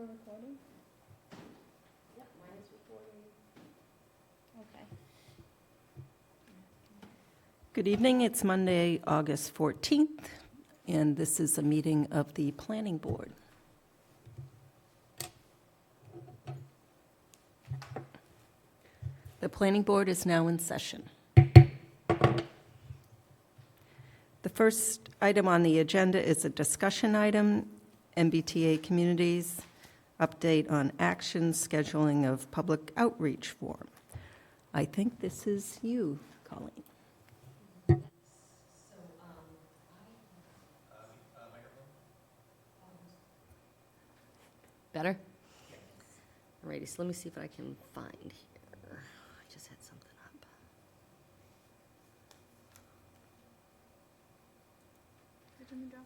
we're recording? Yep, mine is recording. Okay. Good evening. It's Monday, August 14th, and this is a meeting of the Planning Board. The Planning Board is now in session. The first item on the agenda is a discussion item, MBTA Communities, update on actions, scheduling of public outreach forum. I think this is you, Colleen. Better? Alrighty, so let me see if I can find here. I just had something up. Is it in the Dropbox?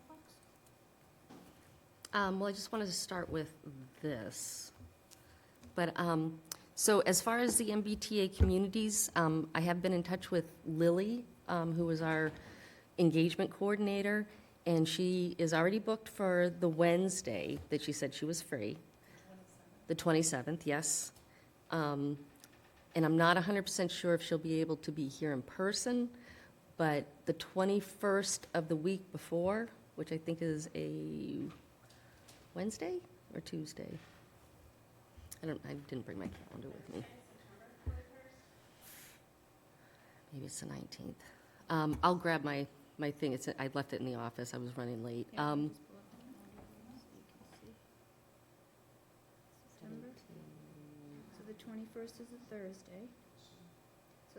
Well, I just wanted to start with this. But, so as far as the MBTA communities, I have been in touch with Lily, who is our engagement coordinator, and she is already booked for the Wednesday that she said she was free. The 27th, yes. And I'm not 100% sure if she'll be able to be here in person, but the 21st of the week before, which I think is a Wednesday or Tuesday? I didn't bring my calendar with me. Maybe it's the 19th. I'll grab my thing. I left it in the office. I was running late. September? So the 21st is a Thursday.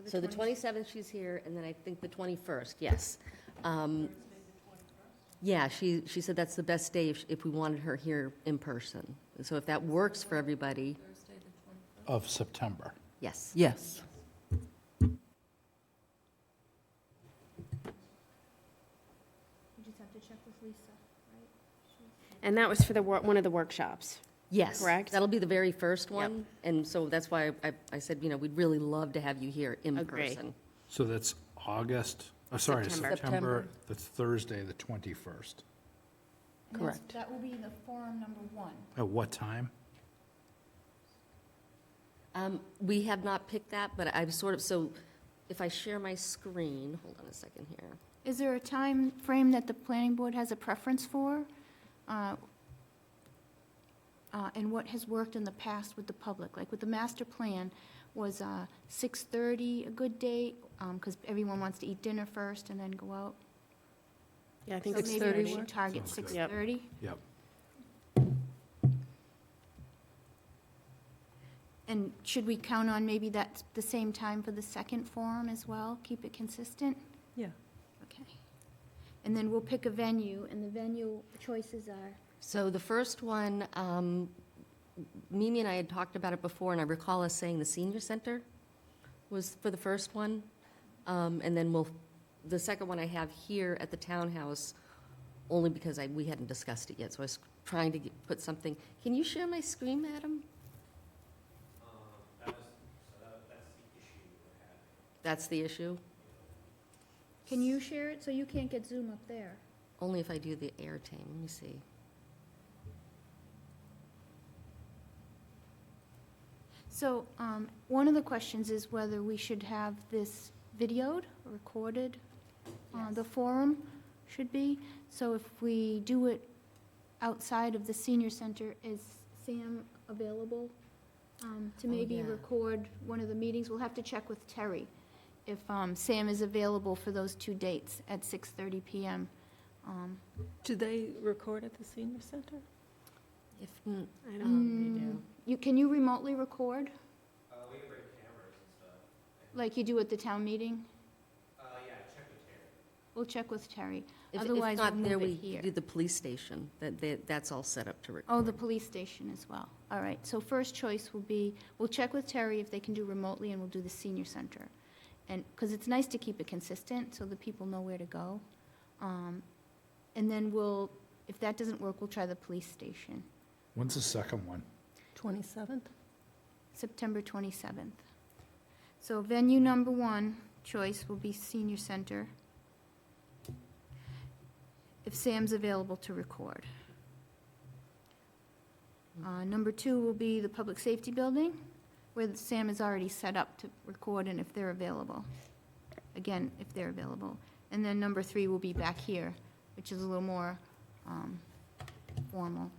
So the 27th, she's here, and then I think the 21st, yes. Yeah, she said that's the best day if we wanted her here in person. So if that works for everybody, Of September. yes. Yes. You just have to check with Lisa, right? And that was for one of the workshops. Yes. Correct? That'll be the very first one. And so that's why I said, we'd really love to have you here in Agree. person. So that's August, September. September, that's Thursday, the 21st. And that's- Correct. That will be the forum number 1. At what time? We have not picked that, but I've so if I share my screen, hold on a second here. Is there a time frame that the planning board has a preference for? And what has worked in the past with the public? Like with the master plan, was 6:30 a good date? Because everyone wants to eat dinner first and then go out. Yeah, I think So it's maybe we 30. should target Sounds good. 6:30? Yep. And should we count on maybe that's the same time for the second forum as well? Keep it consistent? Yeah. Okay. And then we'll pick a venue, and the venue choices are? So the first one, Mimi and I had talked about it before, and I recall us saying the senior center was for the first one. And then the second one I have here at the townhouse, only because we hadn't discussed it yet, so I was trying to put something. Can you share my screen, madam? That's the issue? Can you share it? So you can't get Zoom up there. Only if I do the air tame. Let me see. So one of the questions is whether we should have this videoed, recorded. The forum should be. So if we do it outside of the senior center, is Sam available to maybe yeah. record one of the meetings? We'll have to check with Terry if Sam is available for those 2 dates at 6:30 PM. Do they record at the senior center? If, I don't know. Can you remotely record? We can bring cameras and stuff. Like you do at the town meeting? Yeah, check with Terry. We'll check with Terry. if Otherwise, not, we'll there move it we here. do the police station. That's all set up to record. Oh, the police station as well. All right, so first choice will be, we'll check with Terry if they can do remotely, and we'll do the senior center. And, because it's nice to keep it consistent, so the people know where to go. And then if that doesn't work, we'll try the police station, When's the second one? 27th? September 27th. So venue number 1 choice will be senior center, if Sam's available to record. Number 2 will be the public safety building, where Sam is already set up to record and if they're available. Again, if they're available. And then number 3 will be back here, which is a little more formal.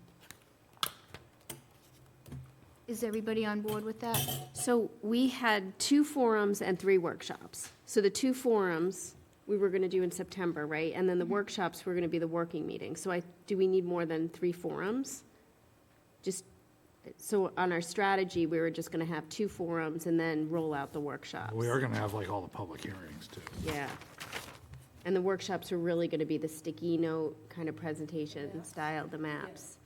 Is everybody on board with that? So we had 2 forums and 3 workshops. So the 2 forums, we were gonna do in September, right? And then the workshops were gonna be the working meetings. So do we need more than 3 forums? Just, so on our strategy, we were just gonna have 2 forums and then roll out the workshops. We are gonna have like all the public hearings too. Yeah. And the workshops are really gonna be the sticky note kind of presentation style, the maps.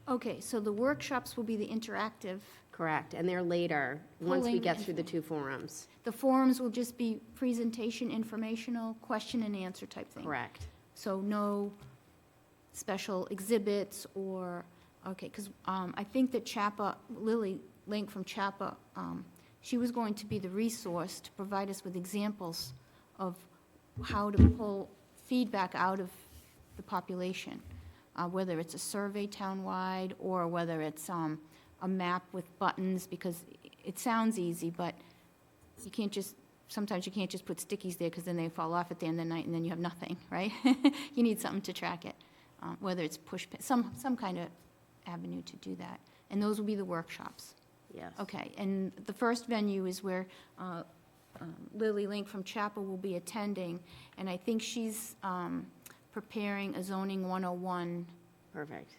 Okay, so the workshops will be the interactive. Correct, and they're later, once we Pulling get through the 2 forums. The forums will just be presentation, informational, question and answer type thing. Correct. So no special exhibits or, okay, because I think that Chapa, Lily Link from Chapa, she was going to be the resource to provide us with examples of how to pull feedback out of the population, whether it's a survey townwide or whether it's a map with buttons, because it sounds easy, but you can't just, sometimes you can't just put stickies there because then they fall off at the end of the night and then you have nothing, right? You need something to track it, whether it's some kind of avenue to do that. And those will be the workshops. Yes. Okay, and the first venue is where Lily Link from Chapel will be attending, and I think she's preparing a zoning 101 Perfect.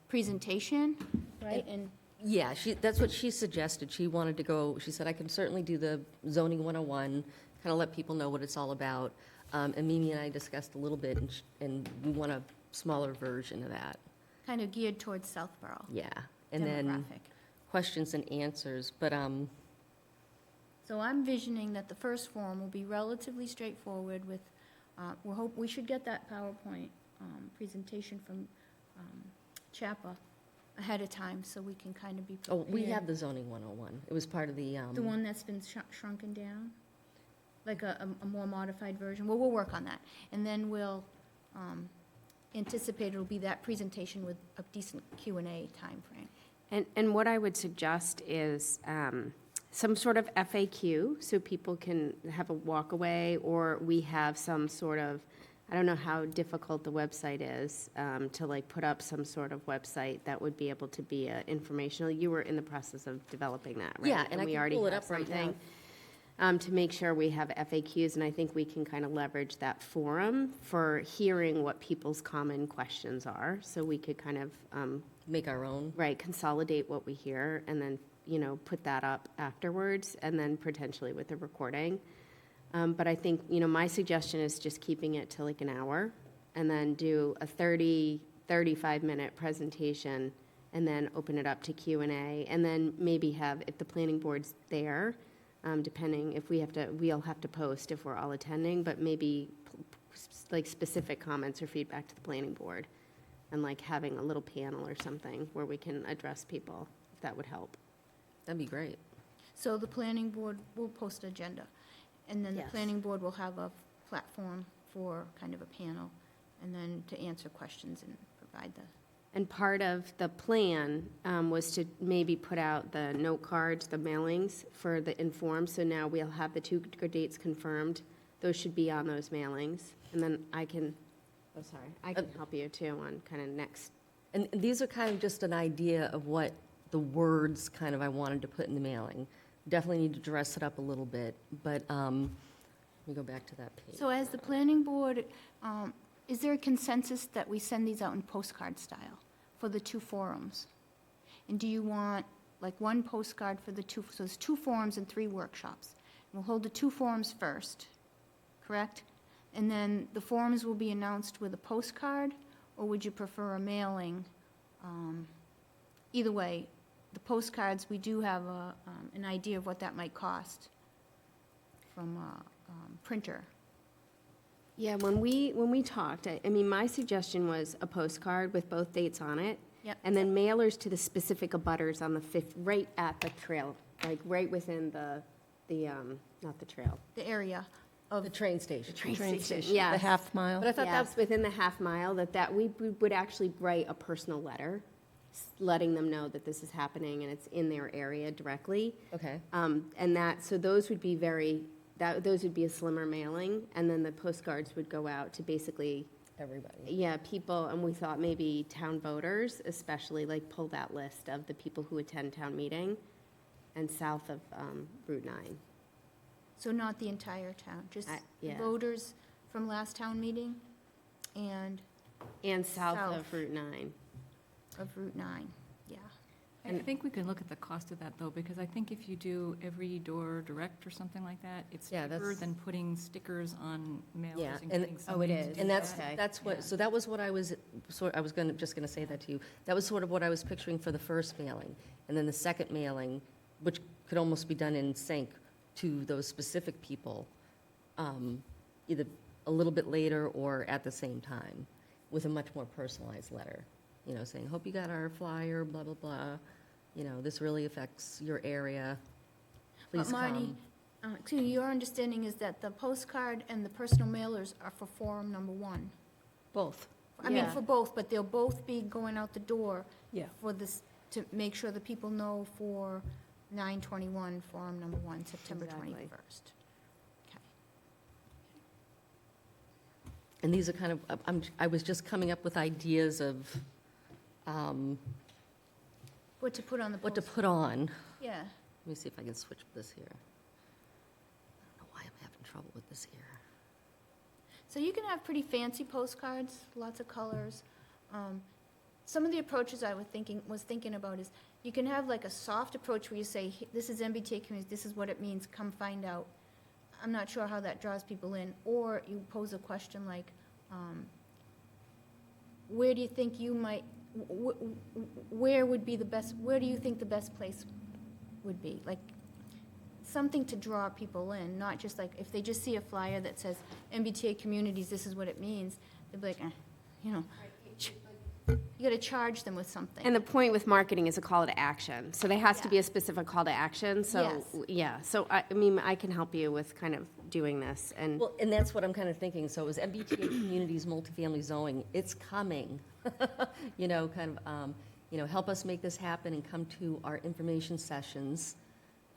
presentation, right? And Yeah, that's what she suggested. She wanted to go, she said, I can certainly do the zoning 101, kind of let people know what it's all about. And Mimi and I discussed a little bit, and we want a smaller version of that. kind of geared towards Southborough Yeah, and then demographic. questions and answers, but, So I'm visioning that the first forum will be relatively straightforward with, we should get that PowerPoint presentation from Chapa ahead of time so we can kind of be oh, prepared. we have the zoning 101. It was part of the, The one that's been shrunken down, like a more modified version. Well, we'll work on that. And then we'll anticipate it'll be that presentation with a decent Q&A timeframe. And what I would suggest is some sort of FAQ, so people can have a walk-away, or we have some sort of, I don't know how difficult the website is, to like put up some sort of website that would be able to be informational. You were in the process of developing that, right? Yeah, and I we can already pull it have up right now. something, to make sure we have FAQs, and I think we can kind of leverage that forum for hearing what people's common questions are, so we could kind of, make our own. right, consolidate what we hear, and then, put that up afterwards, and then potentially with the recording. But I think, my suggestion is just keeping it to like an hour, and then do a 35-minute presentation, and then open it up to Q&A, and then maybe have, if the planning board's there, depending, if we'll have to post if we're all attending, but maybe like specific comments or feedback to the planning board, and like having a little panel or something where we can address people, if that would help. That'd be great. So the planning board will post agenda, and then the Yes. planning board will have a platform for kind of a panel, and then to answer questions and provide the, And part of the plan was to maybe put out the note cards, the mailings for the inform, so now we'll have the 2 dates confirmed. Those should be on those mailings, and then I can help you too on kind of next. And these are kind of just an idea of what the words kind of I wanted to put in the mailing. Definitely need to dress it up a little bit, but let me go back to that page. so as the planning board, is there a consensus that we send these out in postcard style for the 2 forums? And do you want, like, one postcard for the 2, so there's 2 forums and 3 workshops. We'll hold the 2 forums first, correct? And then the forums will be announced with a postcard, or would you prefer a mailing? Either way, the postcards, we do have an idea of what that might cost from a printer. Yeah, when we talked, I mean, my suggestion was a postcard with both dates on it. Yep. And then mailers to the specific abutters on the 5th, right at the trail, like right within the not the trail. The area of, The train station. Train station, Yes. the half mile. But I thought Yes, within the half mile, that we would actually write a personal letter. letting them know that this is happening and it's in their area directly. Okay. And that, so those would be those would be a slimmer mailing, and then the postcards would go out to basically, Everybody. yeah, people, and we thought maybe town voters, especially, like, pull that list of the people who attend town meeting and south of Route 9. So not the entire town, just Yeah. voters from last town meeting and And south South. of Route 9. of Route 9, yeah. I think we can look at the cost of that, though, because I think if you do every door direct or something like that, it's Yeah, cheaper that's- than putting stickers on Yeah, mailers and and- getting Oh, it somebody to is. do And that. Okay. that's what, Yeah. so that was what I was, I was just gonna say that to you. That was sort of what I was picturing for the first mailing. And then the second mailing, which could almost be done in sync to those specific people, either a little bit later or at the same time, with a much more personalized letter, saying, hope you got our flyer, blah, blah, blah. This really affects your area. Please Marty, come. So your understanding is that the postcard and the personal mailers are for forum number 1? Both. I mean, Yeah. for both, but they'll both be going out the door Yeah. for this, to make sure the people know for 9/21, forum number 1, September Exactly. 21st. Okay. And these are kind of, I was just coming up with ideas of What to put on the what to post, put on. yeah. Let me see if I can switch this here. I don't know why I'm having trouble with this here. So you can have pretty fancy postcards, lots of colors. Some of the approaches I was thinking about is, you can have like a soft approach where you say, this is MBTA community, this is what it means, come find out. I'm not sure how that draws people in. Or you pose a question like, where do you think you might, where would be the best, where do you think the best place would be? Like, something to draw people in, not just like, if they just see a flyer that says MBTA communities, this is what it means, they'd be like, you gotta charge them with something. And the point with marketing is a call to action. So there has to be Yeah. a specific call to action. So, Yes. yeah, so I mean, I can help you with kind of doing this. And Well, and that's what I'm kind of thinking. So it was MBTA communities, multifamily zoning, it's coming. Help us make this happen and come to our information sessions.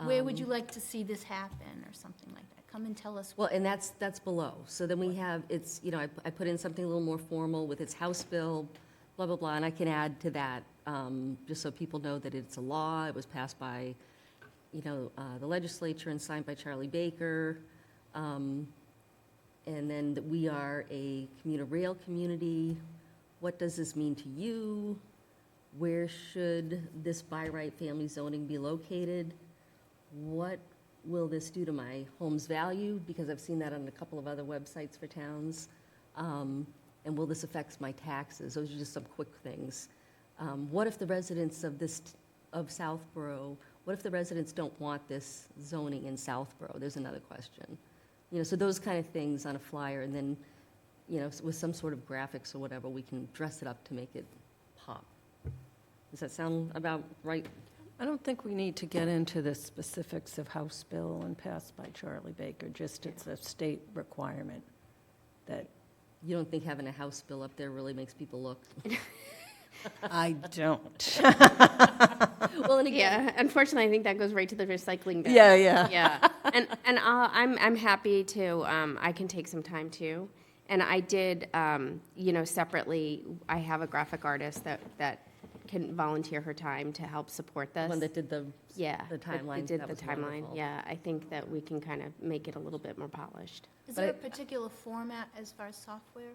Where would you like to see this happen, or something like that? Come and tell us. Well, and that's below. So then we have, it's, I put in something a little more formal with its House bill, blah, blah, blah, and I can add to that, just so people know that it's a law. It was passed by, the legislature and signed by Charlie Baker. And then that we are a commuter rail community. What does this mean to you? Where should this by right family zoning be located? What will this do to my home's value? Because I've seen that on a couple of other websites for towns. And will this affect my taxes? Those are just some quick things. What if the residents of Southborough, what if the residents don't want this zoning in Southborough? There's another question. So those kind of things on a flyer, and then, with some sort of graphics or whatever, we can dress it up to make it pop. Does that sound about right? I don't think we need to get into the specifics of House bill and passed by Charlie Baker, just it's a state requirement that You don't think having a House bill up there really makes people look? I don't. Well, and again, yeah, unfortunately, I think that goes right to the recycling bin. Yeah, yeah. Yeah, and I'm happy to, I can take some time too. And I did, separately, I have a graphic artist that can volunteer her time to help support this. one that did the Yeah. the timeline, It did that the was timeline, wonderful. yeah. I think that we can kind of make it a little bit more polished. Is But there a I- particular format as far as software?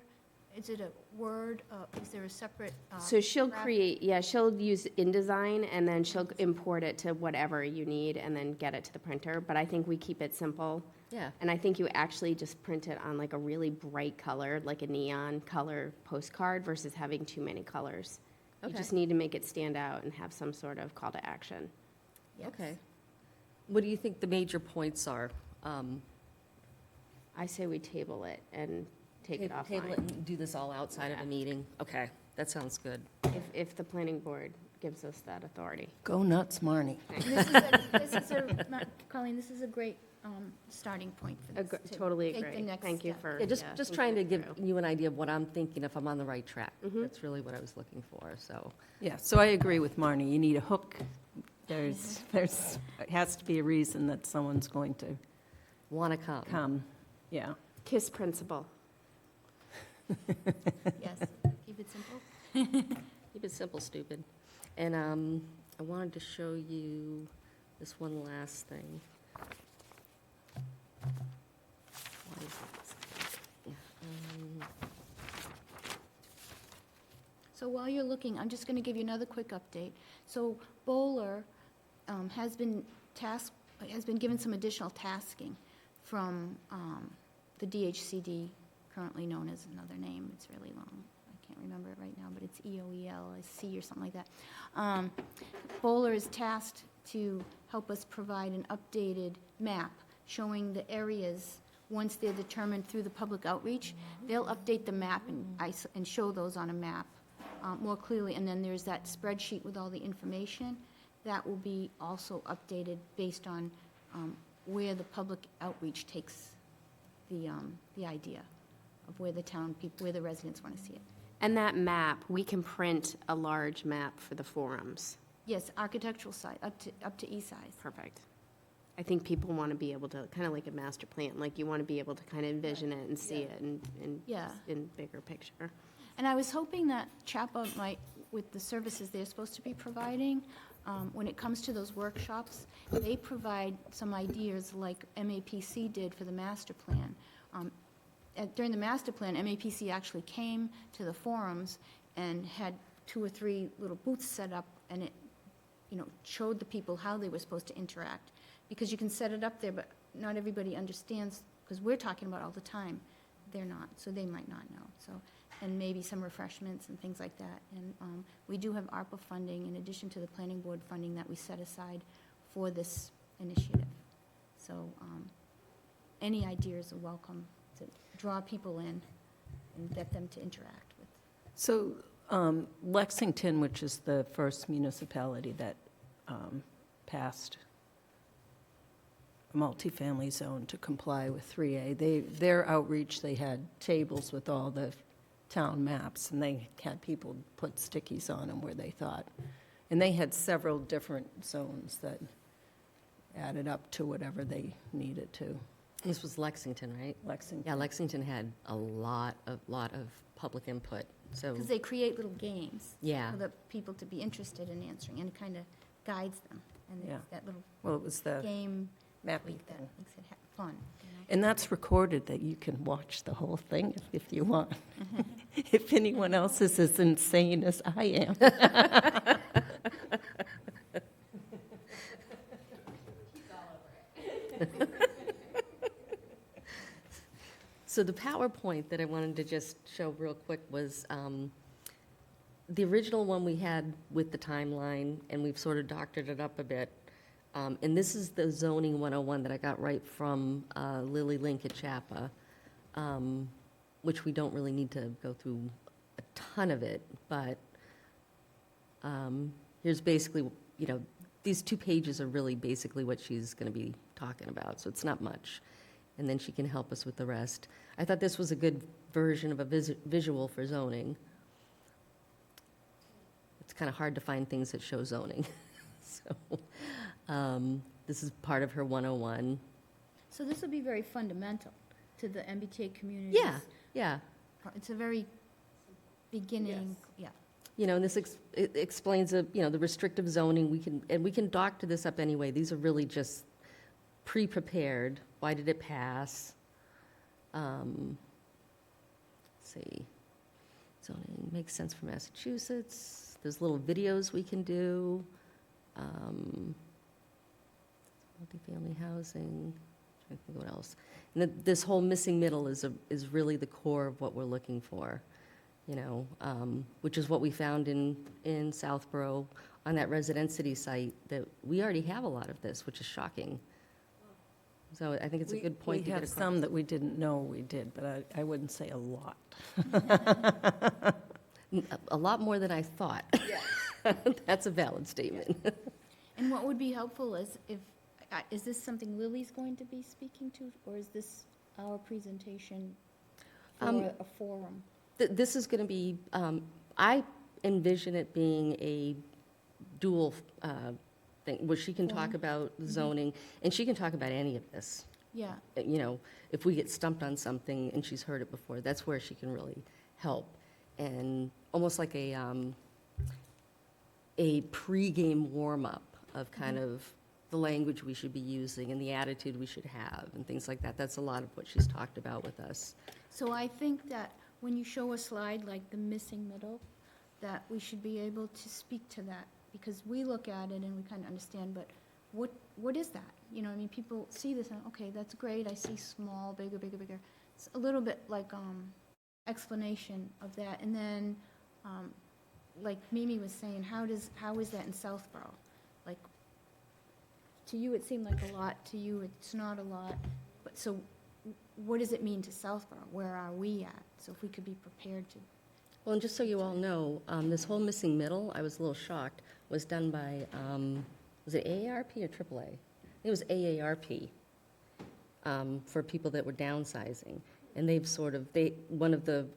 Is it a Word, is there a separate? So she'll graphic? create, she'll use InDesign, and then she'll import it to whatever you need, and then get it to the printer. But I think we keep it simple. Yeah. And I think you actually just print it on like a really bright color, like a neon color postcard, versus having too many colors. You Okay. just need to make it stand out and have some sort of call to action. Yes. Okay. What do you think the major points are? I say we table it and take it Table it offline, and do this all outside of Yeah. a meeting? Okay, that sounds good. if the planning board gives us that authority. Go nuts, Marnie. Colleen, this is a great starting point for this. to Totally take the agree. next Thank you step. for. Yeah, just yeah, trying to thinking give through. you an idea of what I'm thinking, if I'm on the right track. Mhm. That's really what I was looking for, so. Yeah, so I agree with Marnie. You need a hook. It has to be a reason that someone's going to Want to come. come. Yeah. KISS principle. Yes, keep it simple. Keep it simple, stupid. And I wanted to show you this one last thing. Why is it- yeah, So while you're looking, I'm just going to give you another quick update. So Bowler has been given some additional tasking from the DHCD, currently known as another name. It's really long. I can't remember it right now, but it's EOELSC or something like that. Bowler is tasked to help us provide an updated map showing the areas. Once they're determined through the public outreach, they'll update the map and show those on a map more clearly. And then there's that spreadsheet with all the information. That will be also updated based on where the public outreach takes the idea of where where the residents want to see it. And that map, we can print a large map for the forums. Yes, architectural site, up to E-size. Perfect. I think people want to be able to, kind of like a master plan, like you want to be able to kind of envision it and see it Yeah. in bigger picture. And I was hoping that CHAPA might, with the services they're supposed to be providing, when it comes to those workshops, they provide some ideas like MAPC did for the master plan. During the master plan, MAPC actually came to the forums and had 2 or 3 little booths set up, and it, showed the people how they were supposed to interact. Because you can set it up there, but not everybody understands, because we're talking about it all the time. They're not, so they might not know. So, and maybe some refreshments and things like that. And we do have ARPA funding in addition to the planning board funding that we set aside for this initiative. So any ideas are welcome to draw people in and get them to interact with. So Lexington, which is the first municipality that passed a multifamily zone to comply with 3A, their outreach, they had tables with all the town maps, and they had people put stickies on them where they thought. And they had several different zones that added up to whatever they needed to. This was Lexington, right? Lexington. Yeah, Lexington had a lot of public input, so, Because they create little games yeah. for the people to be interested in answering, and it kind of guides them. And Yeah. it's that little Well, it was the game mapping week that thing. makes it fun. And that's recorded, that you can watch the whole thing if you want. If anyone else is as insane as I am. So the PowerPoint that I wanted to just show real quick was the original one we had with the timeline, and we've sort of doctored it up a bit. And this is the zoning 101 that I got right from Lily Link at CHAPA, which we don't really need to go through a ton of it, but here's basically, these 2 pages are really basically what she's going to be talking about, so it's not much. And then she can help us with the rest. I thought this was a good version of a visual for zoning. It's kind of hard to find things that show zoning. So this is part of her 101. So this will be very fundamental to the MBTA community. Yeah. It's a very beginning, yeah. And this it explains, the restrictive zoning. We can doctor this up anyway. These are really just pre-prepared. Why did it pass? Let's see. Zoning makes sense for Massachusetts. There's little videos we can do. Multifamily housing. Trying to think what else. And this whole missing middle is really the core of what we're looking for. Which is what we found in Southborough on that residency site, that we already have a lot of this, which is shocking. So I think it's a good point to We get have across. some that we didn't know we did, but I wouldn't say a lot. A lot more than I thought. That's a valid statement. And what would be helpful is if, is this something Lily's going to be speaking to, or is this our presentation for a forum? This is going to be, I envision it being a dual thing, where she can talk Forum. about zoning, and she can talk about any of this. Yeah, You know, if we get stumped on something and she's heard it before, that's where she can really help. And almost like a pregame warm-up of kind of the language we should be using and the attitude we should have and things like that. That's a lot of what she's talked about with us. so I think that when you show a slide like the missing middle, that we should be able to speak to that, because we look at it and we kind of understand, but what is that? You know, I mean, people see this and, okay, that's great, I see small, bigger, bigger, bigger. It's a little bit like explanation of that, and then, like Mimi was saying, how is that in Southborough? Like, to you, it seemed like a lot, to you, it's not a lot, but so what does it mean to Southborough? Where are we at? So if we could be prepared to. Well, and just so you all know, this whole missing middle, I was a little shocked, was done by, was it AARP or AAA? It was AARP, for people that were downsizing. And they've sort of, one of the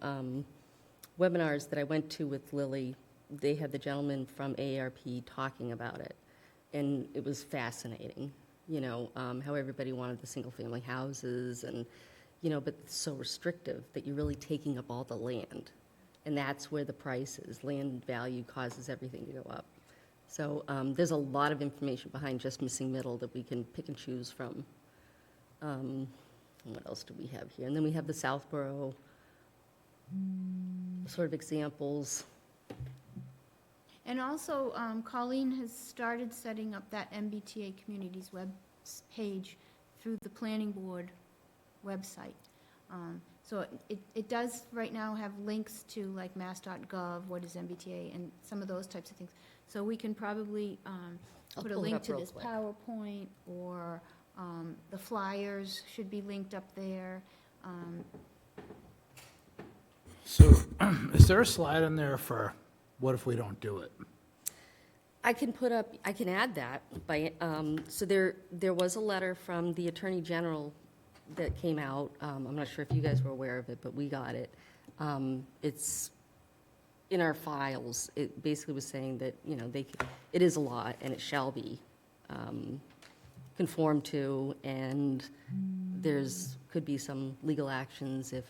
webinars that I went to with Lily, they had the gentleman from AARP talking about it. And it was fascinating, you know, how everybody wanted the single-family houses and, you know, but it's so restrictive that you're really taking up all the land. And that's where the price is. Land value causes everything to go up. So there's a lot of information behind just missing middle that we can pick and choose from. What else do we have here? And then we have the Southborough sort of examples. And also, Colleen has started setting up that MBTA Communities web page through the planning board website. So it does right now have links to like mass.gov, what is MBTA, and some of those types of things. So we can probably I'll put a pull it link up to real this quick. PowerPoint, or the flyers should be linked up there. So is there a slide in there for what if we don't do it? I can add that by, so there was a letter from the Attorney General that came out. I'm not sure if you guys were aware of it, but we got it. It's in our files. It basically was saying that, you know, it is a law and it shall be conformed to, and could be some legal actions if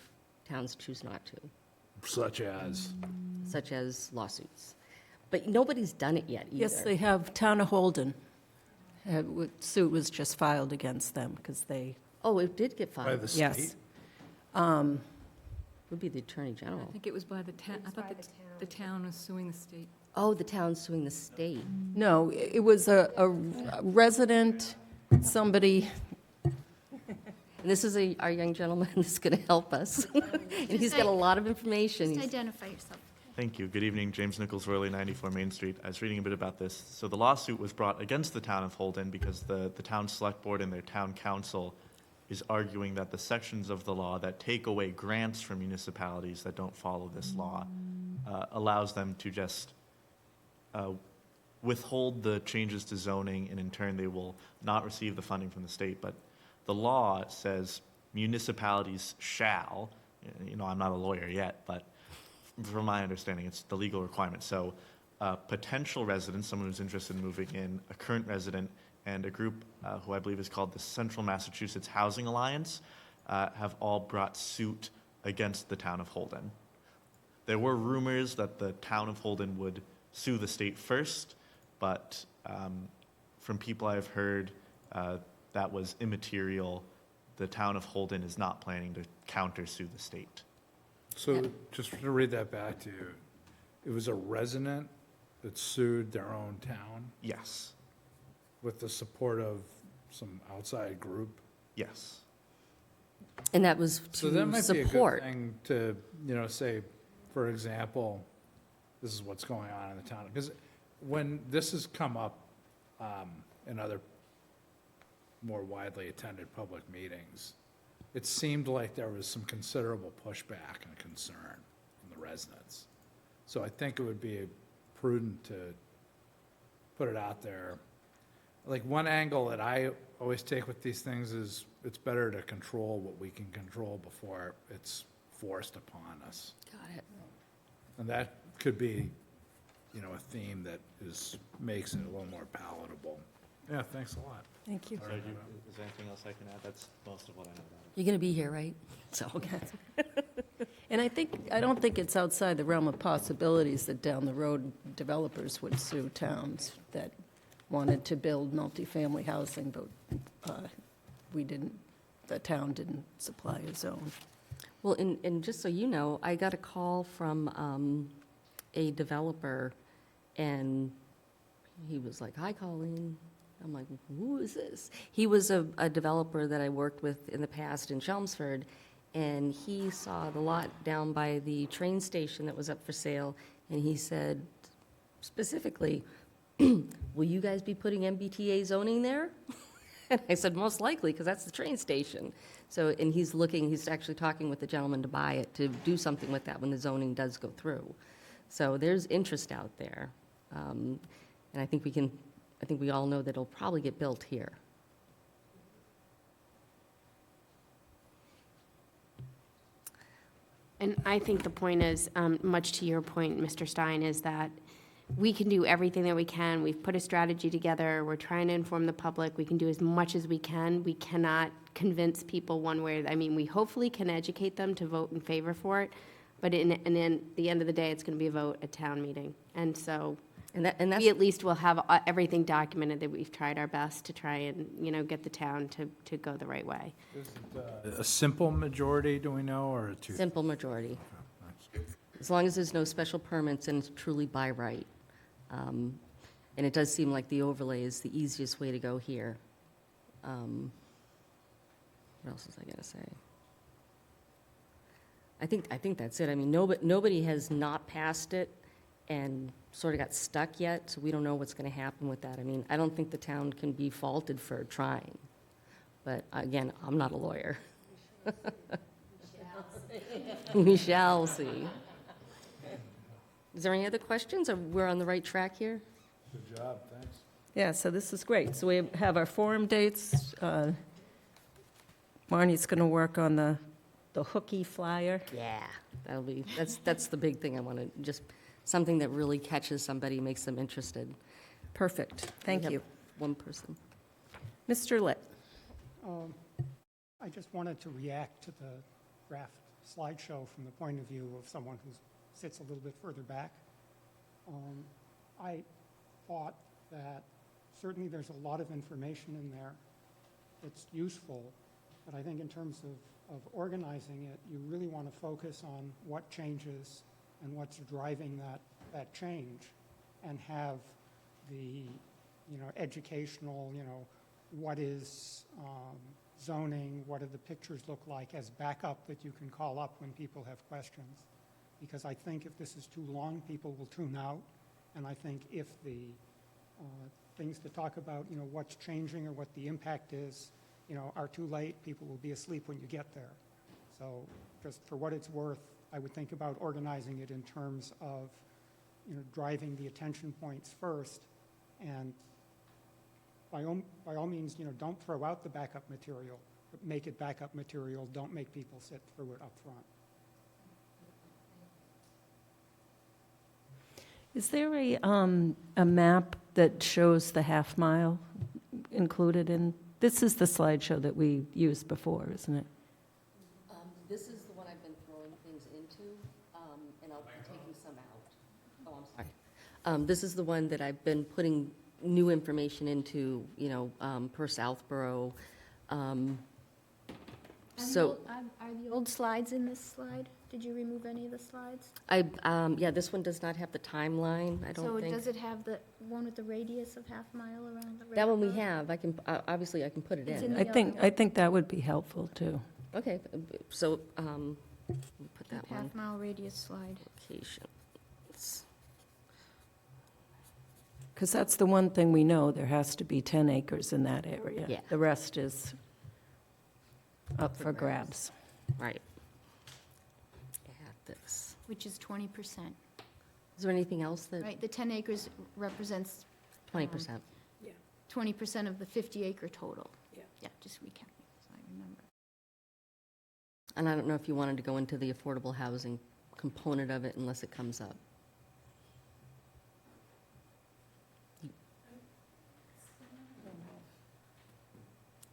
towns choose not to, Such as? such as lawsuits. But nobody's done it yet either. Yes, they have. Town of Holden. Suit was just filed against them because they, Oh, it did get By filed. the yes. state? Would be the Attorney I General. think it was by the town, I thought the town was suing the state. Oh, the town's suing the state. No, it was a resident, somebody, And this is our young gentleman that's going to help us. And he's got a lot of information. Just He's- identify yourself. Thank you. Good evening. James Nichols, Royally 94 Main Street. I was reading a bit about this. So the lawsuit was brought against the town of Holden because the town select board and their town council is arguing that the sections of the law that take away grants from municipalities that don't follow this law allows them to just withhold the changes to zoning, and in turn they will not receive the funding from the state. But the law says municipalities shall, you know, I'm not a lawyer yet, but from my understanding, it's the legal requirement. So potential residents, someone who's interested in moving in, a current resident, and a group who I believe is called the Central Massachusetts Housing Alliance have all brought suit against the town of Holden. There were rumors that the town of Holden would sue the state first, but from people I've heard, that was immaterial. The town of Holden is not planning to countersue the state. So just to read that back to you, it was a resident that sued their own town Yes, with the support of some outside group? yes. And that was So that to might be a good support. thing to, you know, say, for example, this is what's going on in the town. Because when this has come up in other more widely attended public meetings, it seemed like there was some considerable pushback and concern from the residents. So I think it would be prudent to put it out there like, one angle that I always take with these things is it's better to control what we can control before it's forced upon us. Got it. And that could be, you know, a theme that makes it a little more palatable. Yeah, thanks a lot. Thank you. So is there anything else I can add? That's most of what I know about it. You're going to be here, right? So, okay. And I don't think it's outside the realm of possibilities that down the road, developers would sue towns that wanted to build multifamily housing, but the town didn't supply a zone. Well, and just so you know, I got a call from a developer, and he was like, "Hi, Colleen." I'm like, "Who is this?" He was a developer that I worked with in the past in Chelmsford, and he saw the lot down by the train station that was up for sale, and he said specifically, "Will you guys be putting MBTA zoning there?" And I said, "Most likely, because that's the train station." So, and he's actually talking with the gentleman to buy it, to do something with that when the zoning does go through. So there's interest out there. And I think we all know that it'll probably get built here. And I think the point is, much to your point, Mr. Stein, is that we can do everything that we can. We've put a strategy together. We're trying to inform the public. We can do as much as we can. We cannot convince people one way. I mean, we hopefully can educate them to vote in favor for it, but in the end of the day, it's going to be a vote at town meeting. And so And that's we at least will have everything documented that we've tried our best to try and, get the town to go the right way. A simple majority, do we know, or a two? simple majority. As long as there's no special permits and it's truly by right. And it does seem like the overlay is the easiest way to go here. What else was I going to say? I think that's it. I mean, nobody has not passed it and sort of got stuck yet, so we don't know what's going to happen with that. I mean, I don't think the town can be faulted for trying. But again, I'm not a lawyer. We shall see. Is there any other questions, or we're on the right track here? Good job, thanks. Yeah, so this is great. So we have our forum dates. Marnie's going to work on the hooky flyer. Yeah, that's the big thing I want to, just something that really catches somebody, makes them interested. Perfect. Thank We have you. One person. Mr. Litt. I just wanted to react to the draft slideshow from the point of view of someone who sits a little bit further back. I thought that certainly there's a lot of information in there that's useful, but I think in terms of organizing it, you really want to focus on what changes and what's driving that change, and have the, educational, what is zoning, what do the pictures look like as backup that you can call up when people have questions. Because I think if this is too long, people will tune out, and I think if the things to talk about, what's changing or what the impact is, are too late, people will be asleep when you get there. So just for what it's worth, I would think about organizing it in terms of, driving the attention points first, and by all means, don't throw out the backup material, but make it backup material. Don't make people sit through it up front. Is there a map that shows the half mile included in? This is the slideshow that we used before, isn't it? This is the one I've been throwing things into, and I'll be taking some out. Oh, I'm sorry. This is the one that I've been putting new information into, per Southborough. So, Are the old slides in this slide? Did you remove any of the slides? yeah, this one does not have the timeline, I don't So think. does it have the one with the radius of half mile around the? That one we railroad? have, I can, obviously I can put it It's in. in I think that would be helpful, too. Okay, so, we'll put that one, Half mile radius slide. locations. Because that's the one thing we know, there has to be 10 acres in that area. Yeah. The rest is up for grabs. Right. Add this. Which is 20%, Is there anything else that, right? The 10 acres represents 20%? 20% of the 50-acre total. Yeah, just recapping, so I remember. And I don't know if you wanted to go into the affordable housing component of it unless it comes up.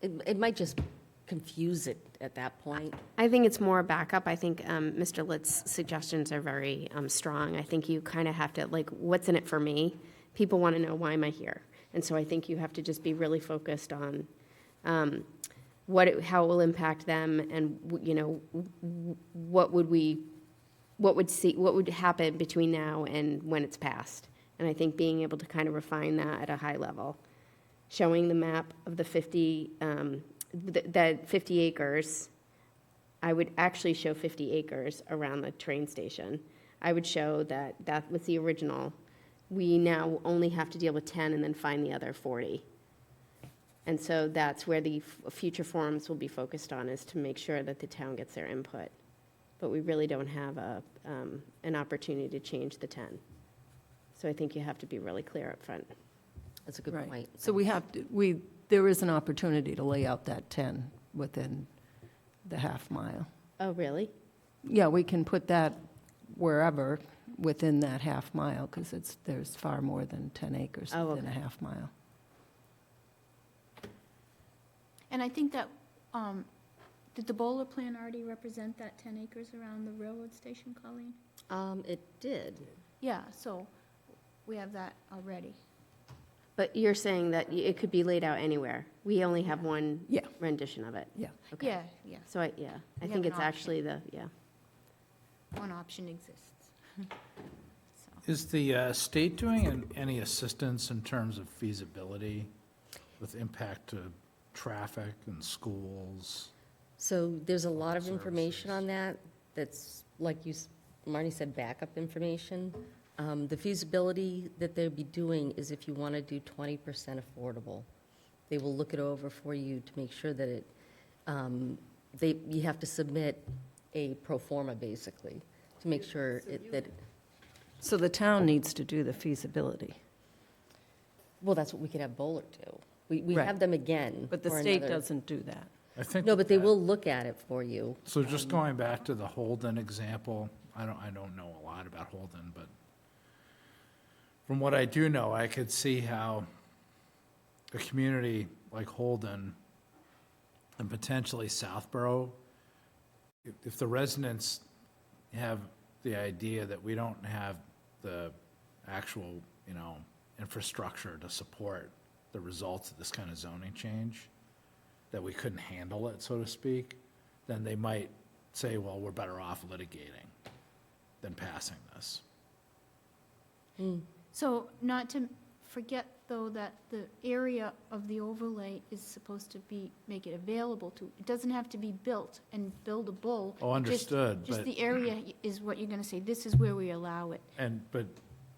It might just confuse it at that point. I think it's more backup. I think Mr. Litt's suggestions are very strong. I think you kind of have to, like, what's in it for me? People want to know, why am I here? And so I think you have to just be really focused on how it will impact them, and, you know, what would happen between now and when it's passed. And I think being able to kind of refine that at a high level, showing the map of the 50 acres. I would actually show 50 acres around the train station. I would show that that was the original. We now only have to deal with 10 and then find the other 40. And so that's where the future forums will be focused on, is to make sure that the town gets their input. But we really don't have an opportunity to change the 10. So I think you have to be really clear up front. That's a good Right. point. So there is an opportunity to lay out that 10 within the half mile. Oh, really? Yeah, we can put that wherever within that half mile, because there's far more than 10 acres Oh, within a okay. half mile. And I think that, did the Bowler plan already represent that 10 acres around the railroad station, Colleen? It did. Yeah, so we have that already. But you're saying that it could be laid out anywhere. We only have one Yeah. rendition of it. Yeah. Okay. Yeah, So I We think have it's an actually one option exists. So, Is the state doing any assistance in terms of feasibility with impact to traffic and schools? So there's a lot of Services. information on that, that's, like Marty said, backup information. The feasibility that they'll be doing is if you want to do 20% affordable. They will look it over for you to make sure that you have to submit a pro forma, basically, to make sure that, So the town needs to do the feasibility, well, that's what we could have Bowler do. We Right. have them again. but the for state another- doesn't do that. I think. No, but they that- will look at it for you. So just going back to the Holden example, I don't know a lot about Holden, but from what I do know, I could see how a community like Holden and potentially Southborough, if the residents have the idea that we don't have the actual, infrastructure to support the results of this kind of zoning change, that we couldn't handle it, so to speak, then they might say, well, we're better off litigating than passing this. So not to forget, though, that the area of the overlay is supposed to make it available to, it doesn't have to be built and buildable. Oh, understood, Just but, the area is what you're going to say, this is where we allow it, but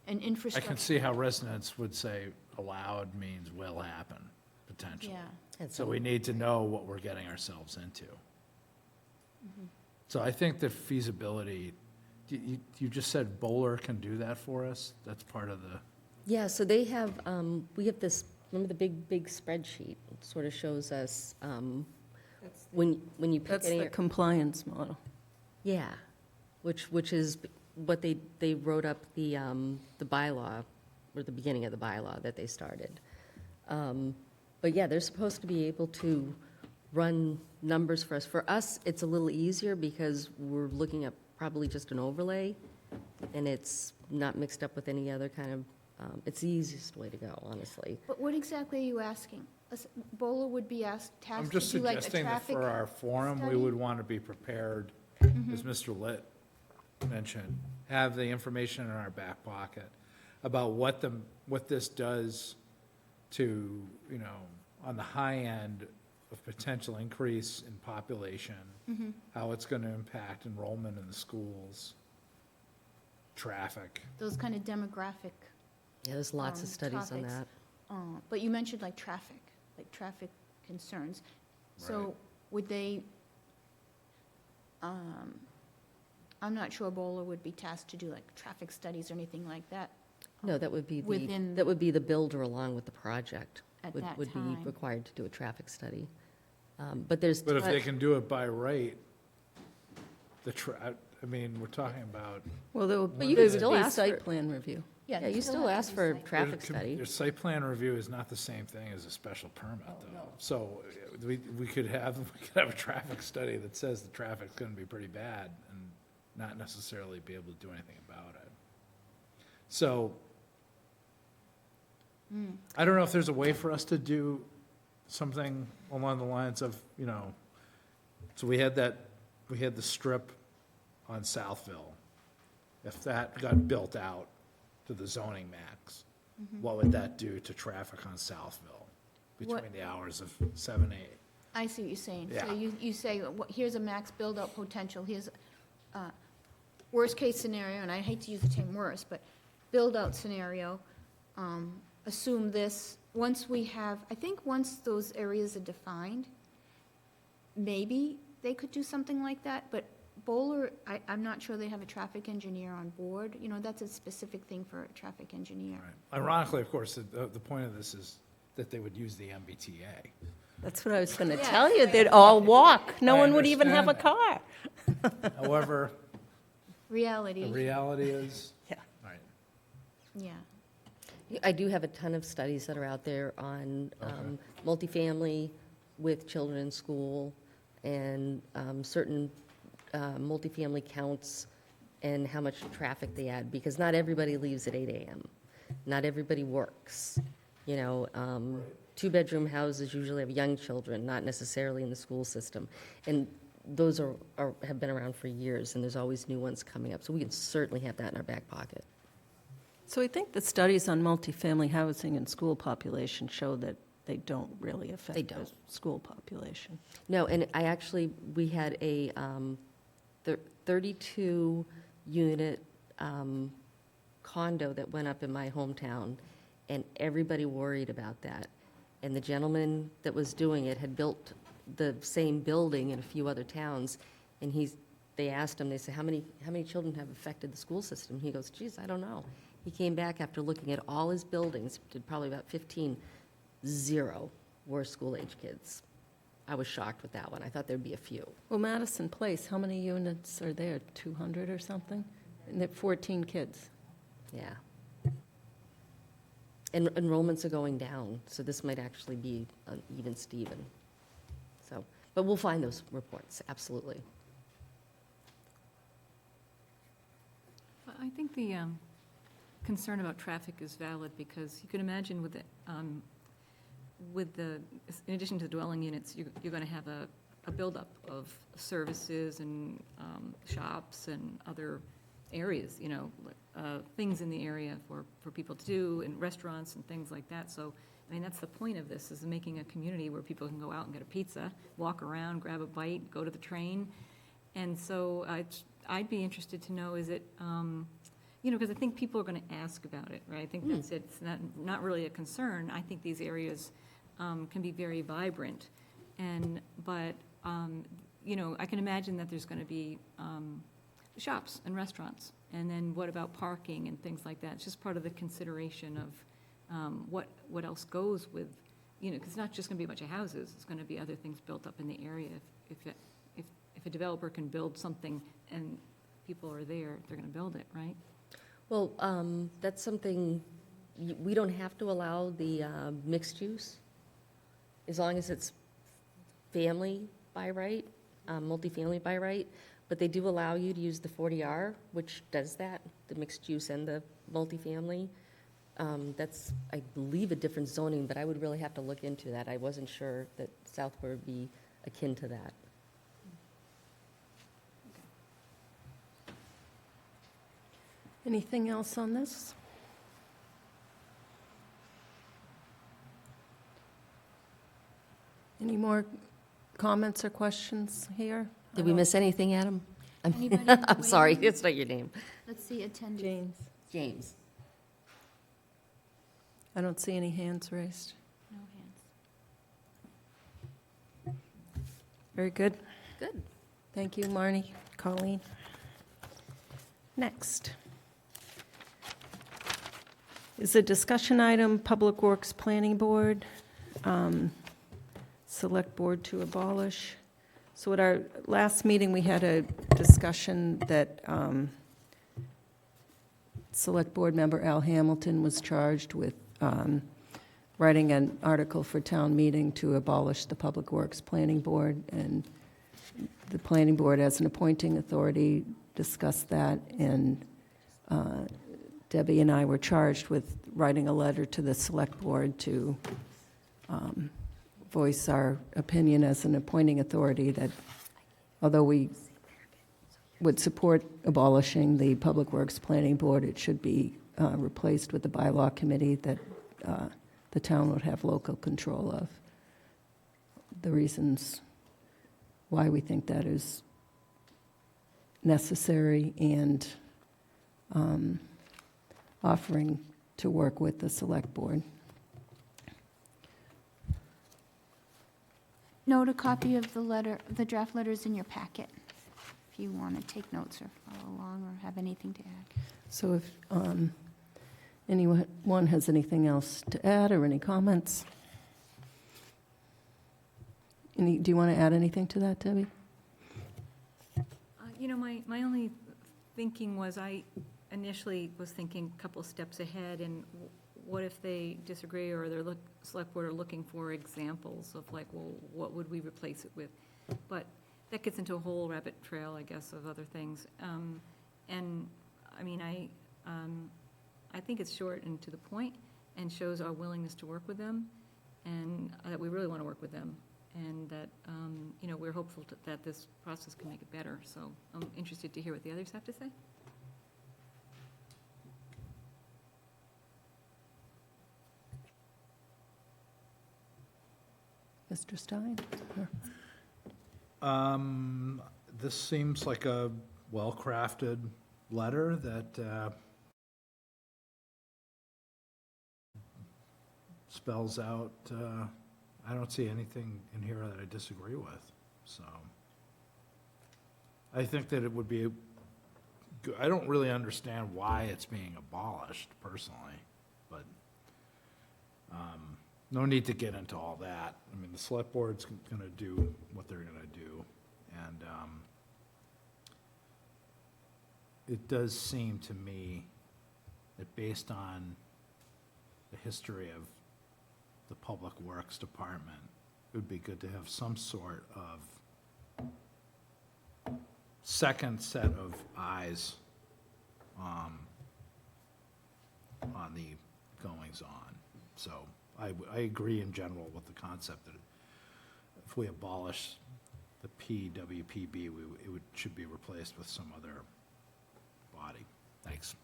and I infrastructure. can see how residents would say allowed means will happen, potentially. Yeah, And So we need to know what we're getting ourselves into. So I think the feasibility, you just said Bowler can do that for us? That's part of the, Yeah, so they have, we have this, remember the big spreadsheet? It sort of shows us, when you pick That's any. the compliance model. Yeah, which is what they wrote up the bylaw, or the beginning of the bylaw that they started. But yeah, they're supposed to be able to run numbers for us. For us, it's a little easier because we're looking at probably just an overlay, and it's not mixed up with any other kind of, it's the easiest way to go, honestly. but what exactly are you asking? Bowler would be I'm tasked just to do like a suggesting that traffic? for our forum, we study? would want to be prepared, as Mr. Litt mentioned, have the information in our back pocket about what this does to, on the high end of potential increase in population, how it's going to impact enrollment in the schools, traffic. Those kind of demographic, Yeah, there's lots of studies on topics. that. but you mentioned like traffic concerns. So Right. would they, I'm not sure Bowler would be tasked to do like traffic studies or anything like that. No, that would be Within- that would be the builder along with the project. at would that would be time. required to do a traffic study. But there's. But if they can do it by right, I mean, we're talking about. Well, there But you would can still be ask site for- plan review. Yeah, you still ask for a traffic study. Your site plan review is not the same thing as a special permit, though. So we could have a traffic study that says the traffic's gonna be pretty bad and not necessarily be able to do anything about it. So I don't know if there's a way for us to do something along the lines of, so we had the strip on Southville. If that got built out to the zoning max, what would that do to traffic on Southville between What- the hours of 7, 8? I see what you're saying. Yeah. So you say, here's a max build-out potential, here's worst-case scenario, and I hate to use the term worst, but build-out scenario, assume this, once those areas are defined, maybe they could do something like that, but Bowler, I'm not sure they have a traffic engineer on board. That's a specific thing for a traffic engineer. Right. Ironically, of course, the point of this is that they would use the MBTA. That's what I was going to Yeah. tell you. They'd all walk. No I one would even have a understand car. However, the Reality, reality is. Yeah. Right. yeah. I do have a ton of studies that are out there on multifamily with children in school and certain multifamily counts and how much traffic they add, because not everybody leaves at 8 AM. Not everybody works. Two-bedroom houses usually have young children, not necessarily in the school system. And those have been around for years, and there's always new ones coming up. So we can certainly have that in our back pocket. So I think the studies on multifamily housing and school population show that they don't really affect They the don't. school population. No, and we had a 32-unit condo that went up in my hometown, and everybody worried about that. And the gentleman that was doing it had built the same building in a few other towns, and they asked him, they said, how many children have affected the school system? He goes, geez, I don't know. He came back after looking at all his buildings, did probably about 15, 0 were school-age kids. I was shocked with that one. I thought there'd be a few. Well, Madison Place, how many units are there? 200 or something? And there are 14 kids. Yeah. And enrollments are going down, so this might actually be an even Steven. So, but we'll find those reports, absolutely. I think the concern about traffic is valid, because you can imagine with the, in addition to dwelling units, you're going to have a buildup of services and shops and other areas, things in the area for people to do, and restaurants and things like that. So, I mean, that's the point of this, is making a community where people can go out and get a pizza, walk around, grab a bite, go to the train. And so I'd be interested to know, is it, because I think people are going to ask about it, right? I think that's it. It's not really a concern. I think these areas can be very vibrant. But I can imagine that there's going to be shops and restaurants. And then what about parking and things like that? It's just part of the consideration of what else goes with, because it's not just going to be a bunch of houses. It's going to be other things built up in the area. If a developer can build something and people are there, they're going to build it, right? Well, that's something, we don't have to allow the mixed use, as long as it's family by right, multifamily by right, but they do allow you to use the 40R, which does that, the mixed use and the multifamily. That's, I believe, a different zoning, but I would really have to look into that. I wasn't sure that Southborough would be akin to that. Anything else on this? Any more comments or questions here? Did we miss anything, Adam? Anybody in the I'm sorry, waiting room? it's not your name. Let's see, attendance. James? James. I don't see any hands raised. No hands. Very good. Good. Thank you, Marnie, Colleen. Next is a discussion item, Public Works Planning Board. Select Board to abolish. So at our last meeting, we had a discussion that Select Board member Al Hamilton was charged with writing an article for town meeting to abolish the Public Works Planning Board, and the Planning Board, as an appointing authority, discussed that, and Debbie and I were charged with writing a letter to the Select Board to voice our opinion as an appointing authority that although we would support abolishing the Public Works Planning Board, it should be replaced with the bylaw committee that the town would have local control of. The reasons why we think that is necessary, and offering to work with the Select Board. Note a copy of the letter, the draft letters in your packet, if you want to take notes or follow along or have anything to add. So if anyone has anything else to add or any comments? Do you want to add anything to that, Debbie? My only thinking was, I initially was thinking a couple of steps ahead, and what if they disagree, or their select board are looking for examples of like, well, what would we replace it with? But that gets into a whole rabbit trail, I guess, of other things. And I mean, I think it's short and to the point, and shows our willingness to work with them, and that we really want to work with them, and that we're hopeful that this process can make it better. So I'm interested to hear what the others have to say. Mr. Stein? This seems like a well-crafted letter that spells out, I don't see anything in here that I disagree with, so. I think that it would be, I don't really understand why it's being abolished personally, but no need to get into all that. I mean, the select board's going to do what they're going to do, and it does seem to me that based on the history of the Public Works Department, it would be good to have some sort of second set of eyes on the goings-on. So I agree in general with the concept that if we abolish the PWPB, it should be replaced with some other body. Thanks.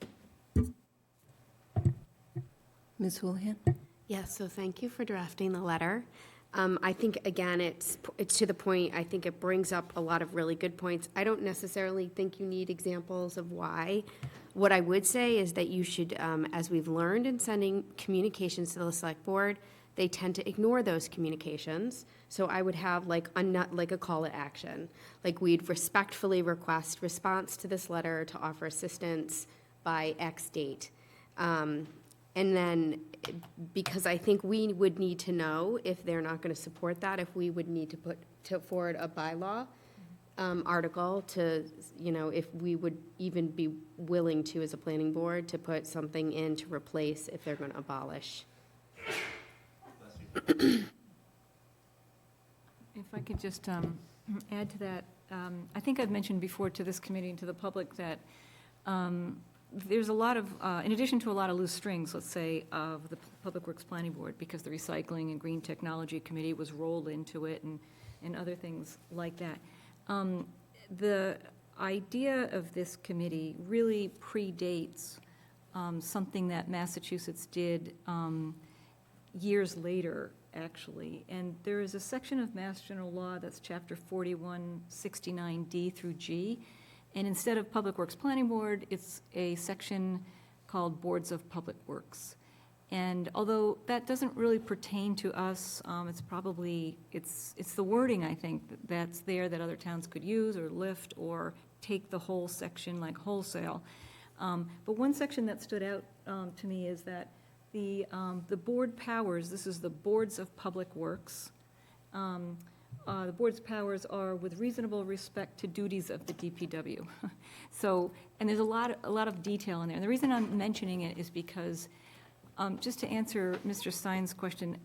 Ms. Houlihan? Yes, so thank you for drafting the letter. I think, again, it's to the point. I think it brings up a lot of really good points. I don't necessarily think you need examples of why. What I would say is that you should, as we've learned in sending communications to the select board, they tend to ignore those communications. So I would have like a call to action. Like, we'd respectfully request response to this letter to offer assistance by X date. And then, because I think we would need to know if they're not going to support that, if we would need to put forward a bylaw article to, if we would even be willing to, as a planning board, to put something in to replace if they're going to abolish. If I could just add to that, I think I've mentioned before to this committee and to the public that there's a lot of, in addition to a lot of loose strings, let's say, of the Public Works Planning Board, because the Recycling and Green Technology Committee was rolled into it and other things like that. The idea of this committee really predates something that Massachusetts did years later, actually. And there is a section of Mass General Law that's Chapter 4169D through G. And instead of Public Works Planning Board, it's a section called Boards of Public Works. And although that doesn't really pertain to us, it's probably, it's the wording, I think, that's there that other towns could use or lift or take the whole section like wholesale. But one section that stood out to me is that the board powers, this is the Boards of Public Works. The board's powers are with reasonable respect to duties of the DPW. So, and there's a lot of detail in there. And the reason I'm mentioning it is because, just to answer Mr. Stein's question,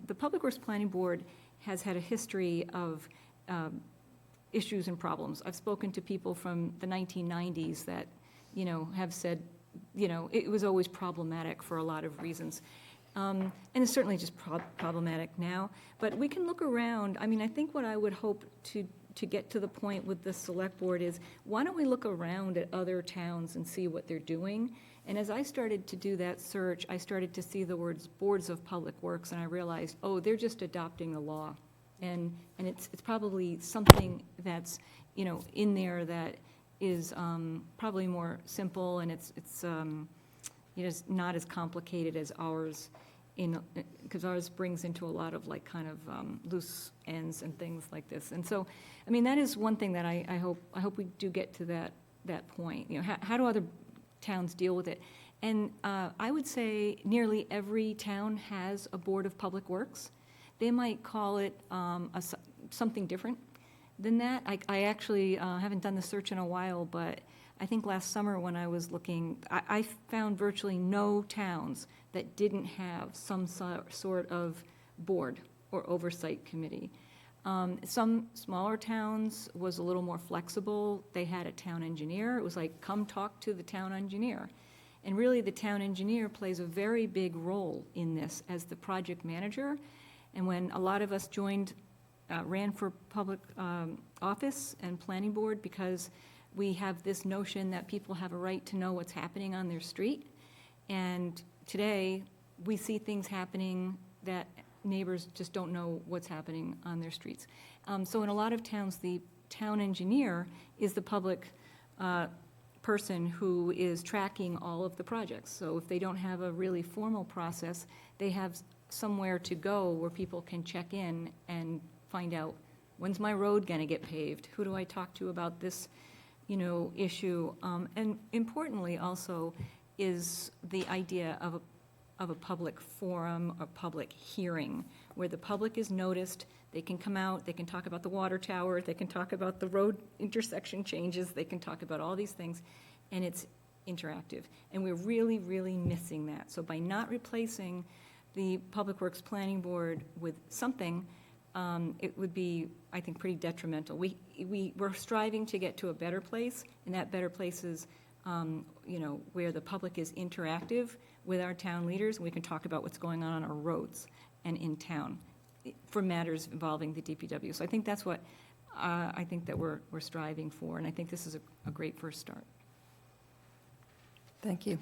the Public Works Planning Board has had a history of issues and problems. I've spoken to people from the 1990s that, have said, it was always problematic for a lot of reasons. And it's certainly just problematic now. But we can look around. I mean, I think what I would hope to get to the point with the select board is, why don't we look around at other towns and see what they're doing? And as I started to do that search, I started to see the words Boards of Public Works, and I realized, oh, they're just adopting a law. And it's probably something that's, in there that is probably more simple, and it's not as complicated as ours, because ours brings into a lot of loose ends and things like this. And so, I mean, that is one thing that I hope we do get to that point. How do other towns deal with it? And I would say nearly every town has a Board of Public Works. They might call it something different than that. I actually haven't done the search in a while, but I think last summer when I was looking, I found virtually no towns that didn't have some sort of board or oversight committee. Some smaller towns was a little more flexible. They had a town engineer. It was like, come talk to the town engineer. And really, the town engineer plays a very big role in this as the project manager. And when a lot of us ran for public office and planning board, because we have this notion that people have a right to know what's happening on their street. And today, we see things happening that neighbors just don't know what's happening on their streets. So in a lot of towns, the town engineer is the public person who is tracking all of the projects. So if they don't have a really formal process, they have somewhere to go where people can check in and find out, when's my road going to get paved? Who do I talk to about this, issue? And importantly also is the idea of a public forum or public hearing where the public is noticed. They can come out, they can talk about the water tower, they can talk about the road intersection changes, they can talk about all these things, and it's interactive. And we're really, really missing that. So by not replacing the Public Works Planning Board with something, it would be, I think, pretty detrimental. We're striving to get to a better place, and that better place is, where the public is interactive with our town leaders, and we can talk about what's going on our roads and in town for matters involving the DPW. So I think that's what I think that we're striving for, and I think this is a great first start. Thank you.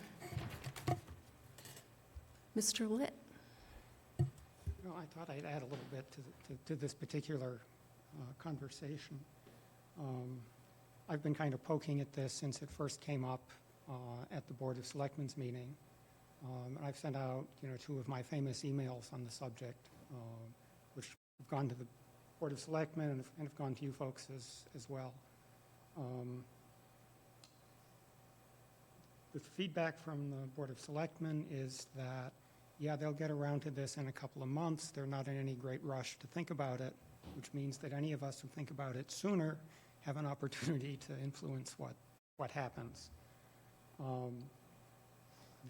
Mr. Litt? Well, I thought I'd add a little bit to this particular conversation. I've been kind of poking at this since it first came up at the Board of Selectmen's meeting. I've sent out, 2 of my famous emails on the subject, which have gone to the Board of Selectmen and have gone to you folks as well. The feedback from the Board of Selectmen is that, yeah, they'll get around to this in a couple of months. They're not in any great rush to think about it, which means that any of us who think about it sooner have an opportunity to influence what happens.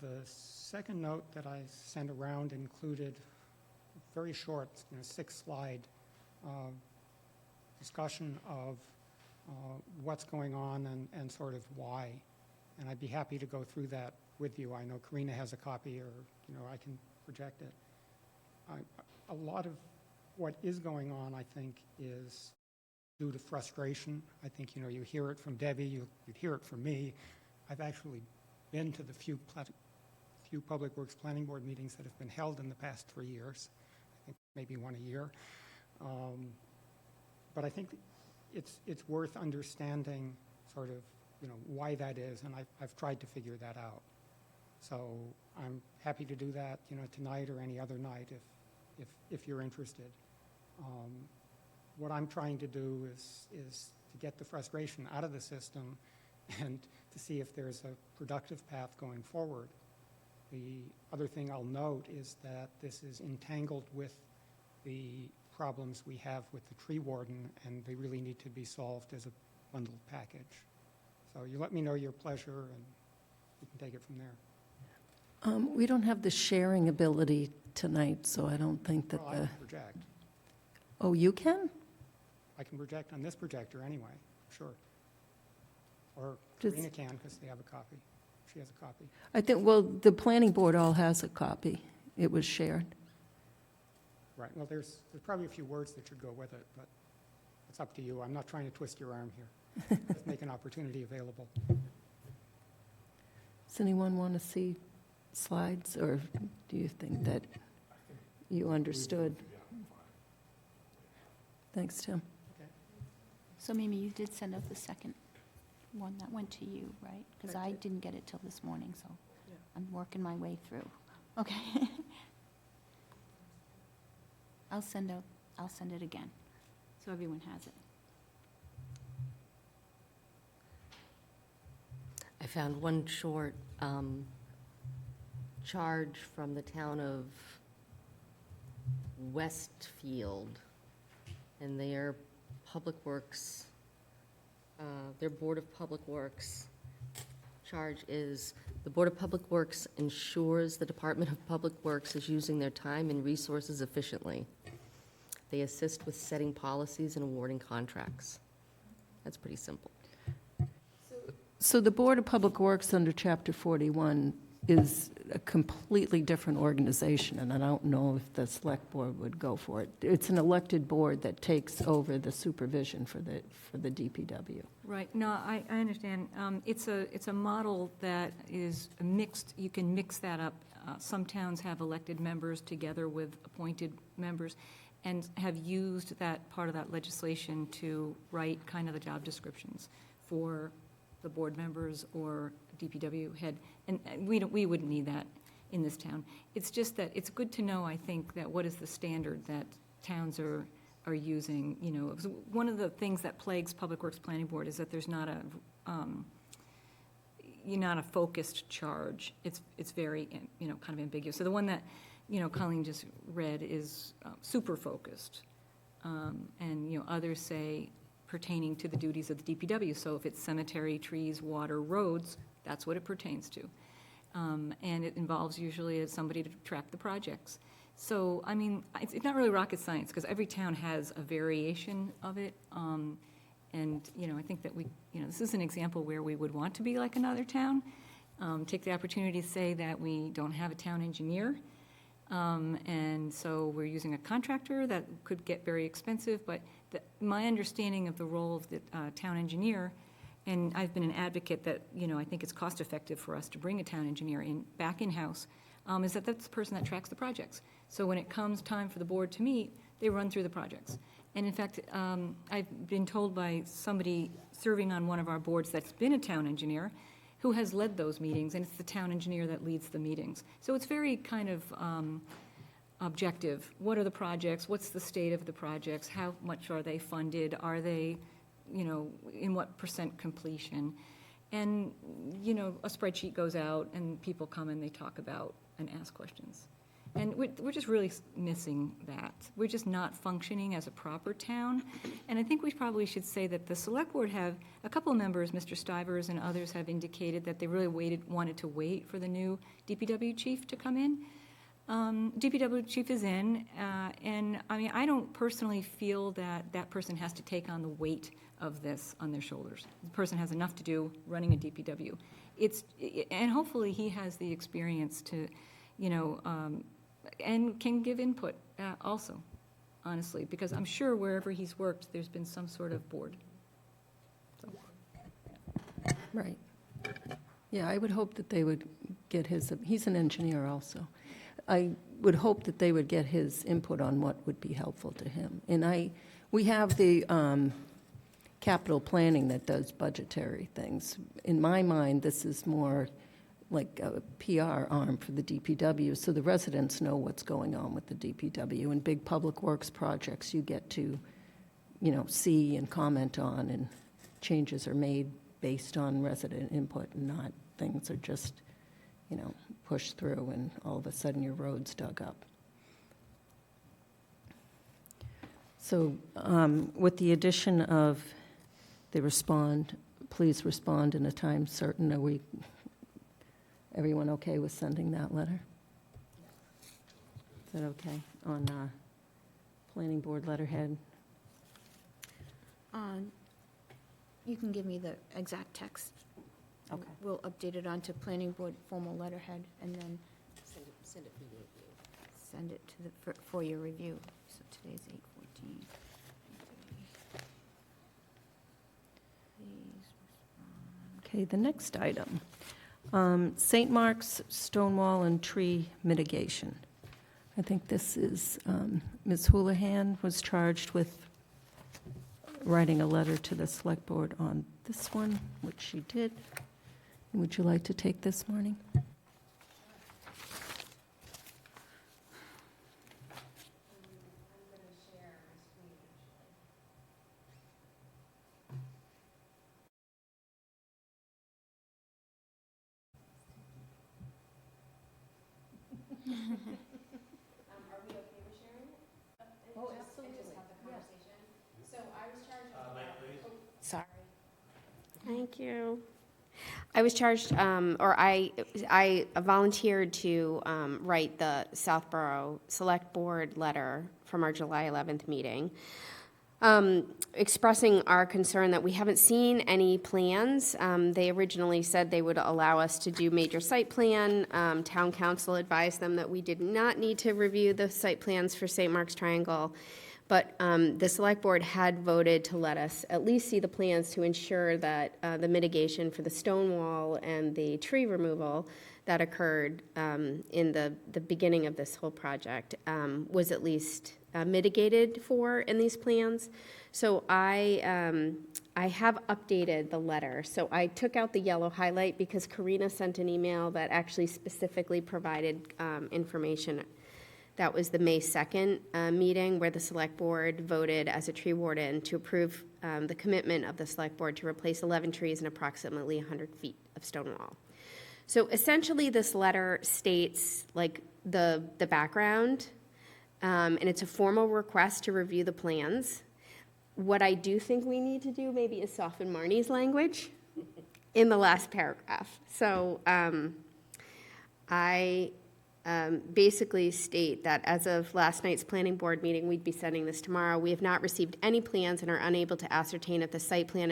The second note that I sent around included a very short, 6-slide discussion of what's going on and sort of why. And I'd be happy to go through that with you. I know Karina has a copy, or I can project it. A lot of what is going on, I think, is due to frustration. I think you hear it from Debbie, you'd hear it from me. I've actually been to the few Public Works Planning Board meetings that have been held in the past 3 years. I think maybe one a year. But I think it's worth understanding sort of why that is, and I've tried to figure that out. So I'm happy to do that, tonight or any other night if you're interested. What I'm trying to do is to get the frustration out of the system and to see if there's a productive path going forward. The other thing I'll note is that this is entangled with the problems we have with the tree warden, and they really need to be solved as a bundled package. So you let me know your pleasure, and we can take it from there. We don't have the sharing ability tonight, so I don't think that Well, I the, can project. oh, you can? I can project on this projector anyway, sure. Or Does- Karina can, because they have a copy. She has a copy. I think, well, the planning board all has a copy. It was shared. Right, well, there's probably a few words that should go with it, but it's up to you. I'm not trying to twist your arm here. Let's make an opportunity available. Does anyone want to see slides, or do you think that you understood? Thanks, Tim. So Mimi, you did send out the second one that went to you, right? Because I didn't get it till this morning, so I'm working my way through. Okay. I'll send it again, so everyone has it. I found one short charge from the town of Westfield, and their Public Works, their Board of Public Works charge is, the Board of Public Works ensures the Department of Public Works is using their time and resources efficiently. They assist with setting policies and awarding contracts. That's pretty simple. So the Board of Public Works under Chapter 41 is a completely different organization, and I don't know if the Select Board would go for it. It's an elected board that takes over the supervision for the DPW. Right, no, I understand. It's a model that is mixed, you can mix that up. Some towns have elected members together with appointed members, and have used that, part of that legislation to write kind of the job descriptions for the board members or DPW head. And we wouldn't need that in this town. It's just that it's good to know, I think, that what is the standard that towns are using, you know. One of the things that plagues Public Works Planning Board is that there's not a focused charge. It's very, you know, kind of ambiguous. So the one that, you know, Colleen just read is super focused. And, you know, others say pertaining to the duties of the DPW. So if it's cemetery, trees, water, roads, that's what it pertains to. And it involves usually somebody to track the projects. So, I mean, it's not really rocket science, because every town has a variation of it. And, you know, I think that this is an example where we would want to be like another town. Take the opportunity to say that we don't have a town engineer. And so we're using a contractor that could get very expensive, but my understanding of the role of the town engineer, and I've been an advocate that, you know, I think it's cost-effective for us to bring a town engineer back in-house, is that that's the person that tracks the projects. So when it comes time for the board to meet, they run through the projects. And in fact, I've been told by somebody serving on one of our boards that's been a town engineer, who has led those meetings, and it's the town engineer that leads the meetings. So it's very kind of objective. What are the projects? What's the state of the projects? How much are they funded? Are they, you know, in what % completion? And, you know, a spreadsheet goes out, and people come and they talk about and ask questions. And we're just really missing that. We're just not functioning as a proper town. And I think we probably should say that the Select Board have, a couple of members, Mr. Stivers and others, have indicated that they really wanted to wait for the new DPW chief to come in. DPW chief is in, and I mean, I don't personally feel that that person has to take on the weight of this on their shoulders. The person has enough to do running a DPW. And hopefully he has the experience to, you know, and can give input also, honestly, because I'm sure wherever he's worked, there's been some sort of board. So. Right. Yeah, I would hope that they would get he's an engineer also. I would hope that they would get his input on what would be helpful to him. And we have the capital planning that does budgetary things. In my mind, this is more like a PR arm for the DPW, so the residents know what's going on with the DPW. And big public works projects you get to, you know, see and comment on, and changes are made based on resident input, and not things are just, push through and all of a sudden your road's dug up. So with the addition of please respond in a time certain, are everyone okay with sending that letter? Is that okay on planning board letterhead? You can give me the exact text. Okay. We'll update it onto planning board formal letterhead and then Send it for your review. send it to for your review. So today's 8/14. Please. Okay, the next item, St. Mark's Stonewall and Tree Mitigation. I think this is, Ms. Houlihan was charged with writing a letter to the select board on this one, which she did. Would you like to take this, Marnie? Sorry. Thank you. I was charged, or I volunteered to write the Southborough Select Board letter from our July 11th meeting, expressing our concern that we haven't seen any plans. They originally said they would allow us to do major site plan. Town council advised them that we did not need to review the site plans for St. Mark's Triangle. But the select board had voted to let us at least see the plans to ensure that the mitigation for the stone wall and the tree removal that occurred in the beginning of this whole project was at least mitigated for in these plans. So I have updated the letter. So I took out the yellow highlight because Karina sent an email that actually specifically provided information. That was the May 2nd meeting where the select board voted as a tree warden to approve the commitment of the select board to replace 11 trees and approximately 100 feet of stone wall. So essentially this letter states like the background, and it's a formal request to review the plans. What I do think we need to do maybe is soften Marnie's language in the last paragraph. So I basically state that as of last night's planning board meeting, we'd be sending this tomorrow. We have not received any plans and are unable to ascertain if the site plans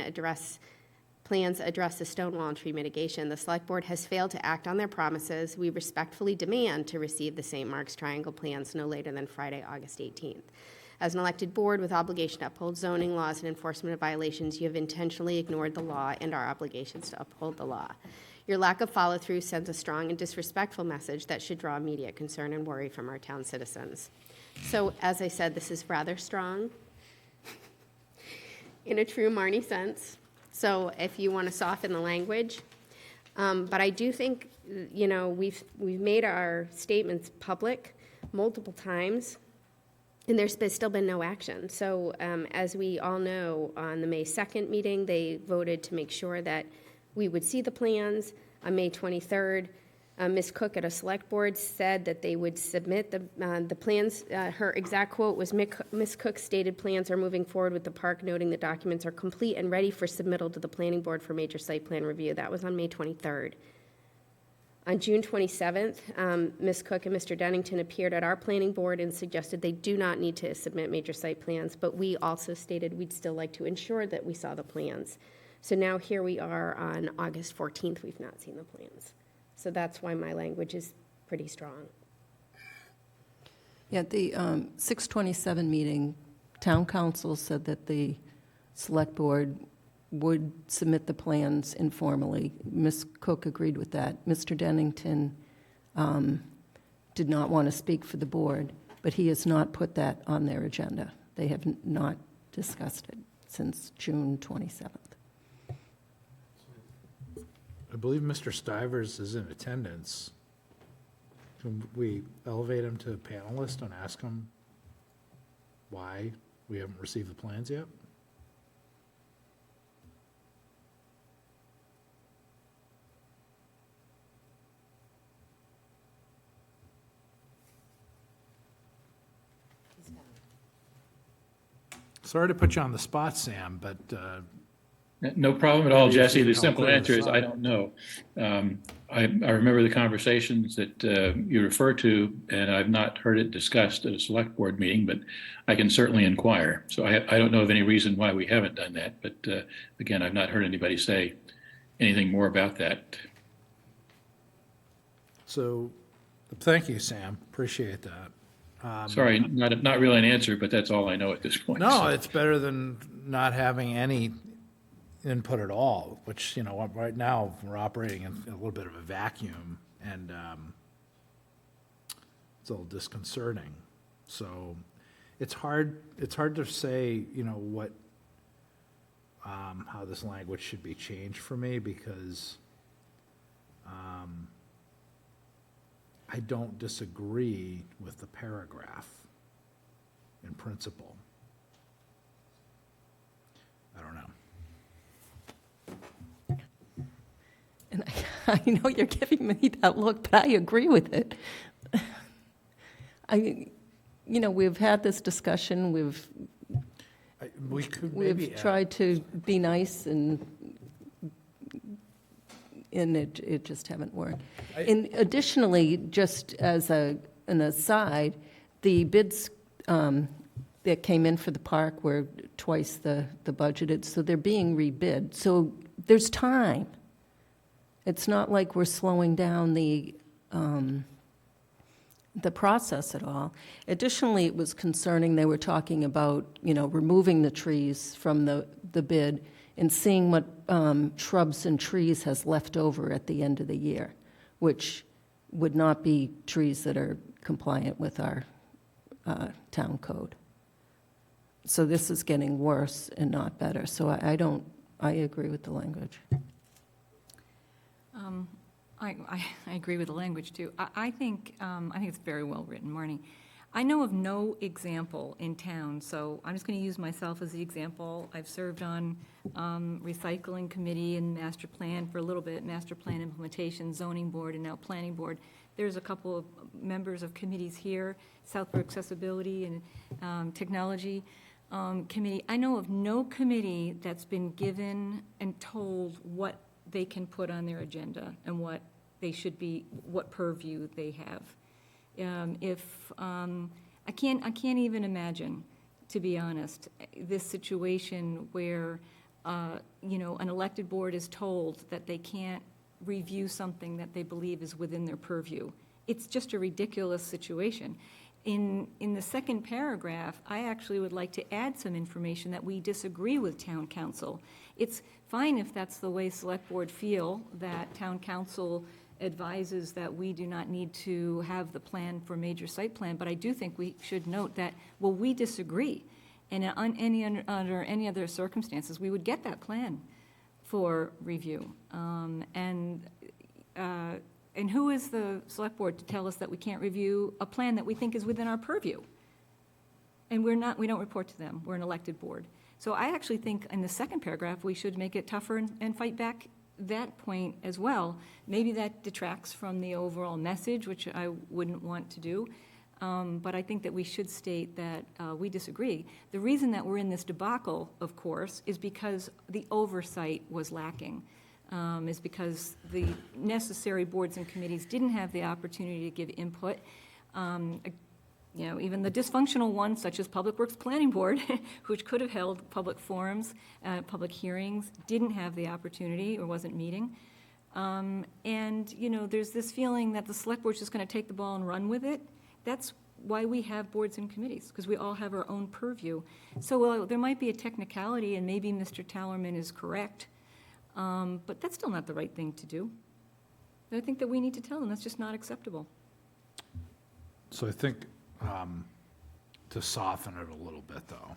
address the stone wall and tree mitigation. The select board has failed to act on their promises. We respectfully demand to receive the St. Mark's Triangle plans no later than Friday, August 18th. As an elected board with obligation to uphold zoning laws and enforcement of violations, you have intentionally ignored the law and our obligations to uphold the law. Your lack of follow-through sends a strong and disrespectful message that should draw immediate concern and worry from our town citizens. So, as I said, this is rather strong in a true Marnie sense. So if you want to soften the language. But I do think, we've made our statements public multiple times, and there's still been no action. So as we all know, on the May 2nd meeting, they voted to make sure that we would see the plans. On May 23rd, Ms. Cook at a select board said that they would submit the plans. Her exact quote was, Ms. Cook stated plans are moving forward with the park, noting the documents are complete and ready for submittal to the planning board for major site plan review. That was on May 23rd. On June 27th, Ms. Cook and Mr. Dennington appeared at our planning board and suggested they do not need to submit major site plans, but we also stated we'd still like to ensure that we saw the plans. So now here we are on August 14th, we've not seen the plans. So that's why my language is pretty strong. Yeah, the 6/27 meeting, town council said that the select board would submit the plans informally. Ms. Cook agreed with that. Mr. Dennington did not want to speak for the board, but he has not put that on their agenda. They have not discussed it since June 27th. I believe Mr. Stivers is in attendance. Can we elevate him to panelist and ask him why we haven't received the plans yet? Sorry to put you on the spot, Sam, but No problem at all, Maybe if Jesse. you The can help simple clear answer this is I up. don't know. I remember the conversations that you refer to, and I've not heard it discussed at a select board meeting, but I can certainly inquire. So I don't know of any reason why we haven't done that, but again, I've not heard anybody say anything more about that. so, thank you, Sam. Appreciate that. Sorry, not really an answer, but that's all I know at this point. No, So- it's better than not having any input at all, which, you know, right now, we're operating in a little bit of a vacuum, and it's a little disconcerting. So it's hard to say, you know, what, how this language should be changed for me, because I don't disagree with the paragraph in principle. I don't know. And I know you're giving me that look, but I agree with it. We've had this discussion, We could maybe we've add, tried to be nice, and it just haven't worked. And additionally, just as an aside, the bids that came in for the park were twice the budgeted, so they're being rebid. So there's time. It's not like we're slowing down the process at all. Additionally, it was concerning, they were talking about, removing the trees from the bid and seeing what shrubs and trees has left over at the end of the year, which would not be trees that are compliant with our town code. So this is getting worse and not better. So I agree with the language. I agree with the language, too. I think it's very well written, Marnie. I know of no example in town, so I'm just going to use myself as the example. I've served on recycling committee and master plan for a little bit, master plan implementation, zoning board, and now planning board. There's a couple of members of committees here, Southborough Accessibility and Technology Committee. I know of no committee that's been given and told what they can put on their agenda and what they should be, what purview they have. I can't even imagine, to be honest, this situation where, an elected board is told that they can't review something that they believe is within their purview. It's just a ridiculous situation. In the second paragraph, I actually would like to add some information that we disagree with town council. It's fine if that's the way select board feel, that town council advises that we do not need to have the plan for major site plan, but I do think we should note that, well, we disagree. And under any other circumstances, we would get that plan for review. And who is the select board to tell us that we can't review a plan that we think is within our purview? And we don't report to them. We're an elected board. So I actually think in the second paragraph, we should make it tougher and fight back that point as well. Maybe that detracts from the overall message, which I wouldn't want to do. But I think that we should state that we disagree. The reason that we're in this debacle, of course, is because the oversight was lacking. Is because the necessary boards and committees didn't have the opportunity to give input. Even the dysfunctional ones, such as Public Works Planning Board, which could have held public forums, public hearings, didn't have the opportunity or wasn't meeting. There's this feeling that the select board's just going to take the ball and run with it. That's why we have boards and committees, because we all have our own purview. So there might be a technicality, and maybe Mr. Tallerman is correct, but that's still not the right thing to do. I think that we need to tell them that's just not acceptable. So I think, to soften it a little bit, though,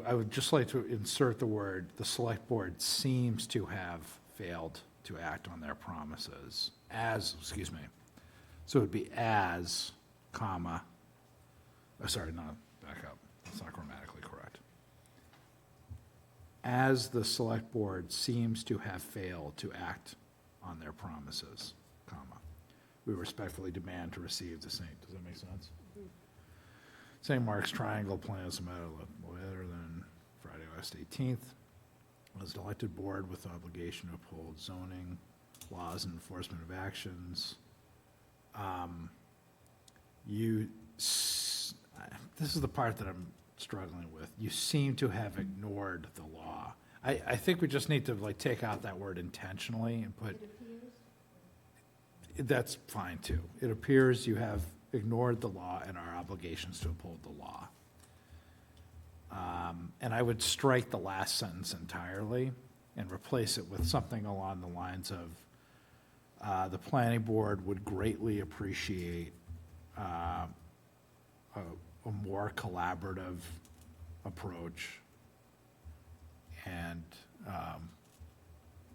I would just like to insert the word, the select board seems to have failed to act on their promises so it would be as, comma, back up, that's not grammatically correct. As the select board seems to have failed to act on their promises, comma. We respectfully demand to receive the same. Does that make sense? St. Mark's Triangle plans to matter later than Friday, August 18th. As an elected board with obligation to uphold zoning laws and enforcement of actions. This is the part that I'm struggling with. You seem to have ignored the law. I think we just need to like take out that word intentionally and put. That's fine too. It appears you have ignored the law and our obligations to uphold the law. And I would strike the last sentence entirely and replace it with something along the lines of, the planning board would greatly appreciate a more collaborative approach and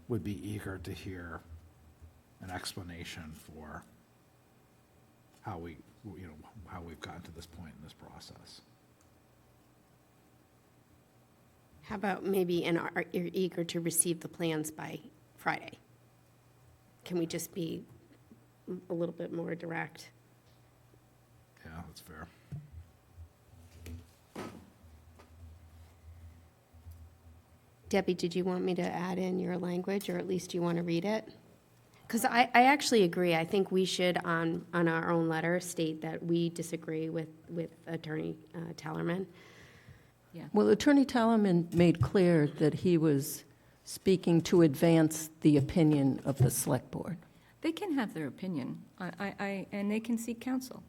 would be eager to hear an explanation for how how we've gotten to this point in this process. How about maybe, and are you're eager to receive the plans by Friday? Can we just be a little bit more direct? Yeah, that's fair. Debbie, did you want me to add in your language, or at least you want to read it? Because I actually agree. I think we should, on our own letter, state that we disagree with Attorney Tellerman. Well, Attorney Tallerman made clear that he was speaking to advance the opinion of the Select Board. They can have their opinion, and they can seek counsel.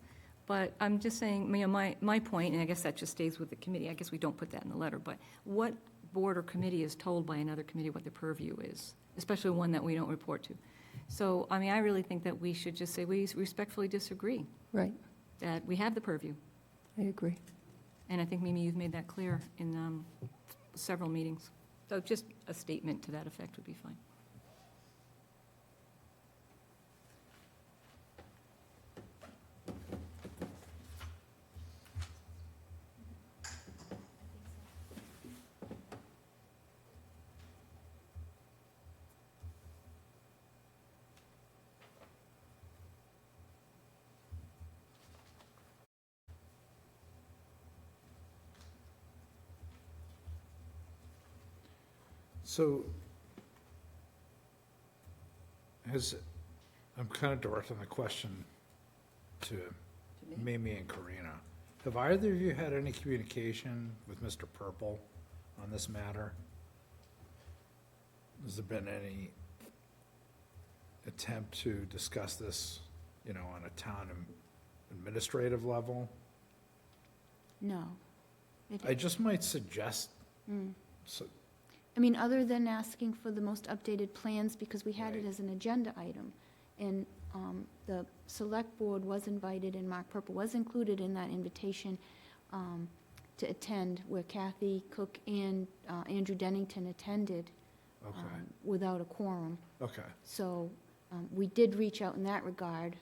But I'm just saying, my point, and I guess that just stays with the committee, I guess we don't put that in the letter, but what board or committee is told by another committee what their purview is, especially one that we don't report to. So, I really think that we should just say we respectfully disagree, Right, that we have the purview. I agree. And I think, Mimi, you've made that clear in several meetings. So just a statement to that effect would be fine. So, I'm kind of directing the question to Mimi and Karina. Have either of you had any communication with Mr. Purple on this matter? Has there been any attempt to discuss this, on a town administrative level? No. I just might suggest, Other than asking for the most updated plans, because we had it Right. as an agenda item, and the Select Board was invited, and Mark Purple was included in that invitation to attend, where Kathy Cook and Andrew Dennington attended okay, without a quorum. okay. So we did reach out in that regard.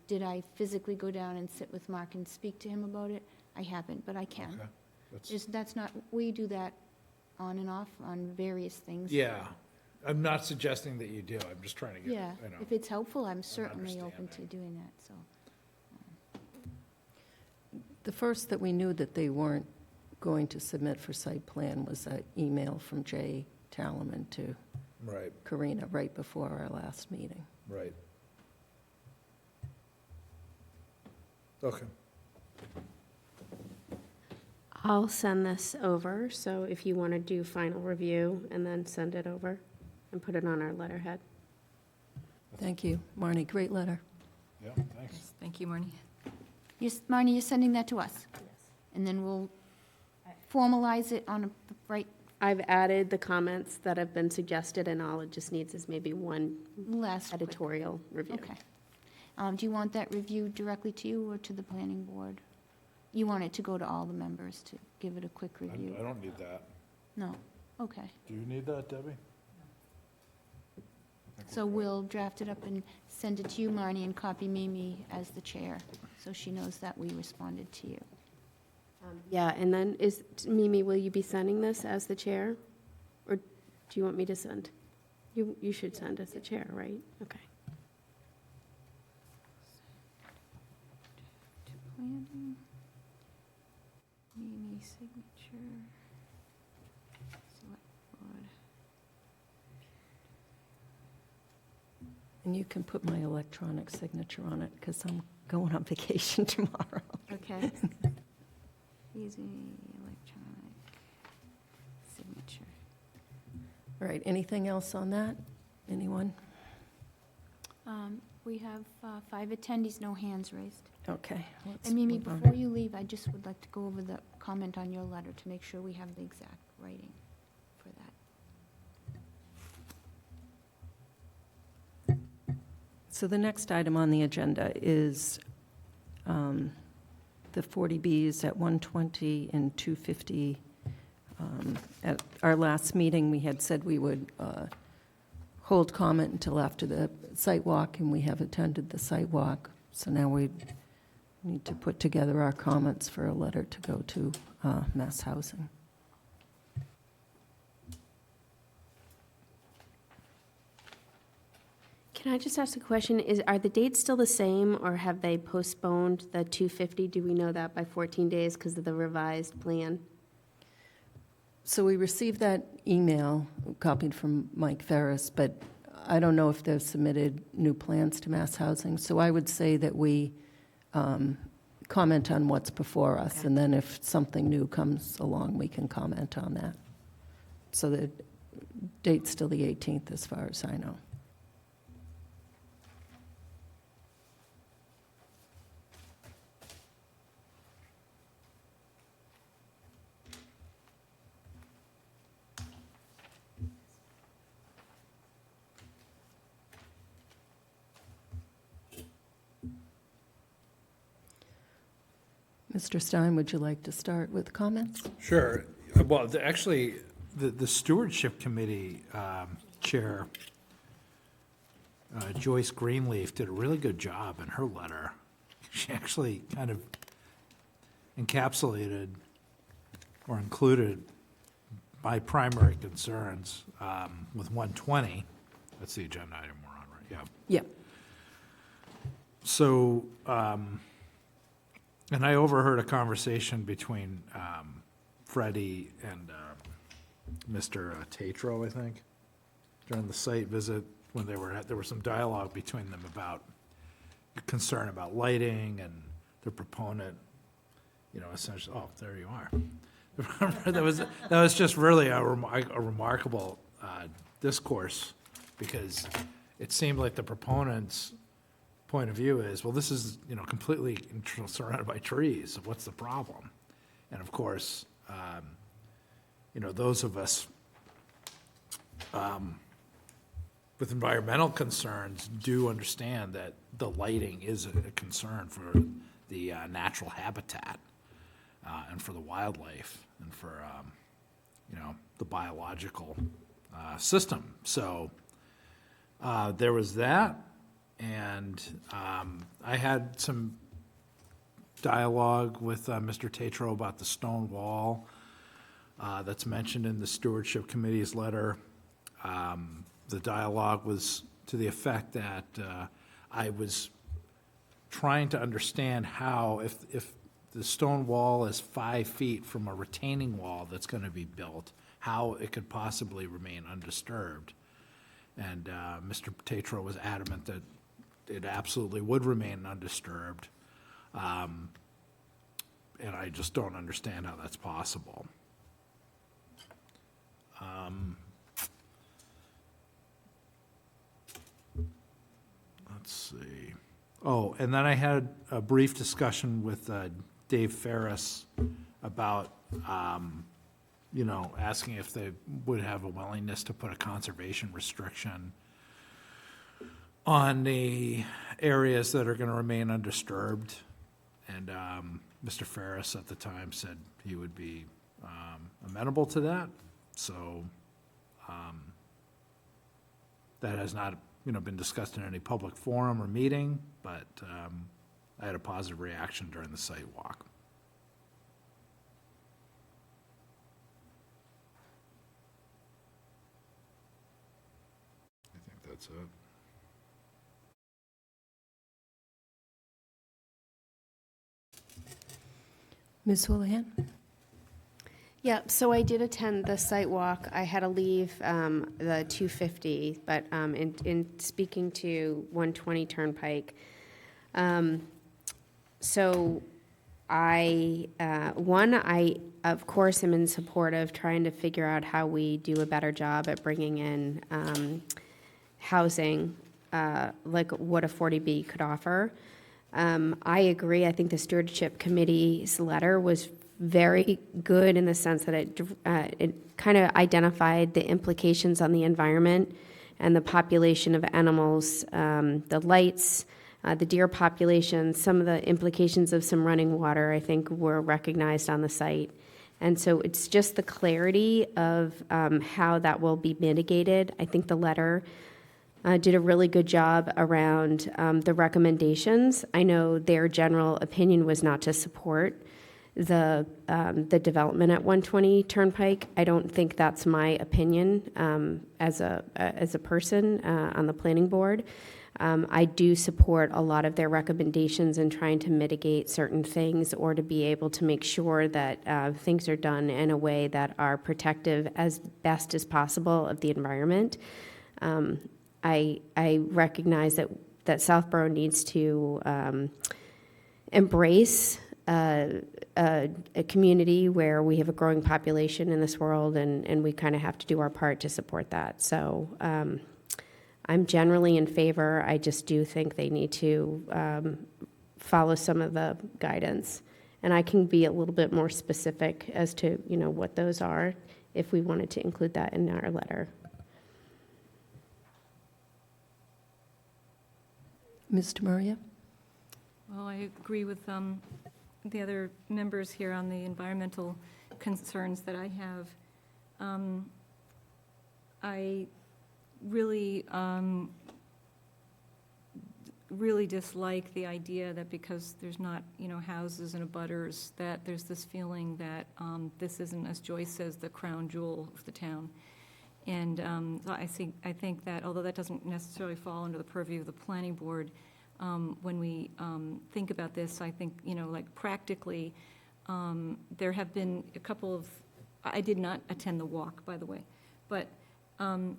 Did I physically go down and sit with Mark and speak to him about it? I haven't, but I can. Okay. That's not, we do that on and off on various things. Yeah, I'm not suggesting that you do, I'm just trying to get, Yeah, if it's helpful, I'm certainly open to understanding. doing that, so. The first that we knew that they weren't going to submit for site plan was an email from Jay Tallerman to Right, Karina right before our last meeting. right. Okay. I'll send this over, so if you want to do final review and then send it over and put it on our letterhead. Thank you, Marnie, great letter. Yeah, thanks. Thank you, Marnie. Marnie, you're sending that to us? Yes. And then we'll formalize it on the right I've added the comments that have been suggested, and all it just needs is maybe one last quick. editorial review. Okay. Do you want that reviewed directly to you or to the planning board? You want it to go to all the members to give it a quick review? I don't need that. No? Okay. Do you need that, Debbie? So we'll draft it up and send it to you, Marnie, and copy Mimi as the chair, so she knows that we responded to you. Yeah, and then Mimi, will you be sending this as the chair? Or do you want me to send? You should send as the chair, right? Okay. planning. Mimi signature. Select board. And you can put my electronic signature on it, because I'm going on vacation tomorrow. Okay. Easy electronic signature. All right, anything else on that? Anyone? We have 5 attendees, no hands raised. Okay. let's And Mimi, move on. before you leave, I just would like to go over the comment on your letter to make sure we have the exact writing for that. So the next item on the agenda is the 40Bs at 120 and 250. At our last meeting, we had said we would hold comment until after the site walk, and we have attended the site walk. So now we need to put together our comments for a letter to go to Mass Housing. Can I just ask a question? Are the dates still the same, or have they postponed the 250? Do we know that by 14 days because of the revised plan? So we received that email, copied from Mike Ferris, but I don't know if they've submitted new plans to Mass Housing. So I would say that we comment on what's before us, Okay. and then if something new comes along, we can comment on that. So the date's still the 18th, as far as I know. Mr. Stein, would you like to start with comments? Sure. Well, actually, the stewardship committee chair, Joyce Greenleaf, did a really good job in her letter. She actually kind of encapsulated or included my primary concerns with 120. That's the agenda item we're on, right? Yeah. Yeah. So, and I overheard a conversation between Freddie and Mr. Tatro, I think, during the site visit, when there was some dialogue between them about concern about lighting, and the proponent, essentially, oh, there you are. That was just really a remarkable discourse, because it seemed like the proponent's point of view is, well, this is, completely surrounded by trees. What's the problem? And of course, those of us with environmental concerns do understand that the lighting is a concern for the natural habitat and for the wildlife and for, the biological system. So there was that. And I had some dialogue with Mr. Tatro about the stone wall that's mentioned in the stewardship committee's letter. The dialogue was to the effect that I was trying to understand how, if the stone wall is 5 feet from a retaining wall that's going to be built, how it could possibly remain undisturbed. And Mr. Tatro was adamant that it absolutely would remain undisturbed. And I just don't understand how that's possible. Let's see. Oh, and then I had a brief discussion with Dave Ferris about, asking if they would have a willingness to put a conservation restriction on the areas that are going to remain undisturbed. And Mr. Ferris at the time said he would be amenable to that. So that has not, been discussed in any public forum or meeting, but I had a positive reaction during the site walk. I think that's it. Ms. Houlihan? Yeah, so I did attend the site walk. I had to leave the 250, but in speaking to 120 Turnpike, so I of course am in support of trying to figure out how we do a better job at bringing in housing, like what a 40B could offer. I agree. I think the Stewardship Committee's letter was very good in the sense that it kind of identified the implications on the environment and the population of animals, the lights, the deer population, some of the implications of some running water, I think, were recognized on the site. And so it's just the clarity of how that will be mitigated. I think the letter did a really good job around the recommendations. I know their general opinion was not to support the development at 120 Turnpike. I don't think that's my opinion as a person on the planning board. I do support a lot of their recommendations in trying to mitigate certain things or to be able to make sure that things are done in a way that are protective as best as possible of the environment. I recognize that Southborough needs to embrace a community where we have a growing population in this world, and we kind of have to do our part to support that. So I'm generally in favor. I just do think they need to follow some of the guidance. And I can be a little bit more specific as to, what those are if we wanted to include that in our letter. Mr. Maria? Well, I agree with the other members here on the environmental concerns that I have. I really, really dislike the idea that because there's not, houses and abutters, that there's this feeling that this isn't, as Joyce says, the crown jewel of the town. And I think that, although that doesn't necessarily fall under the purview of the planning board, when we think about this, I think, like practically, there have been a couple of, I did not attend the walk, by the way, but, I'm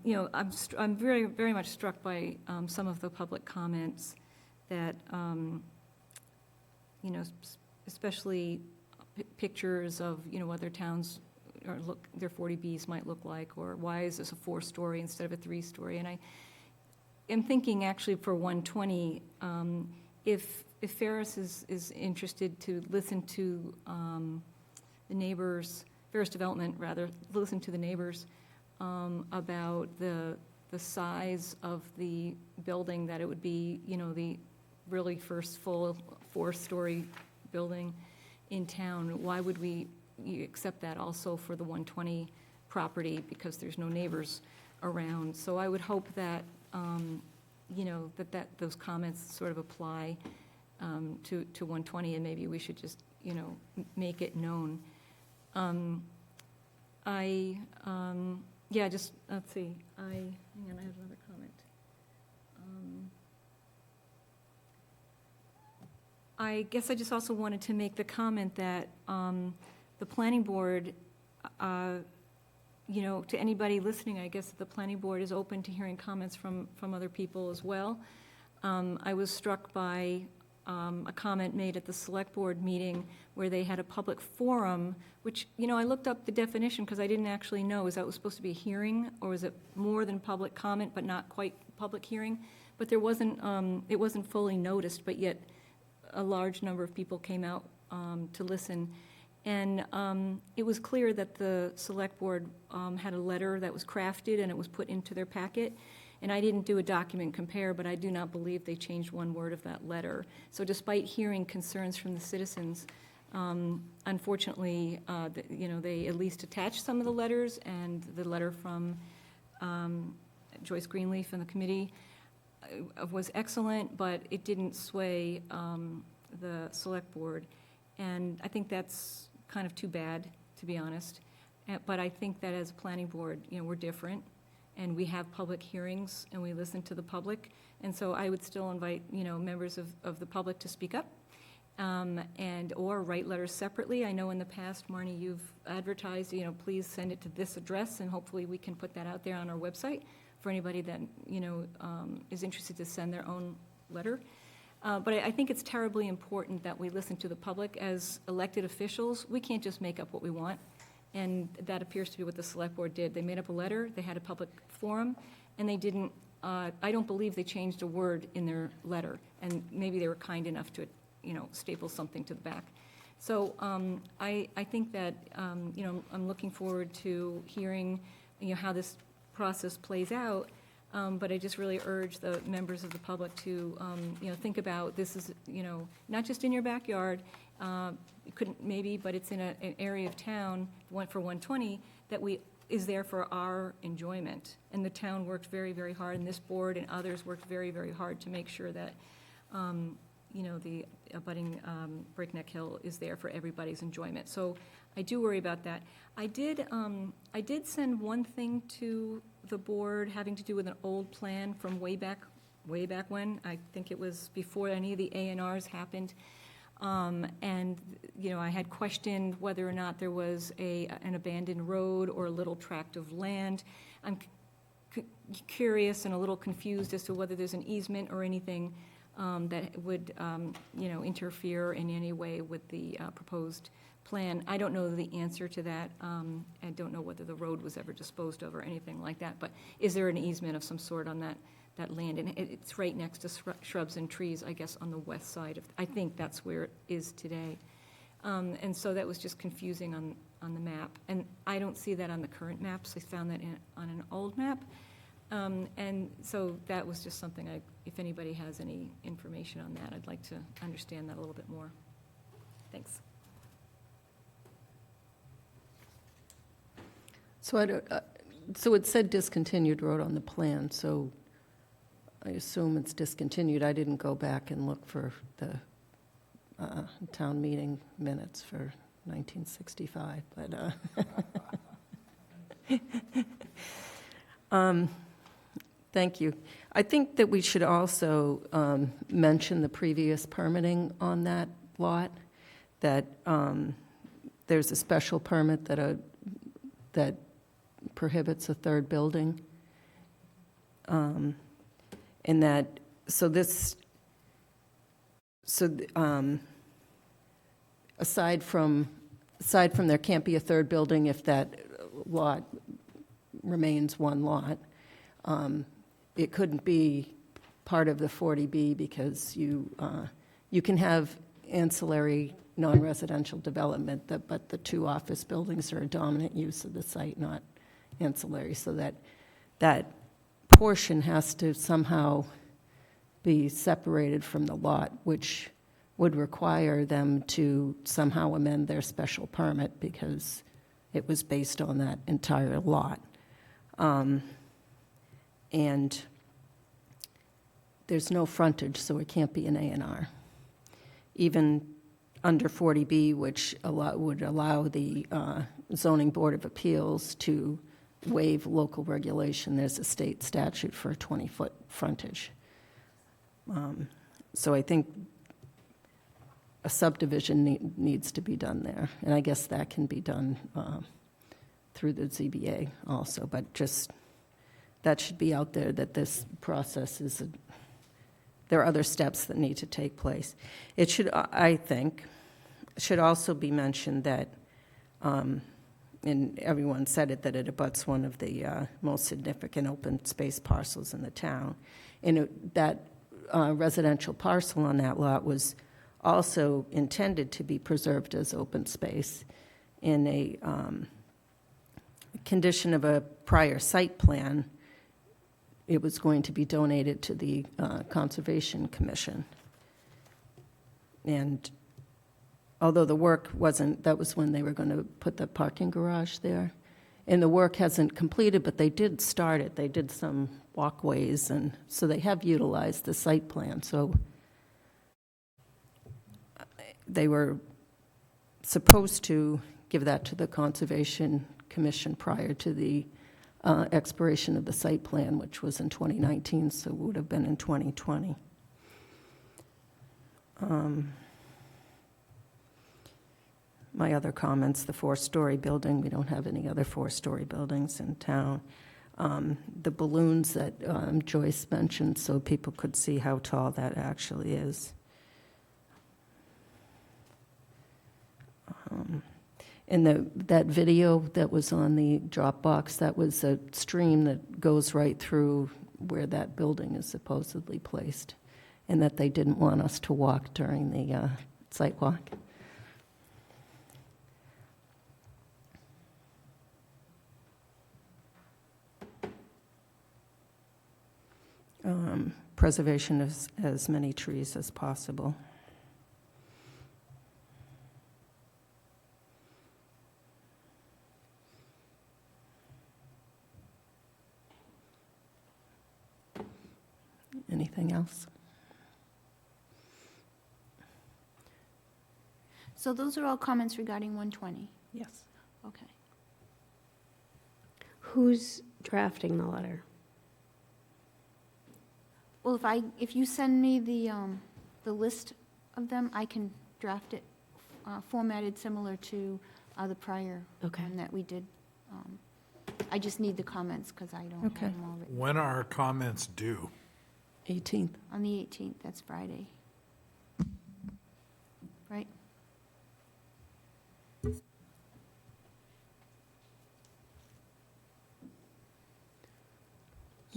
very, very much struck by some of the public comments that, especially pictures of, other towns or their 40Bs might look like, or why is this a 4-story instead of a 3-story? And I am thinking actually for 120, if Ferris is interested to listen to the neighbors, Ferris Development rather, listen to the neighbors about the size of the building, that it would be, the really first full 4-story building in town, why would we accept that also for the 120 property, because there's no neighbors around? So I would hope that, that those comments sort of apply to 120, and maybe we should just, make it known. Just, let's see, hang on, I have another comment. I guess I just also wanted to make the comment that the planning board, to anybody listening, I guess the planning board is open to hearing comments from other people as well. I was struck by a comment made at the select board meeting where they had a public forum, which, I looked up the definition because I didn't actually know, is that was supposed to be a hearing, or is it more than public comment but not quite public hearing? But there wasn't, it wasn't fully noticed, but yet a large number of people came out to listen. And it was clear that the select board had a letter that was crafted and it was put into their packet. And I didn't do a document compare, but I do not believe they changed one word of that letter. So despite hearing concerns from the citizens, unfortunately, they at least attached some of the letters, and the letter from Joyce Greenleaf and the committee was excellent, but it didn't sway the select board. And I think that's kind of too bad, to be honest. But I think that as a planning board, we're different, and we have public hearings, and we listen to the public. And so I would still invite, members of the public to speak up. or write letters separately. I know in the past, Marnie, you've advertised, please send it to this address, and hopefully we can put that out there on our website for anybody that, is interested to send their own letter. But I think it's terribly important that we listen to the public. As elected officials, we can't just make up what we want, and that appears to be what the Select Board did. They made up a letter, they had a public forum, and they didn't, I don't believe they changed a word in their letter, and maybe they were kind enough to, staple something to the back. So I think that, I'm looking forward to hearing, how this process plays out. But I just really urge the members of the public to, think about this is, not just in your backyard, it couldn't maybe, but it's in an area of town, for 120, that is there for our enjoyment. And the town worked very, very hard, and this board and others worked very, very hard to make sure that, the abutting Breakneck Hill is there for everybody's enjoyment. So I do worry about that. I did send one thing to the board having to do with an old plan from way back when. I think it was before any of the A&Rs happened. And, I had questioned whether or not there was an abandoned road or a little tract of land. I'm curious and a little confused as to whether there's an easement or anything that would, interfere in any way with the proposed plan. I don't know the answer to that. I don't know whether the road was ever disposed of or anything like that, but is there an easement of some sort on that land? And it's right next to shrubs and trees, I guess, on the west side I think that's where it is today. And so that was just confusing on the map. And I don't see that on the current maps. I found that on an old map. And so that was just something if anybody has any information on that, I'd like to understand that a little bit more. Thanks. So so it said discontinued road on the plan, so I assume it's discontinued. I didn't go back and look for the town meeting minutes for 1965, but thank you. I think that we should also mention the previous permitting on that lot, that there's a special permit that prohibits a third building. And that, aside from there can't be a third building if that lot remains one lot. It couldn't be part of the 40B because you can have ancillary non-residential development, but the two office buildings are a dominant use of the site, not ancillary, so that portion has to somehow be separated from the lot, which would require them to somehow amend their special permit because it was based on that entire lot. And there's no frontage, so it can't be an A&R. Even under 40B, which would allow the Zoning Board of Appeals to waive local regulation, there's a state statute for a 20-foot frontage. So I think a subdivision needs to be done there, and I guess that can be done through the ZBA also, but just that should be out there that this process is there are other steps that need to take place. It should, I think, should also be mentioned that, and everyone said it, that it abuts one of the most significant open space parcels in the town. And that residential parcel on that lot was also intended to be preserved as open space in a condition of a prior site plan. It was going to be donated to the Conservation Commission. And although the work wasn't, that was when they were going to put the parking garage there. And the work hasn't completed, but they did start it. They did some walkways, and so they have utilized the site plan. So they were supposed to give that to the Conservation Commission prior to the expiration of the site plan, which was in 2019, so it would have been in 2020. my other comments, the four-story building, we don't have any other four-story buildings in town. The balloons that Joyce mentioned, so people could see how tall that actually is. And that video that was on the Dropbox, that was a stream that goes right through where that building is supposedly placed, and that they didn't want us to walk during the site walk. Preservation of as many trees as possible. Anything else? So those are all comments regarding 120? Yes. Okay. Who's drafting the letter? Well, if you send me the list of them, I can draft it formatted similar to the prior Okay. one that we did. I just need the comments because I don't Okay. have them all written. When are our comments due? 18th. On the 18th, that's Friday. Right?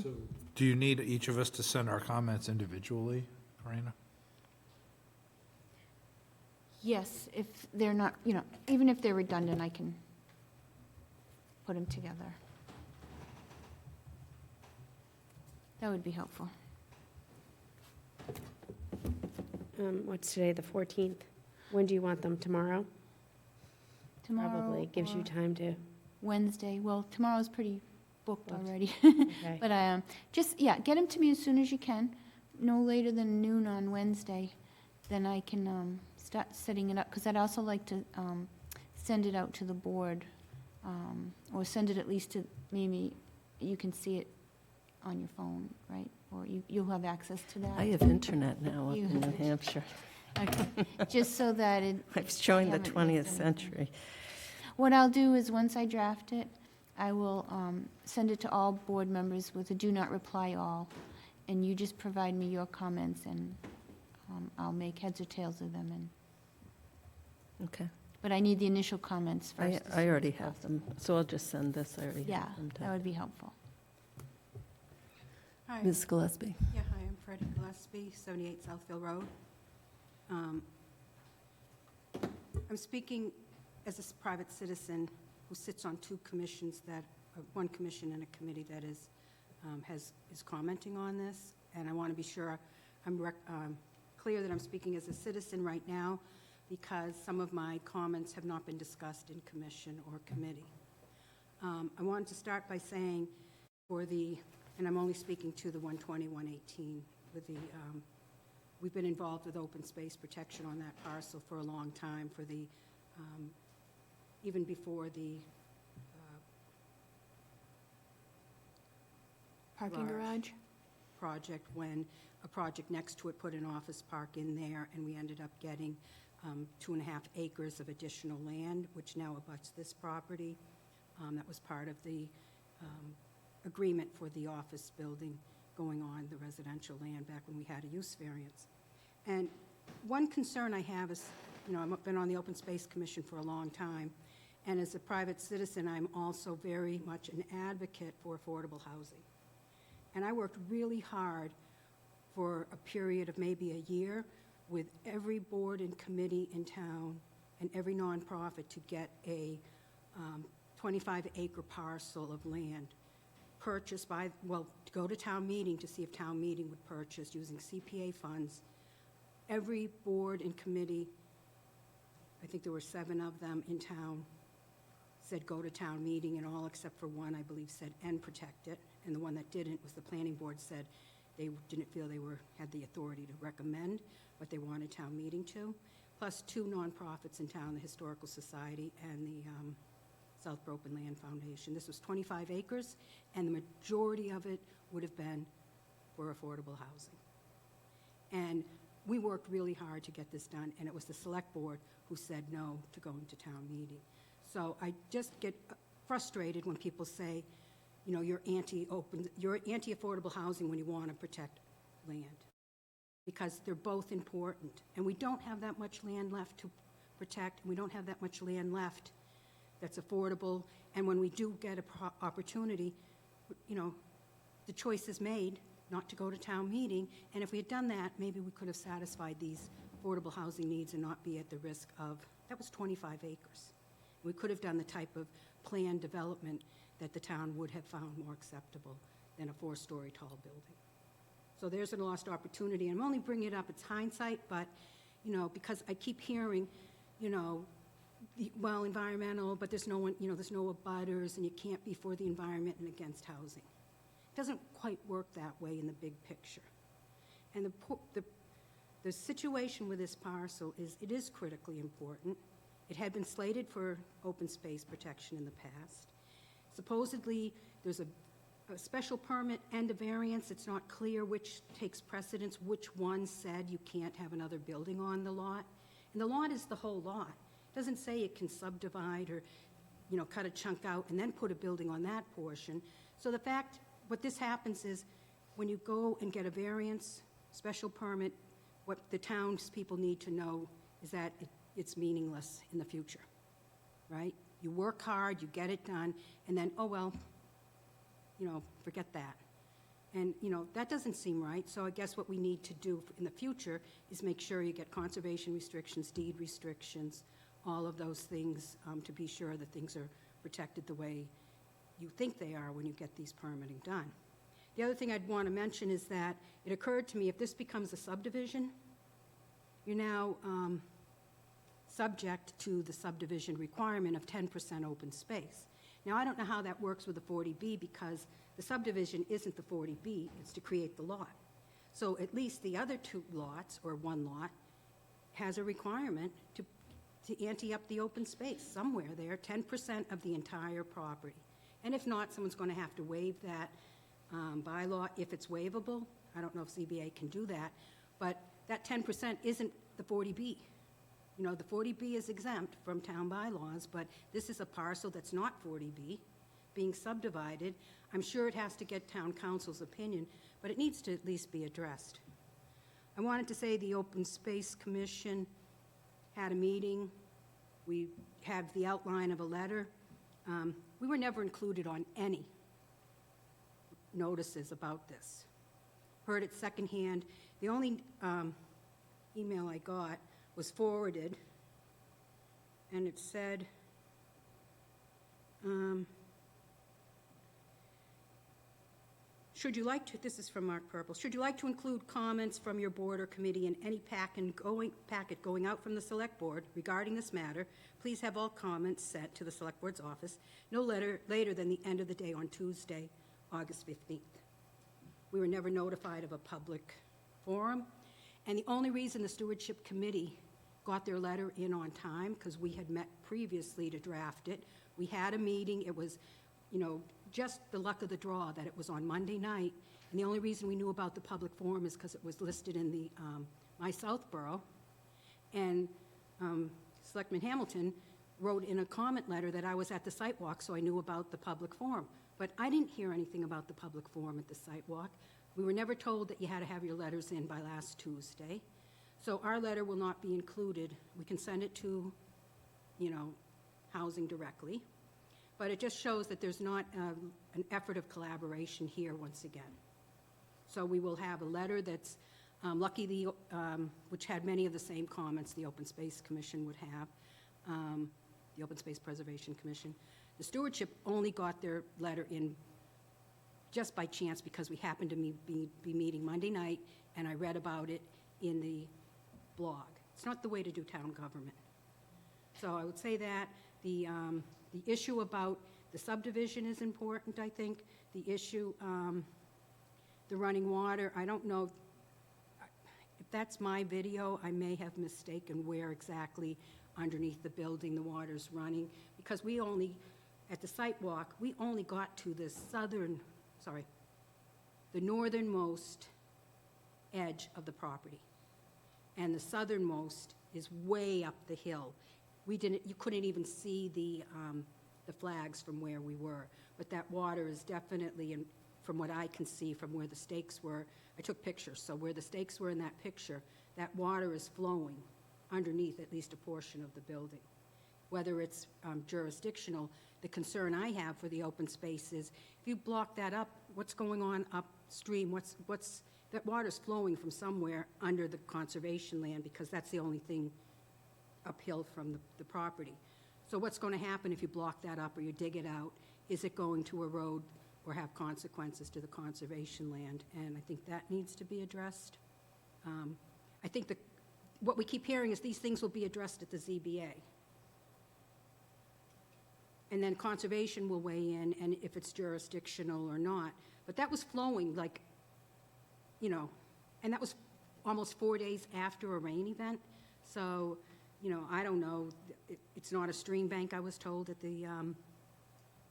So, do you need each of us to send our comments individually, Karina? Yes, if they're not, even if they're redundant, I can put them together. That would be helpful. What's today, the 14th? When do you want them? Tomorrow? Tomorrow Probably gives you or time to, Wednesday. Well, tomorrow's pretty booked Booked. already. okay. But get them to me as soon as you can, no later than noon on Wednesday. Then I can start setting it up, because I'd also like to send it out to the board, or send it at least to, maybe you can see it on your phone, right? Or you'll have access to that. I have internet now up You in New have- Hampshire. Okay. Just so that it, I've joined the haven't missed 20th anything. century. what I'll do is, once I draft it, I will send it to all board members with a do not reply all, and you just provide me your comments, and I'll make heads or tails of them, Okay. but I need the initial comments first. I already have them, so I'll just send this. I already Yeah, have them. that would be helpful. Hi. Ms. Gillespie. Yeah, hi, I'm Freddie Gillespie, 78 Southfield Road. I'm speaking as a private citizen who sits on two commissions one commission and a committee that is commenting on this, and I want to be sure I'm clear that I'm speaking as a citizen right now, because some of my comments have not been discussed in commission or committee. I wanted to start by saying and I'm only speaking to the 120, 118, we've been involved with open space protection on that parcel for a long time, even before the Parking garage? project, when a project next to it put an office park in there, and we ended up getting 2.5 acres of additional land, which now abuts this property. That was part of the agreement for the office building going on the residential land back when we had a use variance. And one concern I have is, I've been on the Open Space Commission for a long time, and as a private citizen, I'm also very much an advocate for affordable housing. And I worked really hard for a period of maybe a year with every board and committee in town and every nonprofit to get a 25-acre parcel of land purchased to go to town meeting to see if town meeting would purchase using CPA funds. Every board and committee, I think there were 7 of them in town, said go to town meeting, and all except for one, I believe, said and protect it. And the one that didn't was the planning board, said they didn't feel they had the authority to recommend, but they wanted town meeting to. Plus 2 nonprofits in town, the Historical Society and the Southborough Open Land Foundation. This was 25 acres, and the majority of it would have been for affordable housing. And we worked really hard to get this done, and it was the select board who said no to going to town meeting. So I just get frustrated when people say, you know, you're anti-affordable housing when you want to protect land, because they're both important. And we don't have that much land left to protect, and we don't have that much land left that's affordable. And when we do get an opportunity, you know, the choice is made not to go to town meeting. And if we had done that, maybe we could have satisfied these affordable housing needs and not be at the risk of, that was 25 acres. We could have done the type of planned development that the town would have found more acceptable than a 4-story tall building. So there's a lost opportunity. And I'm only bringing it up, it's hindsight, but, you know, because I keep hearing, you know, well, environmental, but there's no one, you know, there's no abutters, and you can't be for the environment and against housing. It doesn't quite work that way in the big picture. And the situation with this parcel is, it is critically important. It had been slated for open space protection in the past. Supposedly, there's a special permit and a variance. It's not clear which takes precedence, which one said you can't have another building on the lot. And the lot is the whole lot. It doesn't say it can subdivide or, you know, cut a chunk out and then put a building on that portion. So the fact, what this happens is, when you go and get a variance, special permit, what the townspeople need to know is that it's meaningless in the future, right? You work hard, you get it done, and then, oh, well, you know, forget that. And, you know, that doesn't seem right. So I guess what we need to do in the future is make sure you get conservation restrictions, deed restrictions, all of those things, to be sure that things are protected the way you think they are when you get these permitting done. The other thing I'd want to mention is that it occurred to me, if this becomes a subdivision, you're now subject to the subdivision requirement of 10% open space. Now, I don't know how that works with the 40B, because the subdivision isn't the 40B, it's to create the lot. So at least the other 2 lots, or 1 lot, has a requirement to ante up the open space somewhere there, 10% of the entire property. And if not, someone's going to have to waive that bylaw if it's waivable. I don't know if CBA can do that, but that 10% isn't the 40B. You know, the 40B is exempt from town bylaws, but this is a parcel that's not 40B being subdivided. I'm sure it has to get town council's opinion, but it needs to at least be addressed. I wanted to say the Open Space Commission had a meeting. We have the outline of a letter. We were never included on any notices about this. Heard it secondhand. The only email I got was forwarded, and it said, should you like to, this is from Mark Purple, should you like to include comments from your board or committee in any packet going out from the select board regarding this matter, please have all comments sent to the select board's office no later than the end of the day on Tuesday, August 15th. We were never notified of a public forum, and the only reason the stewardship committee got their letter in on time, because we had met previously to draft it. We had a meeting. It was, you know, just the luck of the draw that it was on Monday night. And the only reason we knew about the public forum is because it was listed in the My Southborough. And Selectman Hamilton wrote in a comment letter that I was at the site walk, so I knew about the public forum. But I didn't hear anything about the public forum at the site walk. We were never told that you had to have your letters in by last Tuesday. So our letter will not be included. We can send it to, you know, housing directly. But it just shows that there's not an effort of collaboration here once again. So we will have a letter that's which had many of the same comments the Open Space Commission would have, the Open Space Preservation Commission. The stewardship only got their letter in just by chance, because we happened to be meeting Monday night, and I read about it in the blog. It's not the way to do town government. So I would say that the issue about the subdivision is important, I think. The issue, the running water, I don't know if that's my video. I may have mistaken where exactly underneath the building the water's running, because we only, at the site walk, we only got to the the northernmost edge of the property. and the southernmost is way up the hill. You couldn't even see the flags from where we were, but that water is definitely, from what I can see from where the stakes were, I took pictures, so where the stakes were in that picture, that water is flowing underneath at least a portion of the building. Whether it's jurisdictional, the concern I have for the open space is, if you block that up, what's going on upstream? That water's flowing from somewhere under the conservation land, because that's the only thing uphill from the property. So what's going to happen if you block that up or you dig it out? Is it going to erode or have consequences to the conservation land? And I think that needs to be addressed. I think what we keep hearing is these things will be addressed at the ZBA. And then conservation will weigh in, and if it's jurisdictional or not. But that was flowing like, and that was almost 4 days after a rain event. So, I don't know. It's not a stream bank, I was told